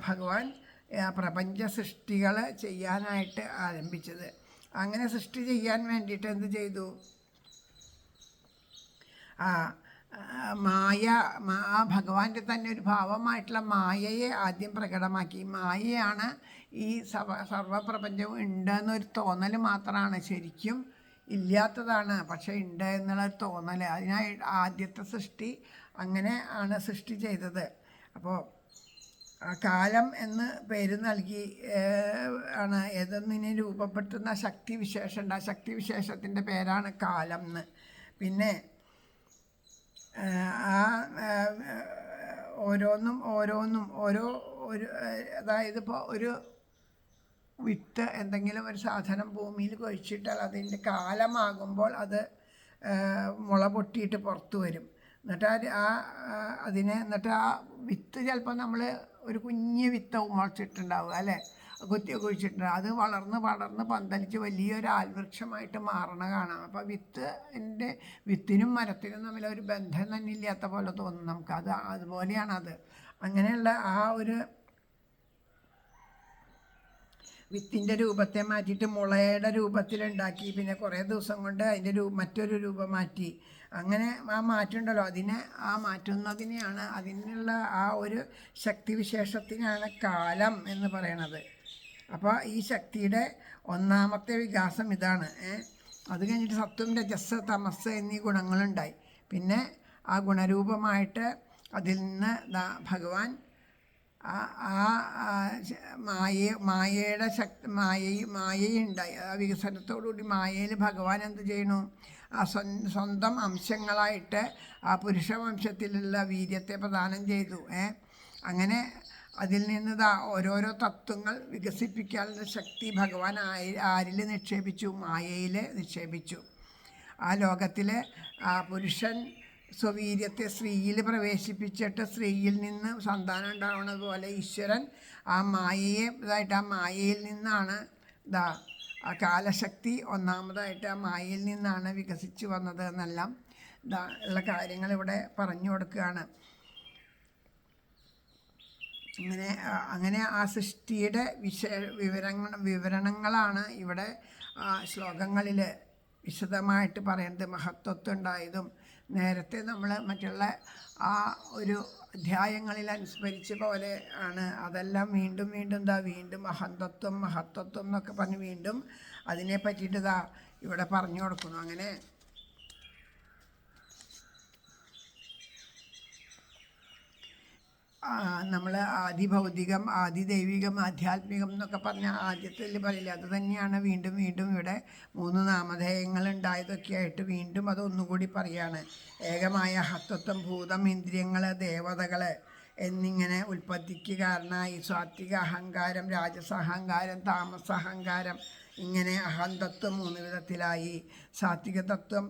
ഭഗവാൻ പ്രപഞ്ച സൃഷ്ടികൾ ചെയ്യാനായിട്ട് ആരംഭിച്ചത്. അങ്ങനെ സൃഷ്ടി ചെയ്യാൻ വേണ്ടിയിട്ട് എന്ത് ചെയ്തു? ആ ഭഗവാന്റെ തന്നെ ഒരു ഭാവമായിട്ടുള്ള മായയെ ആദ്യം പ്രകടമാക്കി. മായയാണ് ഈ സർവപ്രപഞ്ചവും ഉണ്ടെന്നൊരു തോന്നൽ മാത്രമാണ്, ശരിക്കും ഇല്ലാത്തതാണ്, പക്ഷെ ഉണ്ട് എന്നുള്ളൊരു തോന്നൽ. അതിനായി ആദ്യത്തെ സൃഷ്ടി അങ്ങനെ ആണ് സൃഷ്ടി ചെയ്തത്. അപ്പോൾ കാലം എന്ന് പേര് നൽകി ആണ് ഏതൊന്നിനെ രൂപപ്പെടുത്തുന്ന ശക്തിവിശേഷമുണ്ട്. ആ ശക്തിവിശേഷത്തിൻ്റെ പേരാണ് കാലം എന്ന്. പിന്നെ ആ ഓരോന്നും അതായത് ഇപ്പോൾ ഒരു വിത്ത് എന്തെങ്കിലും ഒരു സാധനം ഭൂമിയിൽ കുഴിച്ചിട്ടാൽ അതിൻ്റെ കാലമാകുമ്പോൾ അത് മുള പൊട്ടിയിട്ട് പുറത്തു വരും. എന്നിട്ട് ആ വിത്ത് ചിലപ്പോൾ നമ്മൾ ഒരു കുഞ്ഞ് വിത്ത് മുളച്ചിട്ടുണ്ടാവുക അല്ലേ, കുത്തിയൊക്കെ കുഴിച്ചിട്ടുണ്ടാവും. അത് വളർന്ന് പന്തലിച്ച് വലിയൊരു ആൽവൃക്ഷമായിട്ട് മാറണ കാണാം. അപ്പോൾ വിത്തിനും മരത്തിനും തമ്മിൽ ഒരു ബന്ധം തന്നെ ഇല്ലാത്ത പോലെ തോന്നും നമുക്ക്. അതുപോലെയാണത്. അങ്ങനെയുള്ള ആ ഒരു വിത്തിൻ്റെ രൂപത്തെ മാറ്റിയിട്ട് മുളയുടെ രൂപത്തിലുണ്ടാക്കി. പിന്നെ കുറേ ദിവസം കൊണ്ട് അതിൻ്റെ മറ്റൊരു രൂപം മാറ്റി. അങ്ങനെ ആ മാറ്റമുണ്ടല്ലോ, ആ മാറ്റുന്നതിനെയാണ്, അതിനുള്ള ആ ഒരു ശക്തിവിശേഷത്തിനാണ് കാലം എന്ന് പറയണത്. അപ്പോൾ ഈ ശക്തിയുടെ ഒന്നാമത്തെ വികാസം ഇതാണ്. അത് കഴിഞ്ഞിട്ട് സത്വം, രജസ്, തമസ് എന്നീ ഗുണങ്ങളുണ്ടായി. പിന്നെ ആ ഗുണരൂപമായിട്ട് അതിൽ നിന്ന് ഭഗവാൻ മായയുണ്ടായി. ആ വികസനത്തോടുകൂടി മായയിൽ ഭഗവാൻ എന്ത് ചെയ്യണു? ആ സ്വന്തം അംശങ്ങളായിട്ട് ആ പുരുഷവംശത്തിലുള്ള വീര്യത്തെ പ്രദാനം ചെയ്തു. അങ്ങനെ അതിൽ നിന്ന് ഓരോരോ തത്വങ്ങൾ വികസിപ്പിക്കാനുള്ള ശക്തി ഭഗവാൻ ആരിൽ നിക്ഷേപിച്ചു? മായയിൽ നിക്ഷേപിച്ചു. ആ ലോകത്തിൽ ആ പുരുഷൻ സ്വവീര്യത്തെ സ്ത്രീയിൽ പ്രവേശിപ്പിച്ചിട്ട് സ്ത്രീയിൽ നിന്ന് സന്താനം ഉണ്ടാവുന്നത് പോലെ ഈശ്വരൻ ആ മായയിൽ നിന്നാണ് ആ കാലശക്തി ഒന്നാമതായിട്ട് ആ മായയിൽ നിന്നാണ് വികസിച്ച് വന്നത് എന്നെല്ലാം ഉള്ള കാര്യങ്ങൾ ഇവിടെ പറഞ്ഞു കൊടുക്കുകയാണ്. അങ്ങനെ ആ സൃഷ്ടിയുടെ വിവരണങ്ങളാണ് ഇവിടെ ശ്ലോകങ്ങളിൽ വിശദമായിട്ട് പറയുന്നത്. മഹത്വത്വം ഉണ്ടായതും നേരത്തെ നമ്മൾ മറ്റുള്ള ആ ഒരു അധ്യായങ്ങളിൽ അനുസ്മരിച്ച പോലെ ആണ്. അതെല്ലാം വീണ്ടും വീണ്ടും മഹത്വത്വം എന്നൊക്കെ പറഞ്ഞ് വീണ്ടും അതിനെ പറ്റിയിട്ട് ഇവിടെ പറഞ്ഞു കൊടുക്കുന്നു. അങ്ങനെ നമ്മൾ ആദിഭൗതികം, ആദിദൈവികം, ആധ്യാത്മികം എന്നൊക്കെ പറഞ്ഞാൽ ആദ്യത്തിൽ പറയില്ല, അത് തന്നെയാണ് വീണ്ടും ഇവിടെ 3 നാമധേയങ്ങൾ ഉണ്ടായതൊക്കെ ആയിട്ട് വീണ്ടും അതൊന്നുകൂടി പറയാണ്. ഏകമായ ഹത്വത്വം, ഭൂതം, ഇന്ദ്രിയങ്ങൾ, ദേവതകൾ എന്നിങ്ങനെ ഉൽപ്പത്തിക്ക് കാരണമായി സാത്വിക അഹങ്കാരം, രാജസ അഹങ്കാരം, താമസ അഹങ്കാരം, ഇങ്ങനെ അഹന്തത്വം 3 വിധത്തിലായി. സാത്വിക തത്വം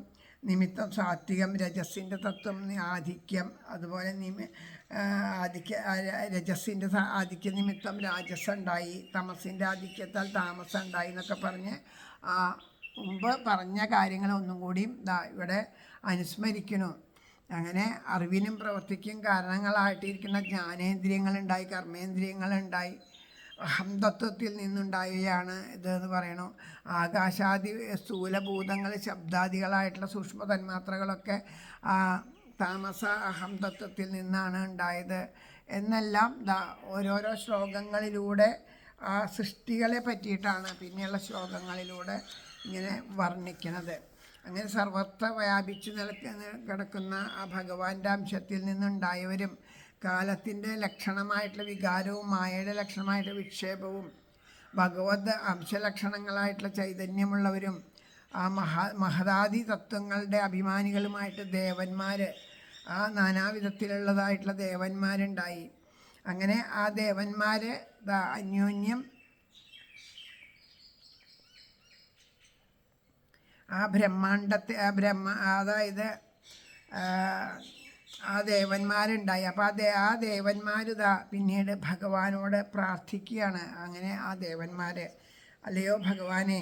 നിമിത്തം സാത്വികം, രജസിൻ്റെ തത്വം ആധിക്യം, അതുപോലെ രജസിൻ്റെ ആധിക്യ നിമിത്തം രാജസം ഉണ്ടായി, തമസിൻ്റെ ആധിക്യത്താൽ താമസം ഉണ്ടായി എന്നൊക്കെ പറഞ്ഞ് മുമ്പ് പറഞ്ഞ കാര്യങ്ങൾ ഒന്നും കൂടിയും ഇവിടെ അനുസ്മരിക്കുന്നു. അങ്ങനെ അറിവിനും പ്രവൃത്തിക്കും കാരണങ്ങളായിട്ടിരിക്കുന്ന ജ്ഞാനേന്ദ്രിയങ്ങളുണ്ടായി, കർമ്മേന്ദ്രിയങ്ങളുണ്ടായി. അഹംതത്വത്തിൽ നിന്നുണ്ടാവുകയാണ് ഇതെന്ന് പറയണു. ആകാശാദി സ്ഥൂലഭൂതങ്ങൾ, ശബ്ദാദികളായിട്ടുള്ള സൂക്ഷ്മ തന്മാത്രകളൊക്കെ താമസ അഹം തത്വത്തിൽ നിന്നാണ് ഉണ്ടായത് എന്നെല്ലാം ഓരോരോ ശ്ലോകങ്ങളിലൂടെ ആ സൃഷ്ടികളെ പറ്റിയിട്ടാണ് പിന്നെയുള്ള ശ്ലോകങ്ങളിലൂടെ ഇങ്ങനെ വർണ്ണിക്കുന്നത്. അങ്ങനെ സർവത്ര വ്യാപിച്ചു കിടക്കുന്ന ആ ഭഗവാന്റെ അംശത്തിൽ നിന്നുണ്ടായവരും കാലത്തിൻ്റെ ലക്ഷണമായിട്ടുള്ള വികാരവും മായയുടെ ലക്ഷണമായിട്ടുള്ള വിക്ഷേപവും ഭഗവത് അംശലക്ഷണങ്ങളായിട്ടുള്ള ചൈതന്യമുള്ളവരും ആ മഹതാദി തത്വങ്ങളുടെ അഭിമാനികളുമായിട്ട് ദേവന്മാർ, ആ നാനാവിധത്തിലുള്ളതായിട്ടുള്ള ദേവന്മാരുണ്ടായി. അങ്ങനെ ആ ദേവന്മാർ അന്യോന്യം ആ ബ്രഹ്മാണ്ടത്തെ അതായത് ആ ദേവന്മാരുണ്ടായി. അപ്പോൾ ആ ദേവന്മാർ പിന്നീട് ഭഗവാനോട് പ്രാർത്ഥിക്കുകയാണ്. അങ്ങനെ ആ ദേവന്മാർ, അല്ലയോ ഭഗവാനെ,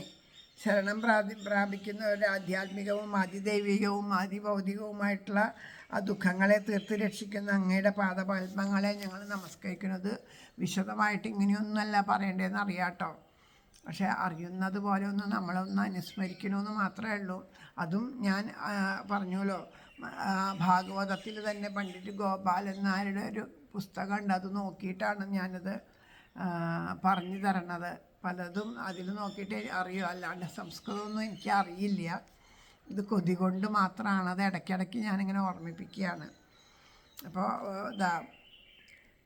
ശരണം പ്രാപിക്കുന്നവരുടെ ആധ്യാത്മികവും അതിദൈവികവും അതിഭൗതികവുമായിട്ടുള്ള ആ ദുഃഖങ്ങളെ തീർത്ത് രക്ഷിക്കുന്ന അങ്ങയുടെ പാദപത്മങ്ങളെ ഞങ്ങൾ നമസ്കരിക്കുന്നത്. വിശദമായിട്ട് ഇങ്ങനെയൊന്നുമല്ല പറയേണ്ടതെന്ന് അറിയാട്ടോ, പക്ഷെ അറിയുന്നത് പോലെ ഒന്ന് നമ്മളൊന്ന് അനുസ്മരിക്കണമെന്ന് മാത്രമേ ഉള്ളൂ. അതും ഞാൻ പറഞ്ഞല്ലോ, ഭാഗവതത്തിൽ തന്നെ പണ്ഡിറ്റ് ഗോപാലൻ നായരുടെ ഒരു പുസ്തകമുണ്ട്, അത് നോക്കിയിട്ടാണ് ഞാനത് പറഞ്ഞു തരണത്. പലതും അതിൽ നോക്കിയിട്ട് അറിയും, അല്ലാണ്ട് സംസ്കൃതമൊന്നും എനിക്ക് അറിയില്ല. ഇത് കൊതി കൊണ്ട് മാത്രമാണ്, അത് ഇടയ്ക്കിടയ്ക്ക് ഞാനിങ്ങനെ ഓർമ്മിപ്പിക്കുകയാണ്. അപ്പോൾ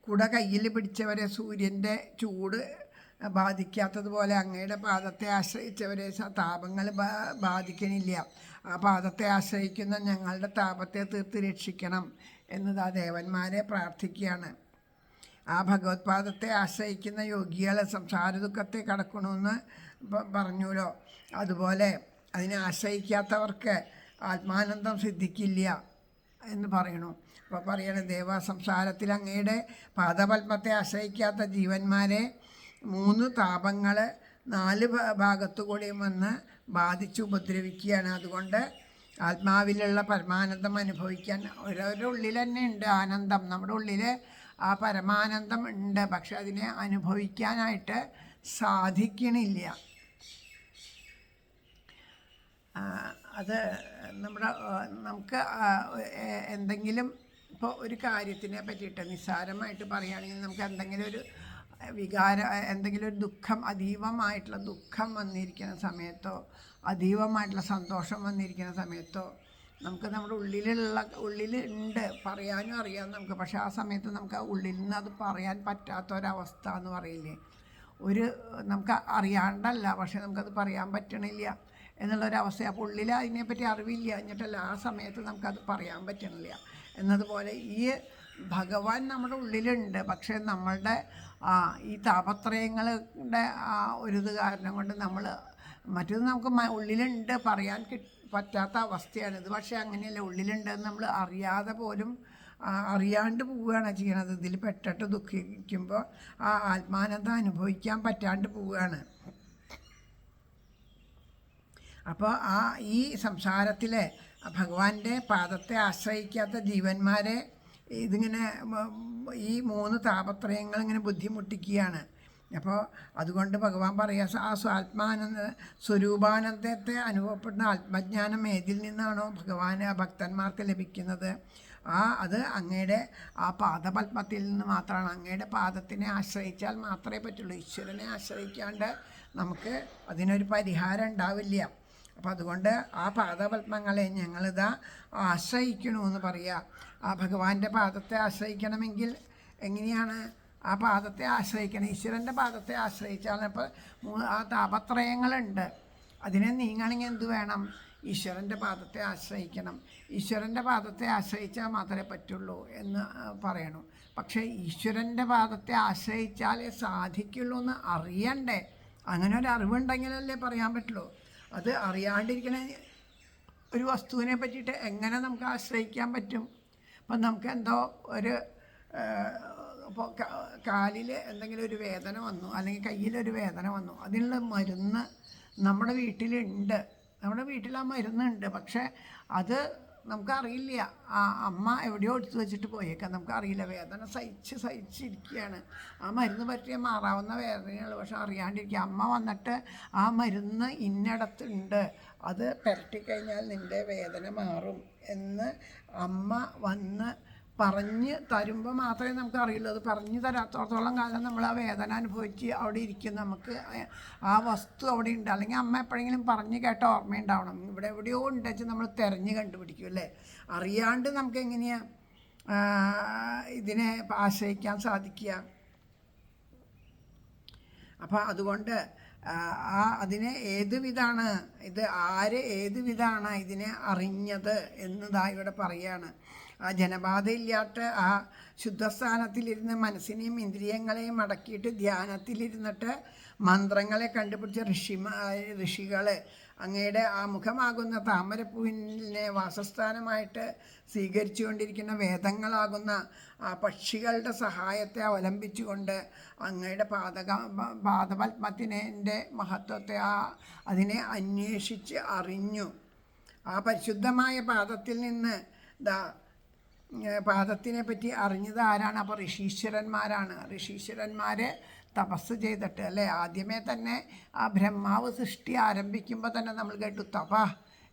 കുട കയ്യിൽ പിടിച്ചവരെ സൂര്യൻ്റെ ചൂട് ബാധിക്കാത്തതുപോലെ അങ്ങയുടെ പാദത്തെ ആശ്രയിച്ചവരെ താപങ്ങൾ ബാധിക്കണില്ല. ആ പാദത്തെ ആശ്രയിക്കുന്ന ഞങ്ങളുടെ താപത്തെ തീർത്ത് രക്ഷിക്കണം എന്നത് ആ ദേവന്മാരെ പ്രാർത്ഥിക്കുകയാണ്. ആ ഭഗവത്പാദത്തെ ആശ്രയിക്കുന്ന യോഗികളെ സംസാര ദുഃഖത്തെ കടക്കണമെന്ന് പറഞ്ഞുല്ലോ, അതുപോലെ അതിനെ ആശ്രയിക്കാത്തവർക്ക് ആത്മാനന്ദം സിദ്ധിക്കില്ല എന്ന് പറയണു. അപ്പോൾ പറയണ ദേവ, സംസാരത്തിൽ അങ്ങയുടെ പാദപത്മത്തെ ആശ്രയിക്കാത്ത ജീവന്മാരെ 3 താപങ്ങൾ 4 ഭാഗത്തു കൂടിയും വന്ന് ബാധിച്ച് ഉപദ്രവിക്കുകയാണ്. അതുകൊണ്ട് ആത്മാവിലുള്ള പരമാനന്ദം അനുഭവിക്കാൻ ഓരോരോ ഉള്ളിൽ തന്നെ ഉണ്ട് ആനന്ദം. നമ്മുടെ ഉള്ളിൽ ആ പരമാനന്ദം ഉണ്ട്, പക്ഷെ അതിനെ അനുഭവിക്കാനായിട്ട് സാധിക്കണില്ല. അത് നമുക്ക് എന്തെങ്കിലും ഇപ്പോൾ ഒരു കാര്യത്തിനെ പറ്റിയിട്ട് നിസ്സാരമായിട്ട് പറയുകയാണെങ്കിൽ, നമുക്ക് എന്തെങ്കിലും ഒരു എന്തെങ്കിലും ഒരു ദുഃഖം, അതീവമായിട്ടുള്ള ദുഃഖം വന്നിരിക്കുന്ന സമയത്തോ അതീവമായിട്ടുള്ള സന്തോഷം വന്നിരിക്കുന്ന സമയത്തോ നമുക്ക് നമ്മുടെ ഉള്ളിലുണ്ട്, പറയാനും അറിയാം നമുക്ക്. പക്ഷെ ആ സമയത്ത് നമുക്ക് ആ ഉള്ളിൽ നിന്ന് അത് പറയാൻ പറ്റാത്തൊരവസ്ഥ എന്ന് പറയില്ലേ, നമുക്ക് അറിയാണ്ടല്ല, പക്ഷെ നമുക്കത് പറയാൻ പറ്റണില്ല എന്നുള്ളൊരവസ്ഥ. അപ്പോൾ ഉള്ളിൽ അതിനെപ്പറ്റി അറിവില്ല, എന്നിട്ടല്ല ആ സമയത്ത് നമുക്കത് പറയാൻ പറ്റണില്ല എന്നതുപോലെ ഈ ഭഗവാൻ നമ്മുടെ ഉള്ളിലുണ്ട്. പക്ഷേ നമ്മളുടെ ഈ താപത്രയങ്ങളുടെ ആ ഒരിത് കാരണം കൊണ്ട് മറ്റത് നമുക്ക് ഉള്ളിലുണ്ട്, പറയാൻ പറ്റാത്ത അവസ്ഥയാണിത്. പക്ഷേ അങ്ങനെയല്ല, ഉള്ളിലുണ്ടെന്ന് നമ്മൾ അറിയാതെ പോലും അറിയാണ്ട് പോവുകയാണ് ചെയ്യണത്. ഇതിൽ പെട്ടിട്ട് ദുഃഖിക്കുമ്പോൾ ആ ആത്മാനന്ദം അനുഭവിക്കാൻ പറ്റാണ്ട് പോവുകയാണ്. അപ്പോൾ ഈ സംസാരത്തിലെ ഭഗവാന്റെ പാദത്തെ ആശ്രയിക്കാത്ത ജീവന്മാരെ ഇതിങ്ങനെ ഈ 3 താപത്രയങ്ങൾ ഇങ്ങനെ ബുദ്ധിമുട്ടിക്കുകയാണ്. അപ്പോൾ അതുകൊണ്ട് ഭഗവാൻ പറയുക, ആ സ്വരൂപാനന്ദത്തെ അനുഭവപ്പെടുന്ന ആത്മജ്ഞാനം ഏതിൽ നിന്നാണോ ഭക്തന്മാർക്ക് ലഭിക്കുന്നത്, അത് അങ്ങയുടെ ആ പാദപത്മത്തിൽ നിന്ന് മാത്രമാണ്. അങ്ങയുടെ പാദത്തിനെ ആശ്രയിച്ചാൽ മാത്രമേ പറ്റുള്ളൂ. ഈശ്വരനെ ആശ്രയിക്കാണ്ട് നമുക്ക് അതിനൊരു പരിഹാരം ഉണ്ടാവില്ല. അപ്പോൾ അതുകൊണ്ട് ആ പാദപത്മങ്ങളെ ഞങ്ങളിതാ ആശ്രയിക്കണമെന്ന് പറയുക. ആ ഭഗവാന്റെ പാദത്തെ ആശ്രയിക്കണമെങ്കിൽ എങ്ങനെയാണ് ആ പാദത്തെ ആശ്രയിക്കണം? ഈശ്വരൻ്റെ പാദത്തെ ആശ്രയിച്ചാൽ ഇപ്പോൾ ആ താപത്രയങ്ങളുണ്ട്, അതിനെ നീങ്ങണമെങ്കിൽ എന്ത് വേണം? ഈശ്വരൻ്റെ പാദത്തെ ആശ്രയിക്കണം. ഈശ്വരൻ്റെ പാദത്തെ ആശ്രയിച്ചാൽ മാത്രമേ പറ്റുള്ളൂ എന്ന് പറയണു. പക്ഷേ ഈശ്വരൻ്റെ പാദത്തെ ആശ്രയിച്ചാലേ സാധിക്കുള്ളൂ എന്ന് അറിയണ്ടേ? അങ്ങനെ ഒരു അറിവുണ്ടെങ്കിലല്ലേ പറയാൻ പറ്റുള്ളൂ. അത് അറിയാണ്ടിരിക്കണ ഒരു വസ്തുവിനെ പറ്റിയിട്ട് എങ്ങനെ നമുക്ക് ആശ്രയിക്കാൻ പറ്റും? അപ്പം നമുക്ക് എന്തോ ഇപ്പോൾ കാലിൽ എന്തെങ്കിലും ഒരു വേദന വന്നു, അല്ലെങ്കിൽ കയ്യിലൊരു വേദന വന്നു, അതിനുള്ള മരുന്ന് നമ്മുടെ വീട്ടിലുണ്ട്. നമ്മുടെ വീട്ടിൽ ആ മരുന്നുണ്ട്, പക്ഷേ അത് നമുക്കറിയില്ല. ആ അമ്മ എവിടെയോ എടുത്തു വെച്ചിട്ട് പോയേക്കാം, നമുക്കറിയില്ല. വേദന സഹിച്ചിരിക്കുകയാണ്. ആ മരുന്ന് പറ്റിയ മാറാവുന്ന വേദനകൾ, പക്ഷെ അറിയാണ്ടിരിക്കുക. അമ്മ വന്നിട്ട് ആ മരുന്ന് ഇന്നിടത്തുണ്ട്, അത് പുരട്ടിക്കഴിഞ്ഞാൽ നിൻ്റെ വേദന മാറും എന്ന് അമ്മ വന്ന് പറഞ്ഞ് തരുമ്പോൾ മാത്രമേ നമുക്ക് അറിയുള്ളൂ. അത് പറഞ്ഞു തരാത്തോളം കാലം നമ്മൾ ആ വേദന അനുഭവിച്ച് അവിടെ ഇരിക്കും. നമുക്ക് ആ വസ്തു അവിടെ ഉണ്ട്. അല്ലെങ്കിൽ അമ്മ എപ്പോഴെങ്കിലും പറഞ്ഞ് കേട്ട ഓർമ്മയുണ്ടാവണം. ഇവിടെ എവിടെയോ ഉണ്ടെച്ച് നമ്മൾ തിരഞ്ഞ് കണ്ടുപിടിക്കും അല്ലേ. അറിയാണ്ട് നമുക്ക് എങ്ങനെയാണ് ഇതിനെ ആശ്രയിക്കാൻ സാധിക്കുക? അപ്പം അതുകൊണ്ട് അതിനെ ഏത് വിധാണ് ഏത് വിധാണ് ഇതിനെ അറിഞ്ഞത് എന്നതാ ഇവിടെ പറയാണ്. ആ ജനബാധയില്ലാത്ത ആ ശുദ്ധസ്ഥാനത്തിലിരുന്ന് മനസ്സിനെയും ഇന്ദ്രിയങ്ങളെയും അടക്കിയിട്ട് ധ്യാനത്തിലിരുന്നിട്ട് മന്ത്രങ്ങളെ കണ്ടുപിടിച്ച ഋഷികൾ അങ്ങയുടെ ആ മുഖമാകുന്ന താമരപ്പൂവിനെ വാസസ്ഥാനമായിട്ട് സ്വീകരിച്ചുകൊണ്ടിരിക്കുന്ന വേദങ്ങളാകുന്ന ആ പക്ഷികളുടെ സഹായത്തെ അവലംബിച്ചുകൊണ്ട് അങ്ങയുടെ പാദപത്മത്തിൻ്റെ മഹത്വത്തെ അതിനെ അന്വേഷിച്ച് അറിഞ്ഞു. ആ പരിശുദ്ധമായ പാദത്തിൽ നിന്ന് പാദത്തിനെ പറ്റി അറിഞ്ഞത് ആരാണ്? അപ്പോൾ ഋഷീശ്വരന്മാരാണ്. ഋഷീശ്വരന്മാർ തപസ് ചെയ്തിട്ട് അല്ലേ. ആദ്യമേ തന്നെ ആ ബ്രഹ്മാവ് സൃഷ്ടി ആരംഭിക്കുമ്പോൾ തന്നെ നമ്മൾ കേട്ടു തപ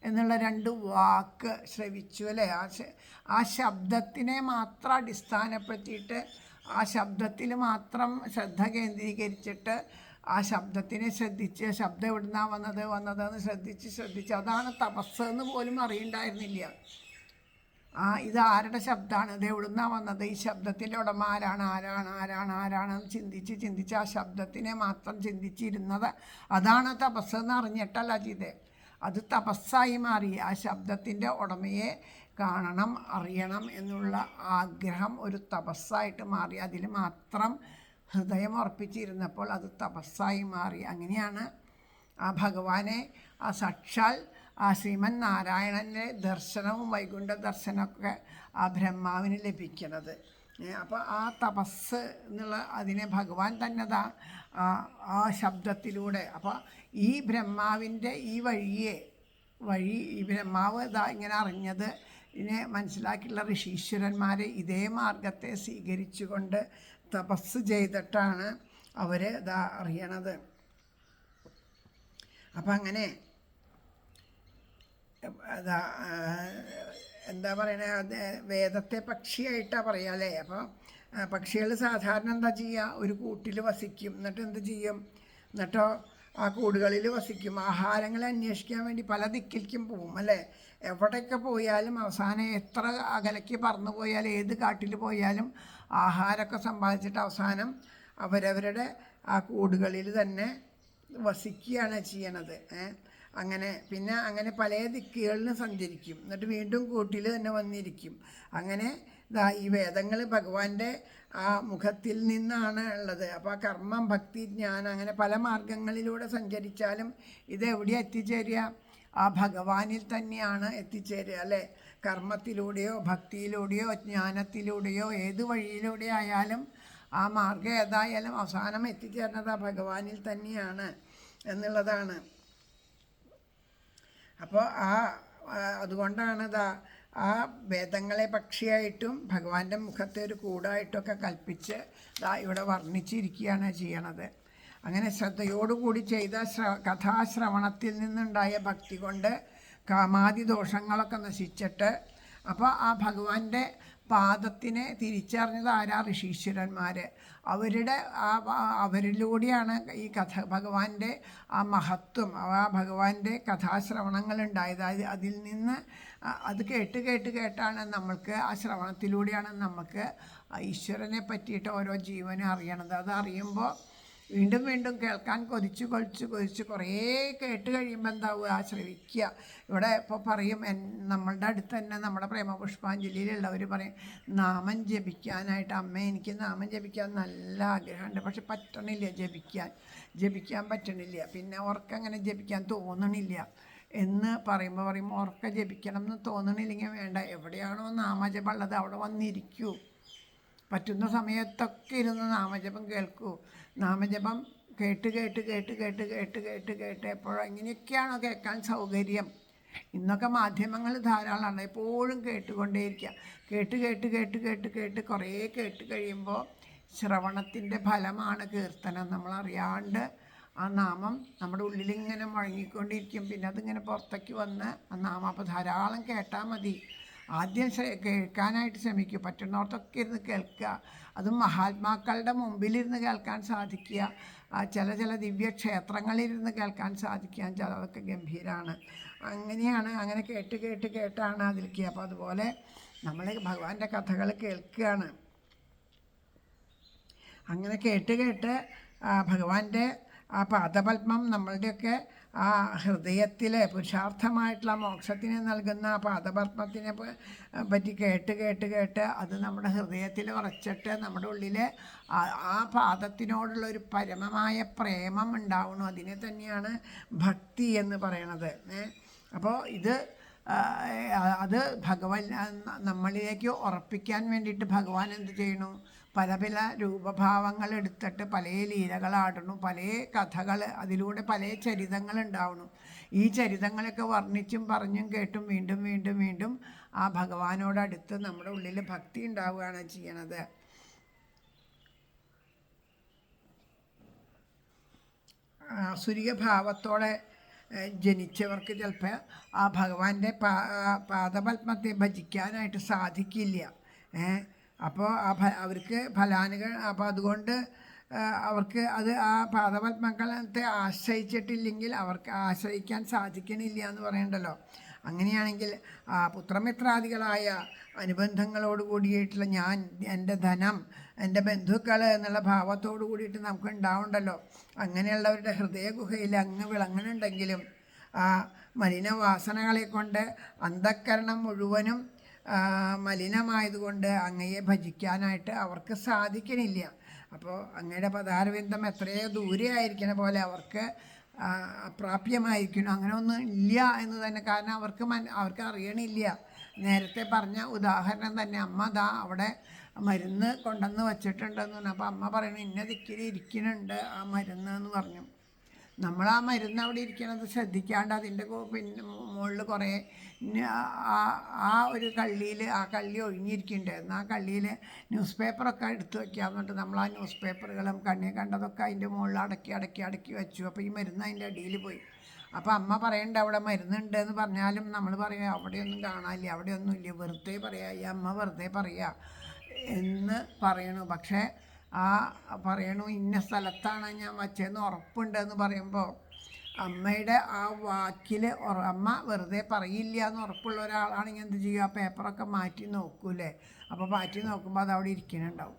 എന്നുള്ള 2 വാക്ക് ശ്രവിച്ചു അല്ലേ. ആ ശബ്ദത്തിനെ മാത്രം അടിസ്ഥാനപ്പെടുത്തിയിട്ട് ആ ശബ്ദത്തിൽ മാത്രം ശ്രദ്ധ കേന്ദ്രീകരിച്ചിട്ട് ആ ശബ്ദത്തിനെ ശ്രദ്ധിച്ച് ശബ്ദം എവിടുന്നാണ് വന്നതെന്ന് ശ്രദ്ധിച്ച് അതാണ് തപസ് എന്ന് പോലും അറിയണ്ടായിരുന്നില്ല. ഇത് ആരുടെ ശബ്ദമാണ്, ഇത് എവിടുന്നാണ് വന്നത്, ഈ ശബ്ദത്തിൻ്റെ ഉടമ ആരാണെന്ന് ചിന്തിച്ച് ആ ശബ്ദത്തിനെ മാത്രം ചിന്തിച്ചിരുന്നത് അതാണ് തപസ് എന്ന് അറിഞ്ഞിട്ടല്ല ചെയ്തേ. അത് തപസ്സായി മാറി. ആ ശബ്ദത്തിൻ്റെ ഉടമയെ കാണണം, അറിയണം എന്നുള്ള ആഗ്രഹം ഒരു തപസ്സായിട്ട് മാറി. അതിൽ മാത്രം ഹൃദയം ഉറപ്പിച്ചിരുന്നപ്പോൾ അത് തപസ്സായി മാറി. അങ്ങനെയാണ് ആ ഭഗവാനെ ആ സാക്ഷാൽ ആ ശ്രീമൻ നാരായണൻ്റെ ദർശനവും വൈകുണ്ഠ ദർശനമൊക്കെ ആ ബ്രഹ്മാവിന് ലഭിക്കുന്നത്. അപ്പോൾ ആ തപസ് എന്നുള്ള അതിനെ ഭഗവാൻ തന്നെ ആ ശബ്ദത്തിലൂടെ, അപ്പോൾ ഈ ബ്രഹ്മാവിൻ്റെ ഈ ഈ ബ്രഹ്മാവ് ഇങ്ങനെ അറിഞ്ഞത് ഇതിനെ മനസ്സിലാക്കിയുള്ള ഋഷീശ്വരന്മാർ ഇതേ മാർഗത്തെ സ്വീകരിച്ചുകൊണ്ട് തപസ് ചെയ്തിട്ടാണ് അവർ അറിയണത്. അപ്പം അങ്ങനെ എന്താ പറയണത്, വേദത്തെ പക്ഷിയായിട്ടാണ് പറയുക അല്ലേ. അപ്പോൾ പക്ഷികൾ സാധാരണ എന്താ ചെയ്യുക, ഒരു കൂട്ടിൽ വസിക്കും. എന്നിട്ട് എന്ത് ചെയ്യും, എന്നിട്ടോ ആ കൂടുകളിൽ വസിക്കും. ആഹാരങ്ങളെ അന്വേഷിക്കാൻ വേണ്ടി പല ദിക്കിലേക്കും പോവും അല്ലേ. എവിടെയൊക്കെ പോയാലും അവസാനം എത്ര അകലേക്ക് പറന്നു പോയാലും ഏത് കാട്ടിൽ പോയാലും ആഹാരമൊക്കെ സമ്പാദിച്ചിട്ട് അവസാനം അവരവരുടെ ആ കൂടുകളിൽ തന്നെ വസിക്കുകയാണ് ചെയ്യണത്. അങ്ങനെ പല ദിക്കുകളിലും സഞ്ചരിക്കും. എന്നിട്ട് വീണ്ടും കൂട്ടിൽ തന്നെ വന്നിരിക്കും. അങ്ങനെ ഈ വേദങ്ങൾ ഭഗവാന്റെ ആ മുഖത്തിൽ നിന്നാണ് ഉള്ളത്. അപ്പോൾ ആ കർമ്മം, ഭക്തി, ജ്ഞാനം അങ്ങനെ പല മാർഗങ്ങളിലൂടെ സഞ്ചരിച്ചാലും ഇതെവിടെയാണ് എത്തിച്ചേരുക? ആ ഭഗവാനിൽ തന്നെയാണ് എത്തിച്ചേരുക അല്ലേ. കർമ്മത്തിലൂടെയോ ഭക്തിയിലൂടെയോ ജ്ഞാനത്തിലൂടെയോ ഏത് വഴിയിലൂടെ ആയാലും ആ മാർഗം ഏതായാലും അവസാനം എത്തിച്ചേരുന്നത് ആ ഭഗവാനിൽ തന്നെയാണ് എന്നുള്ളതാണ്. അപ്പോൾ അതുകൊണ്ടാണ് ആ വേദങ്ങളെ പക്ഷിയായിട്ടും ഭഗവാന്റെ മുഖത്തെ ഒരു കൂടായിട്ടൊക്കെ കൽപ്പിച്ച് ഇവിടെ വർണ്ണിച്ചിരിക്കുകയാണ് ചെയ്യണത്. അങ്ങനെ ശ്രദ്ധയോടുകൂടി ചെയ്ത കഥാശ്രവണത്തിൽ നിന്നുണ്ടായ ഭക്തി കൊണ്ട് കാമാദി ദോഷങ്ങളൊക്കെ നശിച്ചിട്ട് അപ്പോൾ ആ ഭഗവാന്റെ പാദത്തിനെ തിരിച്ചറിഞ്ഞത് ആരാ? ഋഷീശ്വരന്മാർ. അവരിലൂടെയാണ് ഈ ഭഗവാന്റെ ആ മഹത്വം, ആ ഭഗവാന്റെ കഥാശ്രവണങ്ങൾ ഉണ്ടായത്. അതിൽ നിന്ന് അത് കേട്ടാണ് നമ്മൾക്ക്, ആ ശ്രവണത്തിലൂടെയാണ് നമുക്ക് ഈശ്വരനെ പറ്റിയിട്ട് ഓരോ ജീവനും അറിയണത്. അത് അറിയുമ്പോൾ വീണ്ടും വീണ്ടും കേൾക്കാൻ കൊതിച്ച് കുറേ കേട്ട് കഴിയുമ്പോൾ എന്താവുക, ശ്രവിക്കുക. ഇവിടെ ഇപ്പോൾ പറയും, നമ്മളുടെ അടുത്ത് തന്നെ നമ്മുടെ പ്രേമപുഷ്പാഞ്ജലിയിലുള്ളവർ പറയും, നാമം ജപിക്കാനായിട്ട് അമ്മ എനിക്ക് നാമം ജപിക്കാൻ നല്ല ആഗ്രഹമുണ്ട്, പക്ഷെ പറ്റണില്ല, ജപിക്കാൻ പറ്റണില്ല, പിന്നെ ഉറക്കങ്ങനെ ജപിക്കാൻ തോന്നണില്ല എന്ന് പറയുമ്പോൾ ഉറക്കം ജപിക്കണം എന്ന് തോന്നണില്ലെങ്കിൽ വേണ്ട, എവിടെയാണോ നാമജപം ഉള്ളത് അവിടെ വന്നിരിക്കൂ. പറ്റുന്ന സമയത്തൊക്കെ ഇരുന്ന് നാമജപം കേൾക്കൂ. നാമജപം കേട്ട് എപ്പോഴും ഇങ്ങനെയൊക്കെയാണോ കേൾക്കാൻ സൗകര്യം? ഇന്നൊക്കെ മാധ്യമങ്ങൾ ധാരാളമാണ്, എപ്പോഴും കേട്ടുകൊണ്ടേയിരിക്കുക. കേട്ട് കുറേ കേട്ട് കഴിയുമ്പോൾ ശ്രവണത്തിൻ്റെ ഫലമാണ് കീർത്തനം. നമ്മളറിയാണ്ട് ആ നാമം നമ്മുടെ ഉള്ളിലിങ്ങനെ മുഴങ്ങിക്കൊണ്ടിരിക്കും. പിന്നെ അതിങ്ങനെ പുറത്തേക്ക് വന്ന് ആ നാമം അപ്പോൾ ധാരാളം കേട്ടാൽ മതി. ആദ്യം കേൾക്കാനായിട്ട് ശ്രമിക്കുക. പറ്റുന്നിടത്തൊക്കെ ഇരുന്ന് കേൾക്കുക. അതും മഹാത്മാക്കളുടെ മുമ്പിലിരുന്ന് കേൾക്കാൻ സാധിക്കുക, ചില ദിവ്യക്ഷേത്രങ്ങളിലിരുന്ന് കേൾക്കാൻ സാധിക്കുക. അതൊക്കെ ഗംഭീരമാണ്. അങ്ങനെയാണ്, അങ്ങനെ കേട്ടാണ് അതിലേക്ക്. അപ്പോൾ അതുപോലെ നമ്മൾ ഭഗവാന്റെ കഥകൾ കേൾക്കുകയാണ്. അങ്ങനെ കേട്ട് ഭഗവാന്റെ ആ പാദപത്മം നമ്മളുടെയൊക്കെ ആ ഹൃദയത്തിലെ പുരുഷാർത്ഥമായിട്ടുള്ള മോക്ഷത്തിന് നൽകുന്ന ആ പാദപത്മത്തിനെ പറ്റി കേട്ട് അത് നമ്മുടെ ഹൃദയത്തിൽ ഉറച്ചിട്ട് നമ്മുടെ ഉള്ളിൽ ആ പാദത്തിനോടുള്ള ഒരു പരമമായ പ്രേമം ഉണ്ടാവണം. അതിനെ തന്നെയാണ് ഭക്തി എന്ന് പറയണത്. അപ്പോൾ അത് ഭഗവാൻ നമ്മളിലേക്ക് ഉറപ്പിക്കാൻ വേണ്ടിയിട്ട് ഭഗവാൻ എന്ത് ചെയ്യണു? പല രൂപഭാവങ്ങൾ എടുത്തിട്ട് പല ലീലകളാടണു, പല കഥകൾ, അതിലൂടെ പല ചരിതങ്ങൾ ഉണ്ടാവണു. ഈ ചരിതങ്ങളൊക്കെ വർണ്ണിച്ചും പറഞ്ഞും കേട്ടും വീണ്ടും ആ ഭഗവാനോടടുത്ത് നമ്മുടെ ഉള്ളിൽ ഭക്തി ഉണ്ടാവുകയാണ് ചെയ്യണത്. ആസുരിക ഭാവത്തോടെ ജനിച്ചവർക്ക് ചിലപ്പോൾ ആ ഭഗവാന്റെ പാദപത്മത്തെ ഭജിക്കാനായിട്ട് സാധിക്കില്ല. അപ്പോൾ അവർക്ക് അപ്പോൾ അതുകൊണ്ട് അവർക്ക് ആ പാദപത്മങ്ങളത്തെ ആശ്രയിച്ചിട്ടില്ലെങ്കിൽ അവർക്ക് ആശ്രയിക്കാൻ സാധിക്കണില്ല എന്ന് പറയണ്ടല്ലോ. അങ്ങനെയാണെങ്കിൽ പുത്രമിത്രാദികളായ അനുബന്ധങ്ങളോട് കൂടിയിട്ടുള്ള ഞാൻ, എൻ്റെ ധനം, എൻ്റെ ബന്ധുക്കൾ എന്നുള്ള ഭാവത്തോടു കൂടിയിട്ട് നമുക്ക് ഉണ്ടാവുണ്ടല്ലോ. അങ്ങനെയുള്ളവരുടെ ഹൃദയഗുഹയിൽ അങ്ങ് വിളങ്ങുന്നുണ്ടെങ്കിലും ആ മലിനവാസനകളെ കൊണ്ട് അന്ധക്കരണം മുഴുവനും മലിനമായതുകൊണ്ട് അങ്ങയെ ഭജിക്കാനായിട്ട് അവർക്ക് സാധിക്കണില്ല. അപ്പോൾ അങ്ങയുടെ പദാരവിന്ദം എത്രയോ ദൂരെ ആയിരിക്കണ പോലെ അവർക്ക് അപ്രാപ്യമായിരിക്കണം. അങ്ങനെ ഒന്നും ഇല്ല എന്ന് തന്നെ. കാരണം അവർക്ക് അറിയണില്ല. നേരത്തെ പറഞ്ഞ ഉദാഹരണം തന്നെ, അമ്മ അവിടെ മരുന്ന് കൊണ്ടുവന്ന് വച്ചിട്ടുണ്ടെന്ന് പറഞ്ഞു. അപ്പോൾ അമ്മ പറയണു ഇന്ന ദിക്കിൽ ഇരിക്കുന്നുണ്ട് ആ മരുന്ന് എന്ന് പറഞ്ഞു. നമ്മൾ ആ മരുന്ന് അവിടെ ഇരിക്കണത് ശ്രദ്ധിക്കാണ്ട് അതിൻ്റെ പിന്നെ മുകളിൽ കുറേ ആ ഒരു കള്ളിയിൽ ആ കള്ളി ഒഴിഞ്ഞിരിക്കുന്നുണ്ടായിരുന്നു. ആ കള്ളിയിൽ ന്യൂസ് പേപ്പറൊക്കെ എടുത്ത് വയ്ക്കാൻ പറഞ്ഞിട്ട് നമ്മൾ ആ ന്യൂസ് പേപ്പറുകളും കണ്ണി കണ്ടതൊക്കെ അതിൻ്റെ മുകളിൽ അടക്കി വെച്ചു. അപ്പോൾ ഈ മരുന്ന് അതിൻ്റെ അടിയിൽ പോയി. അപ്പോൾ അമ്മ പറയണ്ട അവിടെ മരുന്നുണ്ട് എന്ന് പറഞ്ഞാലും നമ്മൾ പറയാം അവിടെയൊന്നും കാണാനില്ല, അവിടെയൊന്നുമില്ല, വെറുതെ പറയാ, ഈ അമ്മ വെറുതെ പറയാ എന്ന് പറയണു. പക്ഷേ പറയണു ഇന്ന സ്ഥലത്താണ് ഞാൻ വച്ചതെന്ന് ഉറപ്പുണ്ടെന്ന് പറയുമ്പോൾ അമ്മയുടെ ആ വാക്കിൽ അമ്മ വെറുതെ പറയില്ല എന്ന് ഉറപ്പുള്ള ഒരാളാണെങ്കിൽ എന്ത് ചെയ്യുക? ആ പേപ്പറൊക്കെ മാറ്റി നോക്കൂലേ? അപ്പോൾ മാറ്റി നോക്കുമ്പോൾ അത് അവിടെ ഇരിക്കുന്നുണ്ടാവും.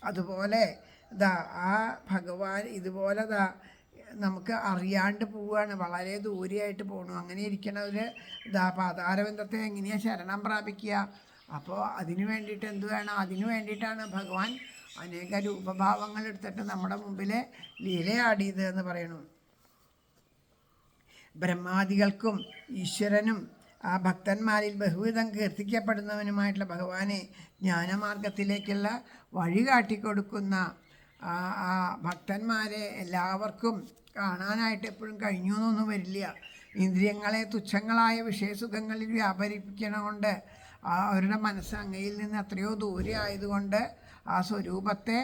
അതുപോലെ ആ ഭഗവാൻ ഇതുപോലെ നമുക്ക് അറിയാണ്ട് പോവുകയാണ്, വളരെ ദൂരെയായിട്ട് പോകണു. അങ്ങനെ ഇരിക്കണവർ പാതാരബന്ധത്തെ എങ്ങനെയാണ് ശരണം പ്രാപിക്കുക? അപ്പോൾ അതിനു വേണ്ടിയിട്ട് എന്ത് വേണം? അതിനു വേണ്ടിയിട്ടാണ് ഭഗവാൻ അനേക രൂപഭാവങ്ങൾ എടുത്തിട്ട് നമ്മുടെ മുമ്പിൽ ലീലയാടിയത് എന്ന് പറയണു. ബ്രഹ്മാദികൾക്കും ഈശ്വരനും ആ ഭക്തന്മാരിൽ ബഹുവിധം കീർത്തിക്കപ്പെടുന്നവനുമായിട്ടുള്ള ഭഗവാനെ ജ്ഞാനമാർഗത്തിലേക്കുള്ള വഴി കാട്ടിക്കൊടുക്കുന്ന ആ ഭക്തന്മാരെ എല്ലാവർക്കും കാണാനായിട്ട് എപ്പോഴും കഴിഞ്ഞു എന്നൊന്നും വരില്ല. ഇന്ദ്രിയങ്ങളെ തുച്ഛങ്ങളായ വിഷയസുഖങ്ങളിൽ വ്യാപരിപ്പിക്കണകൊണ്ട് അവരുടെ മനസ്സ് അങ്ങയിൽ നിന്ന് എത്രയോ ദൂരെ ആയതുകൊണ്ട് ആ സ്വരൂപത്തെ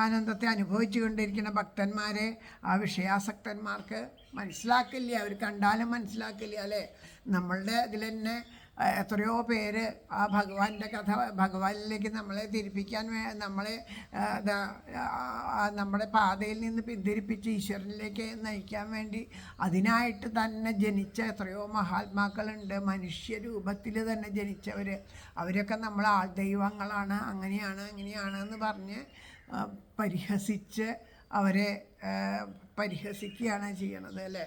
ആനന്ദത്തെ അനുഭവിച്ചു കൊണ്ടിരിക്കുന്ന ഭക്തന്മാരെ ആ വിഷയാസക്തന്മാർക്ക് മനസ്സിലാക്കില്ല. അവർ കണ്ടാലും മനസ്സിലാക്കില്ല അല്ലേ? നമ്മളുടെ ഇതിൽ തന്നെ എത്രയോ പേര് ആ ഭഗവാന്റെ കഥ ഭഗവാനിലേക്ക് നമ്മളെ തിരിപ്പിക്കാൻ നമ്മളെ നമ്മുടെ പാതയിൽ നിന്ന് പിന്തിരിപ്പിച്ച് ഈശ്വരനിലേക്ക് നയിക്കാൻ വേണ്ടി അതിനായിട്ട് തന്നെ ജനിച്ച എത്രയോ മഹാത്മാക്കളുണ്ട്. മനുഷ്യരൂപത്തിൽ തന്നെ ജനിച്ചവർ. അവരൊക്കെ നമ്മൾ ആൾദൈവങ്ങളാണ്, അങ്ങനെയാണ് ഇങ്ങനെയാണ് എന്ന് പറഞ്ഞ് പരിഹസിച്ച് അവരെ പരിഹസിക്കുകയാണ് ചെയ്യണത് അല്ലേ?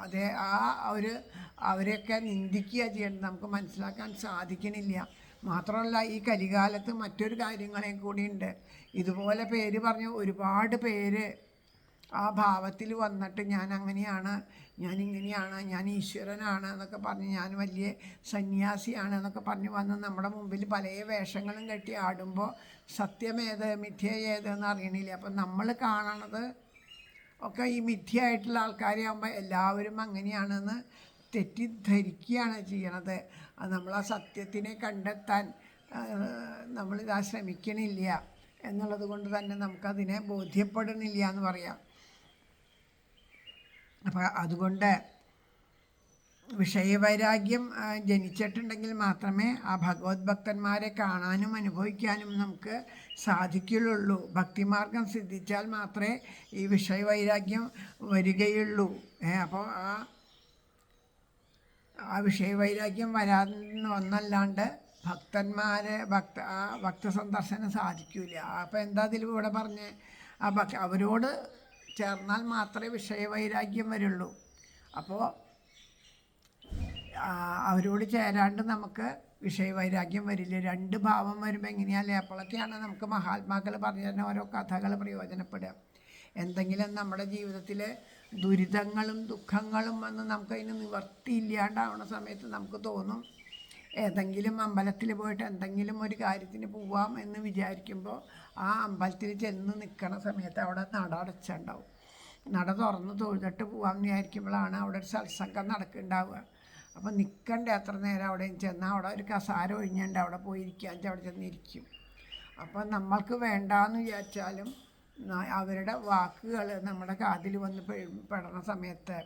അതേ അവരെയൊക്കെ നിന്ദിക്കുക ചെയ്യേണ്ടത് നമുക്ക് മനസ്സിലാക്കാൻ സാധിക്കണില്ല. മാത്രമല്ല ഈ കലികാലത്ത് മറ്റൊരു കാര്യങ്ങളെയും കൂടിയുണ്ട്. ഇതുപോലെ പേര് പറഞ്ഞ് ഒരുപാട് പേര് ആ ഭാവത്തിൽ വന്നിട്ട് ഞാൻ അങ്ങനെയാണ്, ഞാൻ ഇങ്ങനെയാണ്, ഞാൻ ഈശ്വരനാണ് എന്നൊക്കെ പറഞ്ഞ് ഞാൻ വലിയ സന്യാസിയാണ് എന്നൊക്കെ പറഞ്ഞ് വന്ന് നമ്മുടെ മുമ്പിൽ പല വേഷങ്ങളും കെട്ടി ആടുമ്പോൾ സത്യമേത് മിഥ്യ ഏതെന്ന് അറിയണില്ല. അപ്പം നമ്മൾ കാണണത് ഒക്കെ ഈ മിഥ്യയായിട്ടുള്ള ആൾക്കാരെ ആകുമ്പോൾ എല്ലാവരും അങ്ങനെയാണെന്ന് തെറ്റിദ്ധരിക്കുകയാണ് ചെയ്യണത്. അത് നമ്മൾ ആ സത്യത്തിനെ കണ്ടെത്താൻ നമ്മളിതാ ശ്രമിക്കണില്ല എന്നുള്ളത് കൊണ്ട് തന്നെ നമുക്കതിനെ ബോധ്യപ്പെടണില്ല എന്ന് പറയാം. അപ്പം അതുകൊണ്ട് വിഷയവൈരാഗ്യം ജനിച്ചിട്ടുണ്ടെങ്കിൽ മാത്രമേ ആ ഭഗവത് ഭക്തന്മാരെ കാണാനും അനുഭവിക്കാനും നമുക്ക് സാധിക്കുള്ളൂ. ഭക്തിമാർഗം സിദ്ധിച്ചാൽ മാത്രമേ ഈ വിഷയവൈരാഗ്യം വരികയുള്ളൂ. അപ്പോൾ ആ വിഷയവൈരാഗ്യം ഒന്നല്ലാണ്ട് ഭക്തസന്ദർശനം സാധിക്കില്ല. അപ്പോൾ എന്താ ഇതിൽ ഇവിടെ പറഞ്ഞ് അവരോട് ചേർന്നാൽ മാത്രമേ വിഷയവൈരാഗ്യം വരുള്ളൂ. അപ്പോൾ അവരോട് ചേരാണ്ട് നമുക്ക് വിഷയവൈരാഗ്യം വരില്ല. രണ്ട് ഭാവം വരുമ്പോൾ എങ്ങനെയല്ലേ? അപ്പോഴൊക്കെയാണ് നമുക്ക് മഹാത്മാക്കൾ പറഞ്ഞു തരുന്ന ഓരോ കഥകൾ പ്രയോജനപ്പെടുക. എന്തെങ്കിലും നമ്മുടെ ജീവിതത്തിൽ ദുരിതങ്ങളും ദുഃഖങ്ങളും വന്ന് നമുക്കതിന് നിവർത്തിയില്ലാണ്ടാവുന്ന സമയത്ത് നമുക്ക് തോന്നും ഏതെങ്കിലും അമ്പലത്തിൽ പോയിട്ട് എന്തെങ്കിലും ഒരു കാര്യത്തിന് പോവാം എന്ന് വിചാരിക്കുമ്പോൾ ആ അമ്പലത്തിൽ ചെന്ന് നിൽക്കണ സമയത്ത് അവിടെ നട അടച്ചുണ്ടാവും. നട തുറന്ന് തൊഴുതിട്ട് പോകാമെന്ന് വിചാരിക്കുമ്പോഴാണ് അവിടെ ഒരു സത്സംഗം നടക്കുന്നുണ്ടാവുക. അപ്പോൾ നിൽക്കണ്ടേ അത്ര നേരം അവിടെ ചെന്നാൽ അവിടെ ഒരു കസാര ഒഴിഞ്ഞുണ്ട്, അവിടെ പോയിരിക്കാൻ അവിടെ ചെന്നിരിക്കും. അപ്പോൾ നമ്മൾക്ക് വേണ്ടാന്ന് വിചാരിച്ചാലും അവരുടെ വാക്കുകൾ നമ്മുടെ കാതിൽ വന്ന് പെടുന്ന സമയത്ത്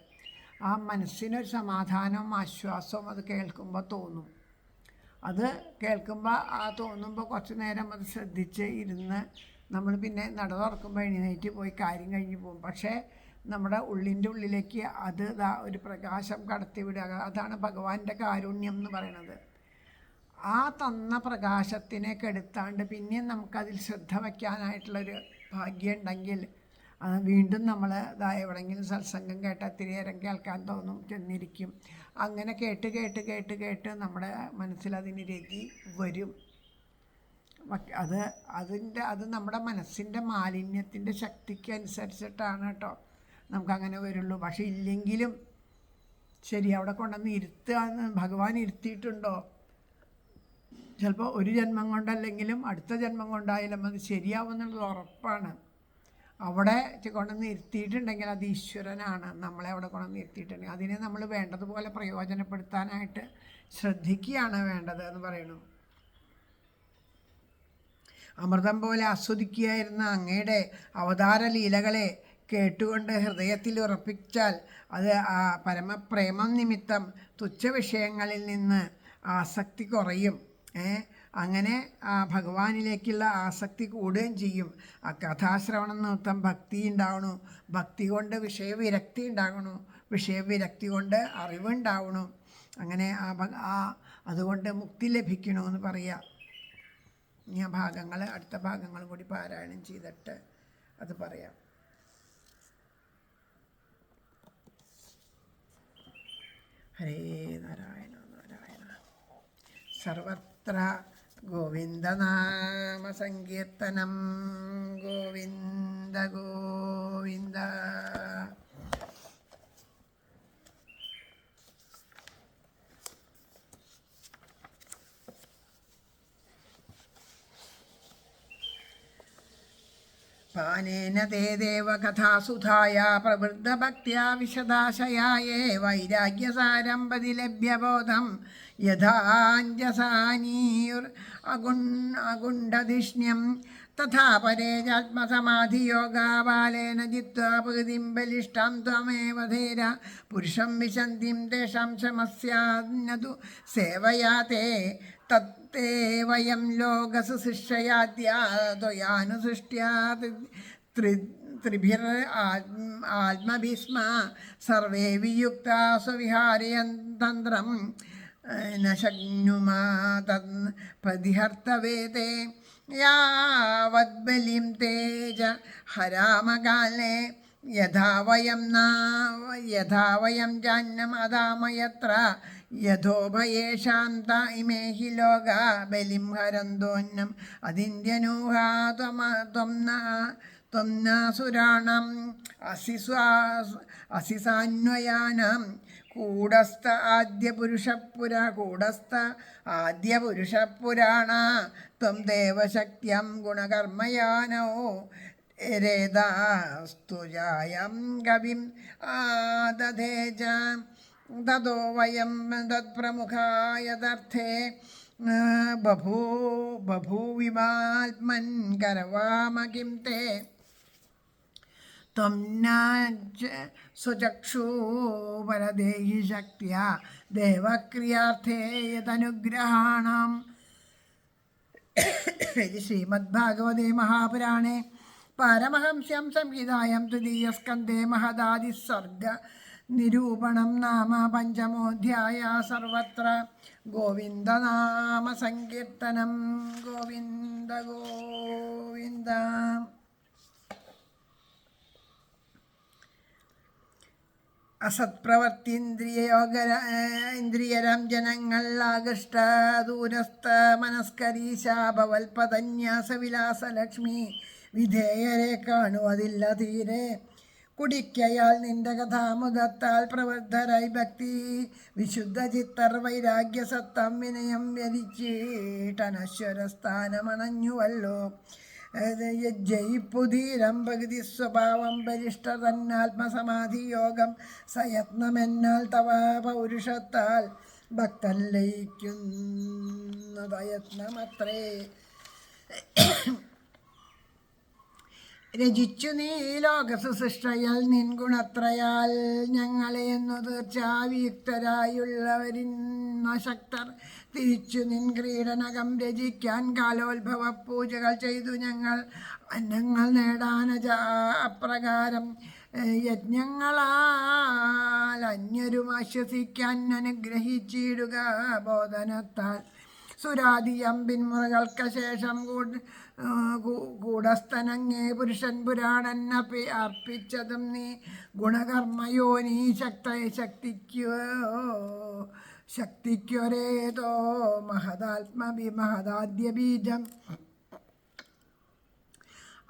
ആ മനസ്സിനൊരു സമാധാനവും ആശ്വാസവും അത് കേൾക്കുമ്പോൾ തോന്നും. അത് കേൾക്കുമ്പോൾ തോന്നുമ്പോൾ കുറച്ച് നേരം അത് ശ്രദ്ധിച്ച് ഇരുന്ന് നമ്മൾ പിന്നെ നട തുറക്കുമ്പോൾ എഴുന്നേറ്റ് പോയി കാര്യം കഴിഞ്ഞ് പോകും. പക്ഷേ നമ്മുടെ ഉള്ളിൻ്റെ ഉള്ളിലേക്ക് അത് ഒരു പ്രകാശം കടത്തിവിടുക. അതാണ് ഭഗവാന്റെ കാരുണ്യം എന്ന് പറയുന്നത്. ആ തന്ന പ്രകാശത്തിനെ കെടുത്താണ്ട് പിന്നെയും നമുക്കതിൽ ശ്രദ്ധ വയ്ക്കാനായിട്ടുള്ളൊരു ഭാഗ്യം ഉണ്ടെങ്കിൽ വീണ്ടും നമ്മൾ എവിടെയെങ്കിലും സത്സംഗം കേട്ടാൽ ഇത്തിരി നേരം കേൾക്കാൻ തോന്നും, ചെന്നിരിക്കും. അങ്ങനെ കേട്ട് കേട്ട് കേട്ട് കേട്ട് നമ്മുടെ മനസ്സിലതിന് രതി വരും. അത് നമ്മുടെ മനസ്സിൻ്റെ മാലിന്യത്തിൻ്റെ ശക്തിക്ക് അനുസരിച്ചിട്ടാണ് കേട്ടോ നമുക്കങ്ങനെ വരുള്ളൂ. പക്ഷെ ഇല്ലെങ്കിലും ശരി, അവിടെ കൊണ്ടുവന്ന് ഇരുത്തുകയെന്ന് ഭഗവാൻ ഇരുത്തിയിട്ടുണ്ടോ? ചിലപ്പോൾ ഒരു ജന്മം കൊണ്ടല്ലെങ്കിലും അടുത്ത ജന്മം കൊണ്ടായാലും അത് ശരിയാവുമെന്നുള്ളത് ഉറപ്പാണ്. അവിടെ കൊണ്ടുവന്ന് ഇരുത്തിയിട്ടുണ്ടെങ്കിൽ അത് ഈശ്വരനാണ് നമ്മളെ അവിടെ കൊണ്ടുവന്ന് ഇരുത്തിയിട്ടുണ്ടെങ്കിൽ അതിനെ നമ്മൾ വേണ്ടതുപോലെ പ്രയോജനപ്പെടുത്താനായിട്ട് ശ്രദ്ധിക്കുകയാണ് വേണ്ടത് എന്ന് പറയുന്നു. അമൃതം പോലെ ആസ്വദിക്കുകയായിരുന്ന അങ്ങയുടെ അവതാര ലീലകളെ കേട്ടുകൊണ്ട് ഹൃദയത്തിൽ ഉറപ്പിച്ചാൽ അത് ആ പരമപ്രേമം നിമിത്തം തുച്ഛ വിഷയങ്ങളിൽ നിന്ന് ആസക്തി കുറയും. അങ്ങനെ ആ ഭഗവാനിലേക്കുള്ള ആസക്തി കൂടുകയും ചെയ്യും. ആ കഥാശ്രവണം നിമിത്തം ഭക്തി ഉണ്ടാവണു, ഭക്തി കൊണ്ട് വിഷയവിരക്തി ഉണ്ടാകണു, വിഷയവിരക്തി കൊണ്ട് അറിവുണ്ടാവണു. അങ്ങനെ അതുകൊണ്ട് മുക്തി ലഭിക്കണമെന്ന് പറയുക. ഞാൻ അടുത്ത ഭാഗങ്ങൾ കൂടി പാരായണം ചെയ്തിട്ട് അത് പറയാം. ഹരേ നാരായണ നാരായണ. സർവത്ര ഗോവിന്ദനാമ സങ്കീർത്തനം. ഗോവിന്ദ ഗോവിന്ദ. പാനേന തേ ദേവകഥാസുധായ പ്രവൃദ്ധഭക്ത്യാ വിശദാശയായേ വൈരാഗ്യസാരംപതി ലഭ്യബോധം യഥാഞ്ജസാനീർ അഗുണ്ഡധിഷ്ണ്യം തഥാ പരേജാത്മസമാധിയോഗാബാലേന ജിത്വാ പ്രകൃതിം ബലിഷ്ഠാം ത്വമേവ ധീര പുരുഷം വിശന്തിം തേഷാം ശമസ്യാന്നതു സേവയാ തേ തത്തേ വയം ലോകസ് ശിഷ്യയാദ്യാ ത്വയാനുസൃഷ്ട്യാ ത്രിഭിർ ആത്മഭീസ്മ സർവേ വിയുക്താ സ്വവിഹാരയന്തന്ത്രം ന ശക്നുമാ തദ് പ്രതിഹർത്തവേതേ യാവദ്ബലിം തേജ ഹരാമകാലേ യഥാ വയം ജാന്യമദാമയത്ര യഥോഭയേഷാന്ത ഇമേ ഹി ലോക ബലിം ഹരന്തോന്നം അതിന്യനൂഹാ ത്വംനാസുരാണം അസിസാന്വയാനം കൂടസ്ഥ ആദ്യപുരുഷപുരാണ ത്വം ദേവശക്തിയം ഗുണകർമ്മയാനോ രേതാസ്തുജായം കവിം ആദധേജ തതോ വയം തത്പ്രമുഖായതർത്ഥേ ബഭൂവിമാത്മൻ കരവാമ കിം തേ ത്വം സ്വചക്ഷൂപരദേഹി ശക്തിയ ദേവക്രിയാർത്ഥേ യദനുഗ്രഹാണം. ശ്രീമദ്ഭാഗവതേ മഹാപുരാണേ പാരമഹംസ്യം സംഹിതായാം തൃതീയസ്കന്ധേ മഹദാദിസർഗ നിരൂപണം നാമ പഞ്ചമോധ്യായ. സർവത്ര ഗോവിന്ദനാമ സങ്കീർത്തനം. ഗോവിന്ദ ഗോവിന്ദ. അസത്പ്രവർത്തിന്ദ്രിയരം ജനങ്ങൾ ആകൃഷ്ട ദൂരസ്ഥ മനസ്കരീശാഭവൽപദന്യാസവിലാസലക്ഷ്മി വിധേയരെ കാണുവതില്ല തീരെ. കുടിക്കയാൽ നിന്റെ കഥാമുദത്താൽ പ്രവൃദ്ധരായി ഭക്തി വിശുദ്ധ ചിത്തർ വൈരാഗ്യസത്തം വിനയം വ്യരിച്ചിട്ടനശ്വരസ്ഥാനമണഞ്ഞുവല്ലോ. ജയിപ്പുധീരം ഭഗതി സ്വഭാവം ബലിഷ്ഠ തന്നാത്മസമാധി യോഗം സയത്നമെന്നാൽ തവ പൗരുഷത്താൽ ഭക്തൻ ലയിക്കുന്നതയത്നമത്രേ. രചിച്ചു നീ ലോകസുസൃഷ്ടയാൽ നിൻ ഗുണത്രയാൽ ഞങ്ങളെ എന്നു തീർച്ചാവിയുക്തരായുള്ളവരിന്നശക്തർ തിരിച്ചു നിൻ ക്രീഡനകം രചിക്കാൻ കാലോത്ഭവ പൂജകൾ ചെയ്തു ഞങ്ങൾ അന്നങ്ങൾ നേടാനജ അപ്രകാരം യജ്ഞങ്ങളാൽ അന്യരും ആശ്വസിക്കാൻ അനുഗ്രഹിച്ചിടുക ബോധനത്താൽ. സുരാദിയമ്പിൻമുറകൾക്ക് ശേഷം കൂടസ്ഥനങ്ങേ പുരുഷൻ പുരാണൻ അർപ്പിച്ചതും നീ ഗുണകർമ്മയോനീ ശക്തിക്കൊരേതോ മഹദാദ്യബീജം.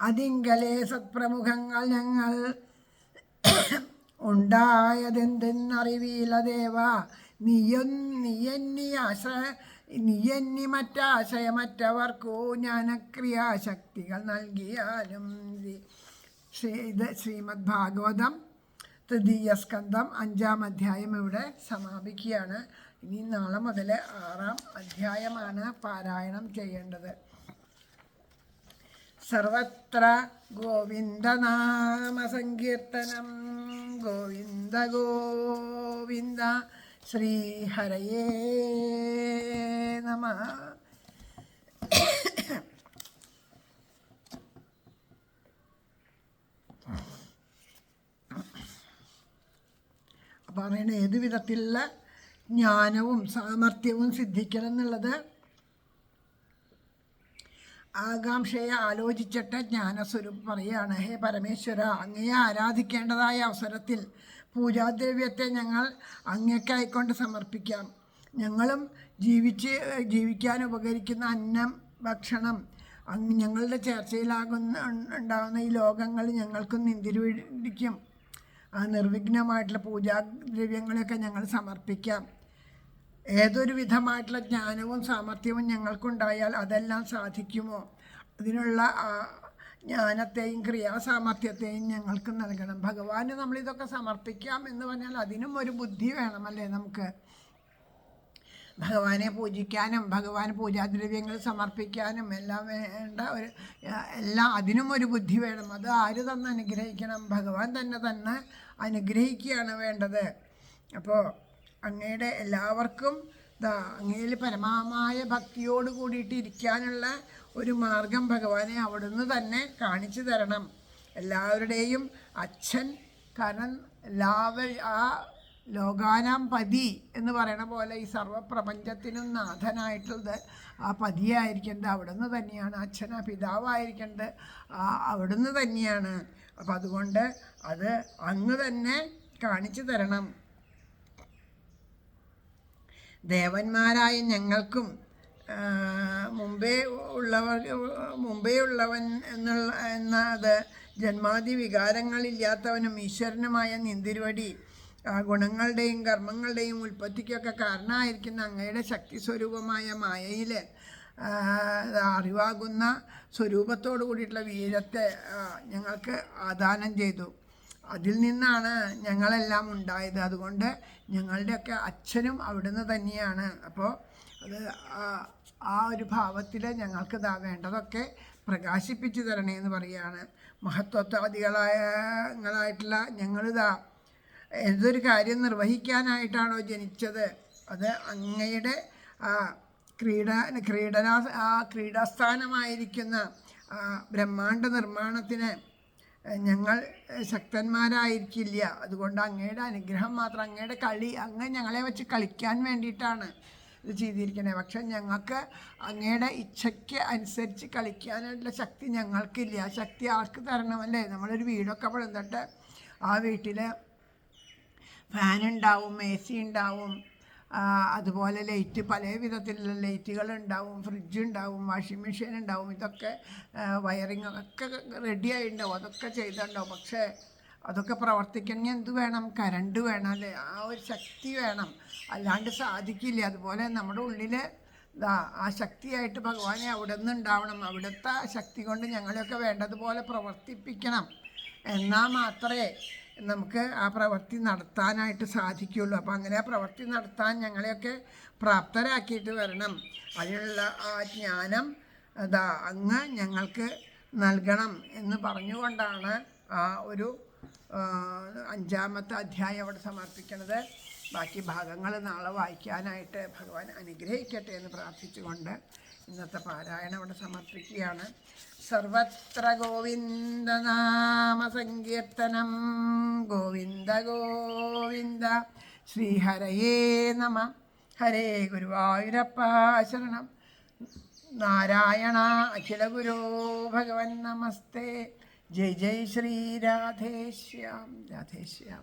അതിങ്കലേ സത്പ്രമുഖങ്ങൾ ഞങ്ങൾ ഉണ്ടായതെന്തെന്നറിവീല ദേവ. നീയെന്നി മറ്റാശയമറ്റവർക്കു ജ്ഞാനക്രിയാശക്തികൾ നൽകിയാലും. ഇത് ശ്രീമദ്ഭാഗവതം തൃതീയസ്കന്ധം 5-ാം അധ്യായം ഇവിടെ സമാപിക്കുകയാണ്. ഇനി നാളെ മുതൽ 6-ാം അധ്യായമാണ് പാരായണം ചെയ്യേണ്ടത്. സർവത്ര ഗോവിന്ദനാമ സങ്കീർത്തനം. ഗോവിന്ദ ഗോവിന്ദ. ശ്രീഹരയേ നമഃ. പറയണ ഏത് വിധത്തിലുള്ള ജ്ഞാനവും സാമർഥ്യവും സിദ്ധിക്കണം എന്നുള്ളത് ആകാംക്ഷയെ ആലോചിച്ചിട്ട് ജ്ഞാനസ്വരൂപം പറയുകയാണ്. ഹേ പരമേശ്വര, അങ്ങയെ ആരാധിക്കേണ്ടതായ അവസരത്തിൽ പൂജാദ്രവ്യത്തെ ഞങ്ങൾ അങ്ങേക്കായിക്കൊണ്ട് സമർപ്പിക്കാം. ഞങ്ങളും ജീവിക്കാൻ ഉപകരിക്കുന്ന അന്നം, ഭക്ഷണം ഞങ്ങളുടെ ഉണ്ടാകുന്ന ഈ ലോകങ്ങൾ ഞങ്ങൾക്കും നിന്തിരിക്കും. ആ നിർവിഘ്നമായിട്ടുള്ള പൂജാദ്രവ്യങ്ങളെയൊക്കെ ഞങ്ങൾ സമർപ്പിക്കാം. ഏതൊരു വിധമായിട്ടുള്ള ജ്ഞാനവും സാമർഥ്യവും ഞങ്ങൾക്കുണ്ടായാൽ അതെല്ലാം സാധിക്കുമോ? അതിനുള്ള ജ്ഞാനത്തെയും ക്രിയാസാമർഥ്യത്തെയും ഞങ്ങൾക്ക് നൽകണം. ഭഗവാന് നമ്മളിതൊക്കെ സമർപ്പിക്കാം എന്ന് പറഞ്ഞാൽ അതിനും ഒരു ബുദ്ധി വേണമല്ലേ നമുക്ക്? ഭഗവാനെ പൂജിക്കാനും ഭഗവാന് പൂജാദ്രവ്യങ്ങൾ സമർപ്പിക്കാനും എല്ലാം വേണ്ട അതിനും ഒരു ബുദ്ധി വേണം. അത് ആര് തന്നെ അനുഗ്രഹിക്കണം? ഭഗവാൻ തന്നെ അനുഗ്രഹിക്കുകയാണ് വേണ്ടത്. അപ്പോൾ അങ്ങയുടെ എല്ലാവർക്കും അങ്ങയിൽ പരമമായ ഭക്തിയോട് കൂടിയിട്ട് ഇരിക്കാനുള്ള ഒരു മാർഗം ഭഗവാനെ അവിടുന്ന് തന്നെ കാണിച്ചു തരണം. എല്ലാവരുടെയും അച്ഛൻ, കാരണം ആ ലോകാനാം പതി എന്ന് പറയണ പോലെ ഈ സർവപ്രപഞ്ചത്തിനും നാഥനായിട്ടുള്ളത് ആ പതിയായിരിക്കേണ്ടത് അവിടുന്ന് തന്നെയാണ്. അച്ഛന പിതാവായിരിക്കേണ്ടത് അവിടുന്ന് തന്നെയാണ്. അപ്പം അതുകൊണ്ട് അത് അങ്ങ് തന്നെ കാണിച്ചു തരണം. ദേവന്മാരായ ഞങ്ങൾക്കും മുമ്പേ ഉള്ളവൻ എന്നത് ജന്മാദി വികാരങ്ങളില്ലാത്തവനും ഈശ്വരനുമായ നിന്തിരുവടി ഗുണങ്ങളുടെയും കർമ്മങ്ങളുടെയും ഉൽപ്പത്തിക്കൊക്കെ കാരണമായിരിക്കുന്ന അങ്ങയുടെ ശക്തി സ്വരൂപമായ മായയിൽ അറിവാകുന്ന സ്വരൂപത്തോടു കൂടിയിട്ടുള്ള വീരത്തെ ഞങ്ങൾക്ക് ആദാനം ചെയ്തു. അതിൽ നിന്നാണ് ഞങ്ങളെല്ലാം ഉണ്ടായത്. അതുകൊണ്ട് ഞങ്ങളുടെയൊക്കെ അച്ഛനും അവിടുന്ന് തന്നെയാണ്. അപ്പോൾ അത് ആ ഒരു ഭാവത്തിൽ ഞങ്ങൾക്ക് വേണ്ടതൊക്കെ പ്രകാശിപ്പിച്ചു തരണേ എന്ന് പറയുകയാണ്. മഹത്വത്വാദികളായിട്ടുള്ള ഞങ്ങളിതാ ഏതൊരു കാര്യം നിർവഹിക്കാനായിട്ടാണോ ജനിച്ചത്, അത് അങ്ങയുടെ ക്രീഡാസ്ഥാനമായിരിക്കുന്ന ബ്രഹ്മാണ്ഡ നിർമ്മാണത്തിന് ഞങ്ങൾ ശക്തന്മാരായിരിക്കില്ല. അതുകൊണ്ട് അങ്ങയുടെ അനുഗ്രഹം മാത്രം, അങ്ങയുടെ അങ്ങ് ഞങ്ങളെ വെച്ച് കളിക്കാൻ വേണ്ടിയിട്ടാണ് ഇത് ചെയ്തിരിക്കണേ. പക്ഷെ ഞങ്ങൾക്ക് അങ്ങയുടെ ഇച്ഛയ്ക്ക് അനുസരിച്ച് കളിക്കാനുള്ള ശക്തി ഞങ്ങൾക്കില്ല. ആ ശക്തി ആർക്ക് തരണമല്ലേ? നമ്മളൊരു വീടൊക്കെ പണിതിട്ട് ആ വീട്ടിൽ ഫാനുണ്ടാവും, AC ഉണ്ടാവും, അതുപോലെ ലൈറ്റ്, പല വിധത്തിലുള്ള ലൈറ്റുകളുണ്ടാവും, ഫ്രിഡ്ജ് ഉണ്ടാവും, വാഷിംഗ് മെഷീൻ ഉണ്ടാവും. ഇതൊക്കെ വയറിങ് ഒക്കെ റെഡിയായിട്ടുണ്ടാവും, അതൊക്കെ ചെയ്തിട്ടുണ്ടാവും. പക്ഷേ അതൊക്കെ പ്രവർത്തിക്കണമെങ്കിൽ എന്ത് വേണം? കറണ്ട് വേണം അല്ലേ? ആ ഒരു ശക്തി വേണം, അല്ലാണ്ട് സാധിക്കില്ല. അതുപോലെ നമ്മുടെ ഉള്ളിൽ ആ ശക്തിയായിട്ട് ഭഗവാനെ അവിടെ നിന്ന് ഉണ്ടാവണം. അവിടുത്തെ ശക്തി കൊണ്ട് ഞങ്ങളെയൊക്കെ വേണ്ടതുപോലെ പ്രവർത്തിപ്പിക്കണം. എന്നാൽ മാത്രമേ നമുക്ക് ആ പ്രവൃത്തി നടത്താനായിട്ട് സാധിക്കുകയുള്ളൂ. അപ്പോൾ അങ്ങനെ ആ പ്രവൃത്തി നടത്താൻ ഞങ്ങളെയൊക്കെ പ്രാപ്തരാക്കിയിട്ട് വരണം. അതിനുള്ള ആ ജ്ഞാനം അങ്ങ് ഞങ്ങൾക്ക് നൽകണം എന്ന് പറഞ്ഞുകൊണ്ടാണ് ആ ഒരു 5-ാമത്തെ അധ്യായം അവിടെ സമർപ്പിക്കുന്നത്. ബാക്കി ഭാഗങ്ങൾ നാളെ വായിക്കാനായിട്ട് ഭഗവാൻ അനുഗ്രഹിക്കട്ടെ എന്ന് പ്രാർത്ഥിച്ചുകൊണ്ട് ഇന്നത്തെ പാരായണം അവിടെ സമർപ്പിക്കുകയാണ്. സർവത്ര ഗോവിന്ദനാമ സങ്കീർത്തനം. ഗോവിന്ദ ഗോവിന്ദ. ശ്രീഹരയേ നമ. ഹരേ ഗുരുവായൂരപ്പ ശരണം. നാരായണ അഖില ഗുരോ ഭഗവൻ നമസ്തേ. ജയ് ജയ് ശ്രീ രാധേശ്യാം. രാധേശ്യാം.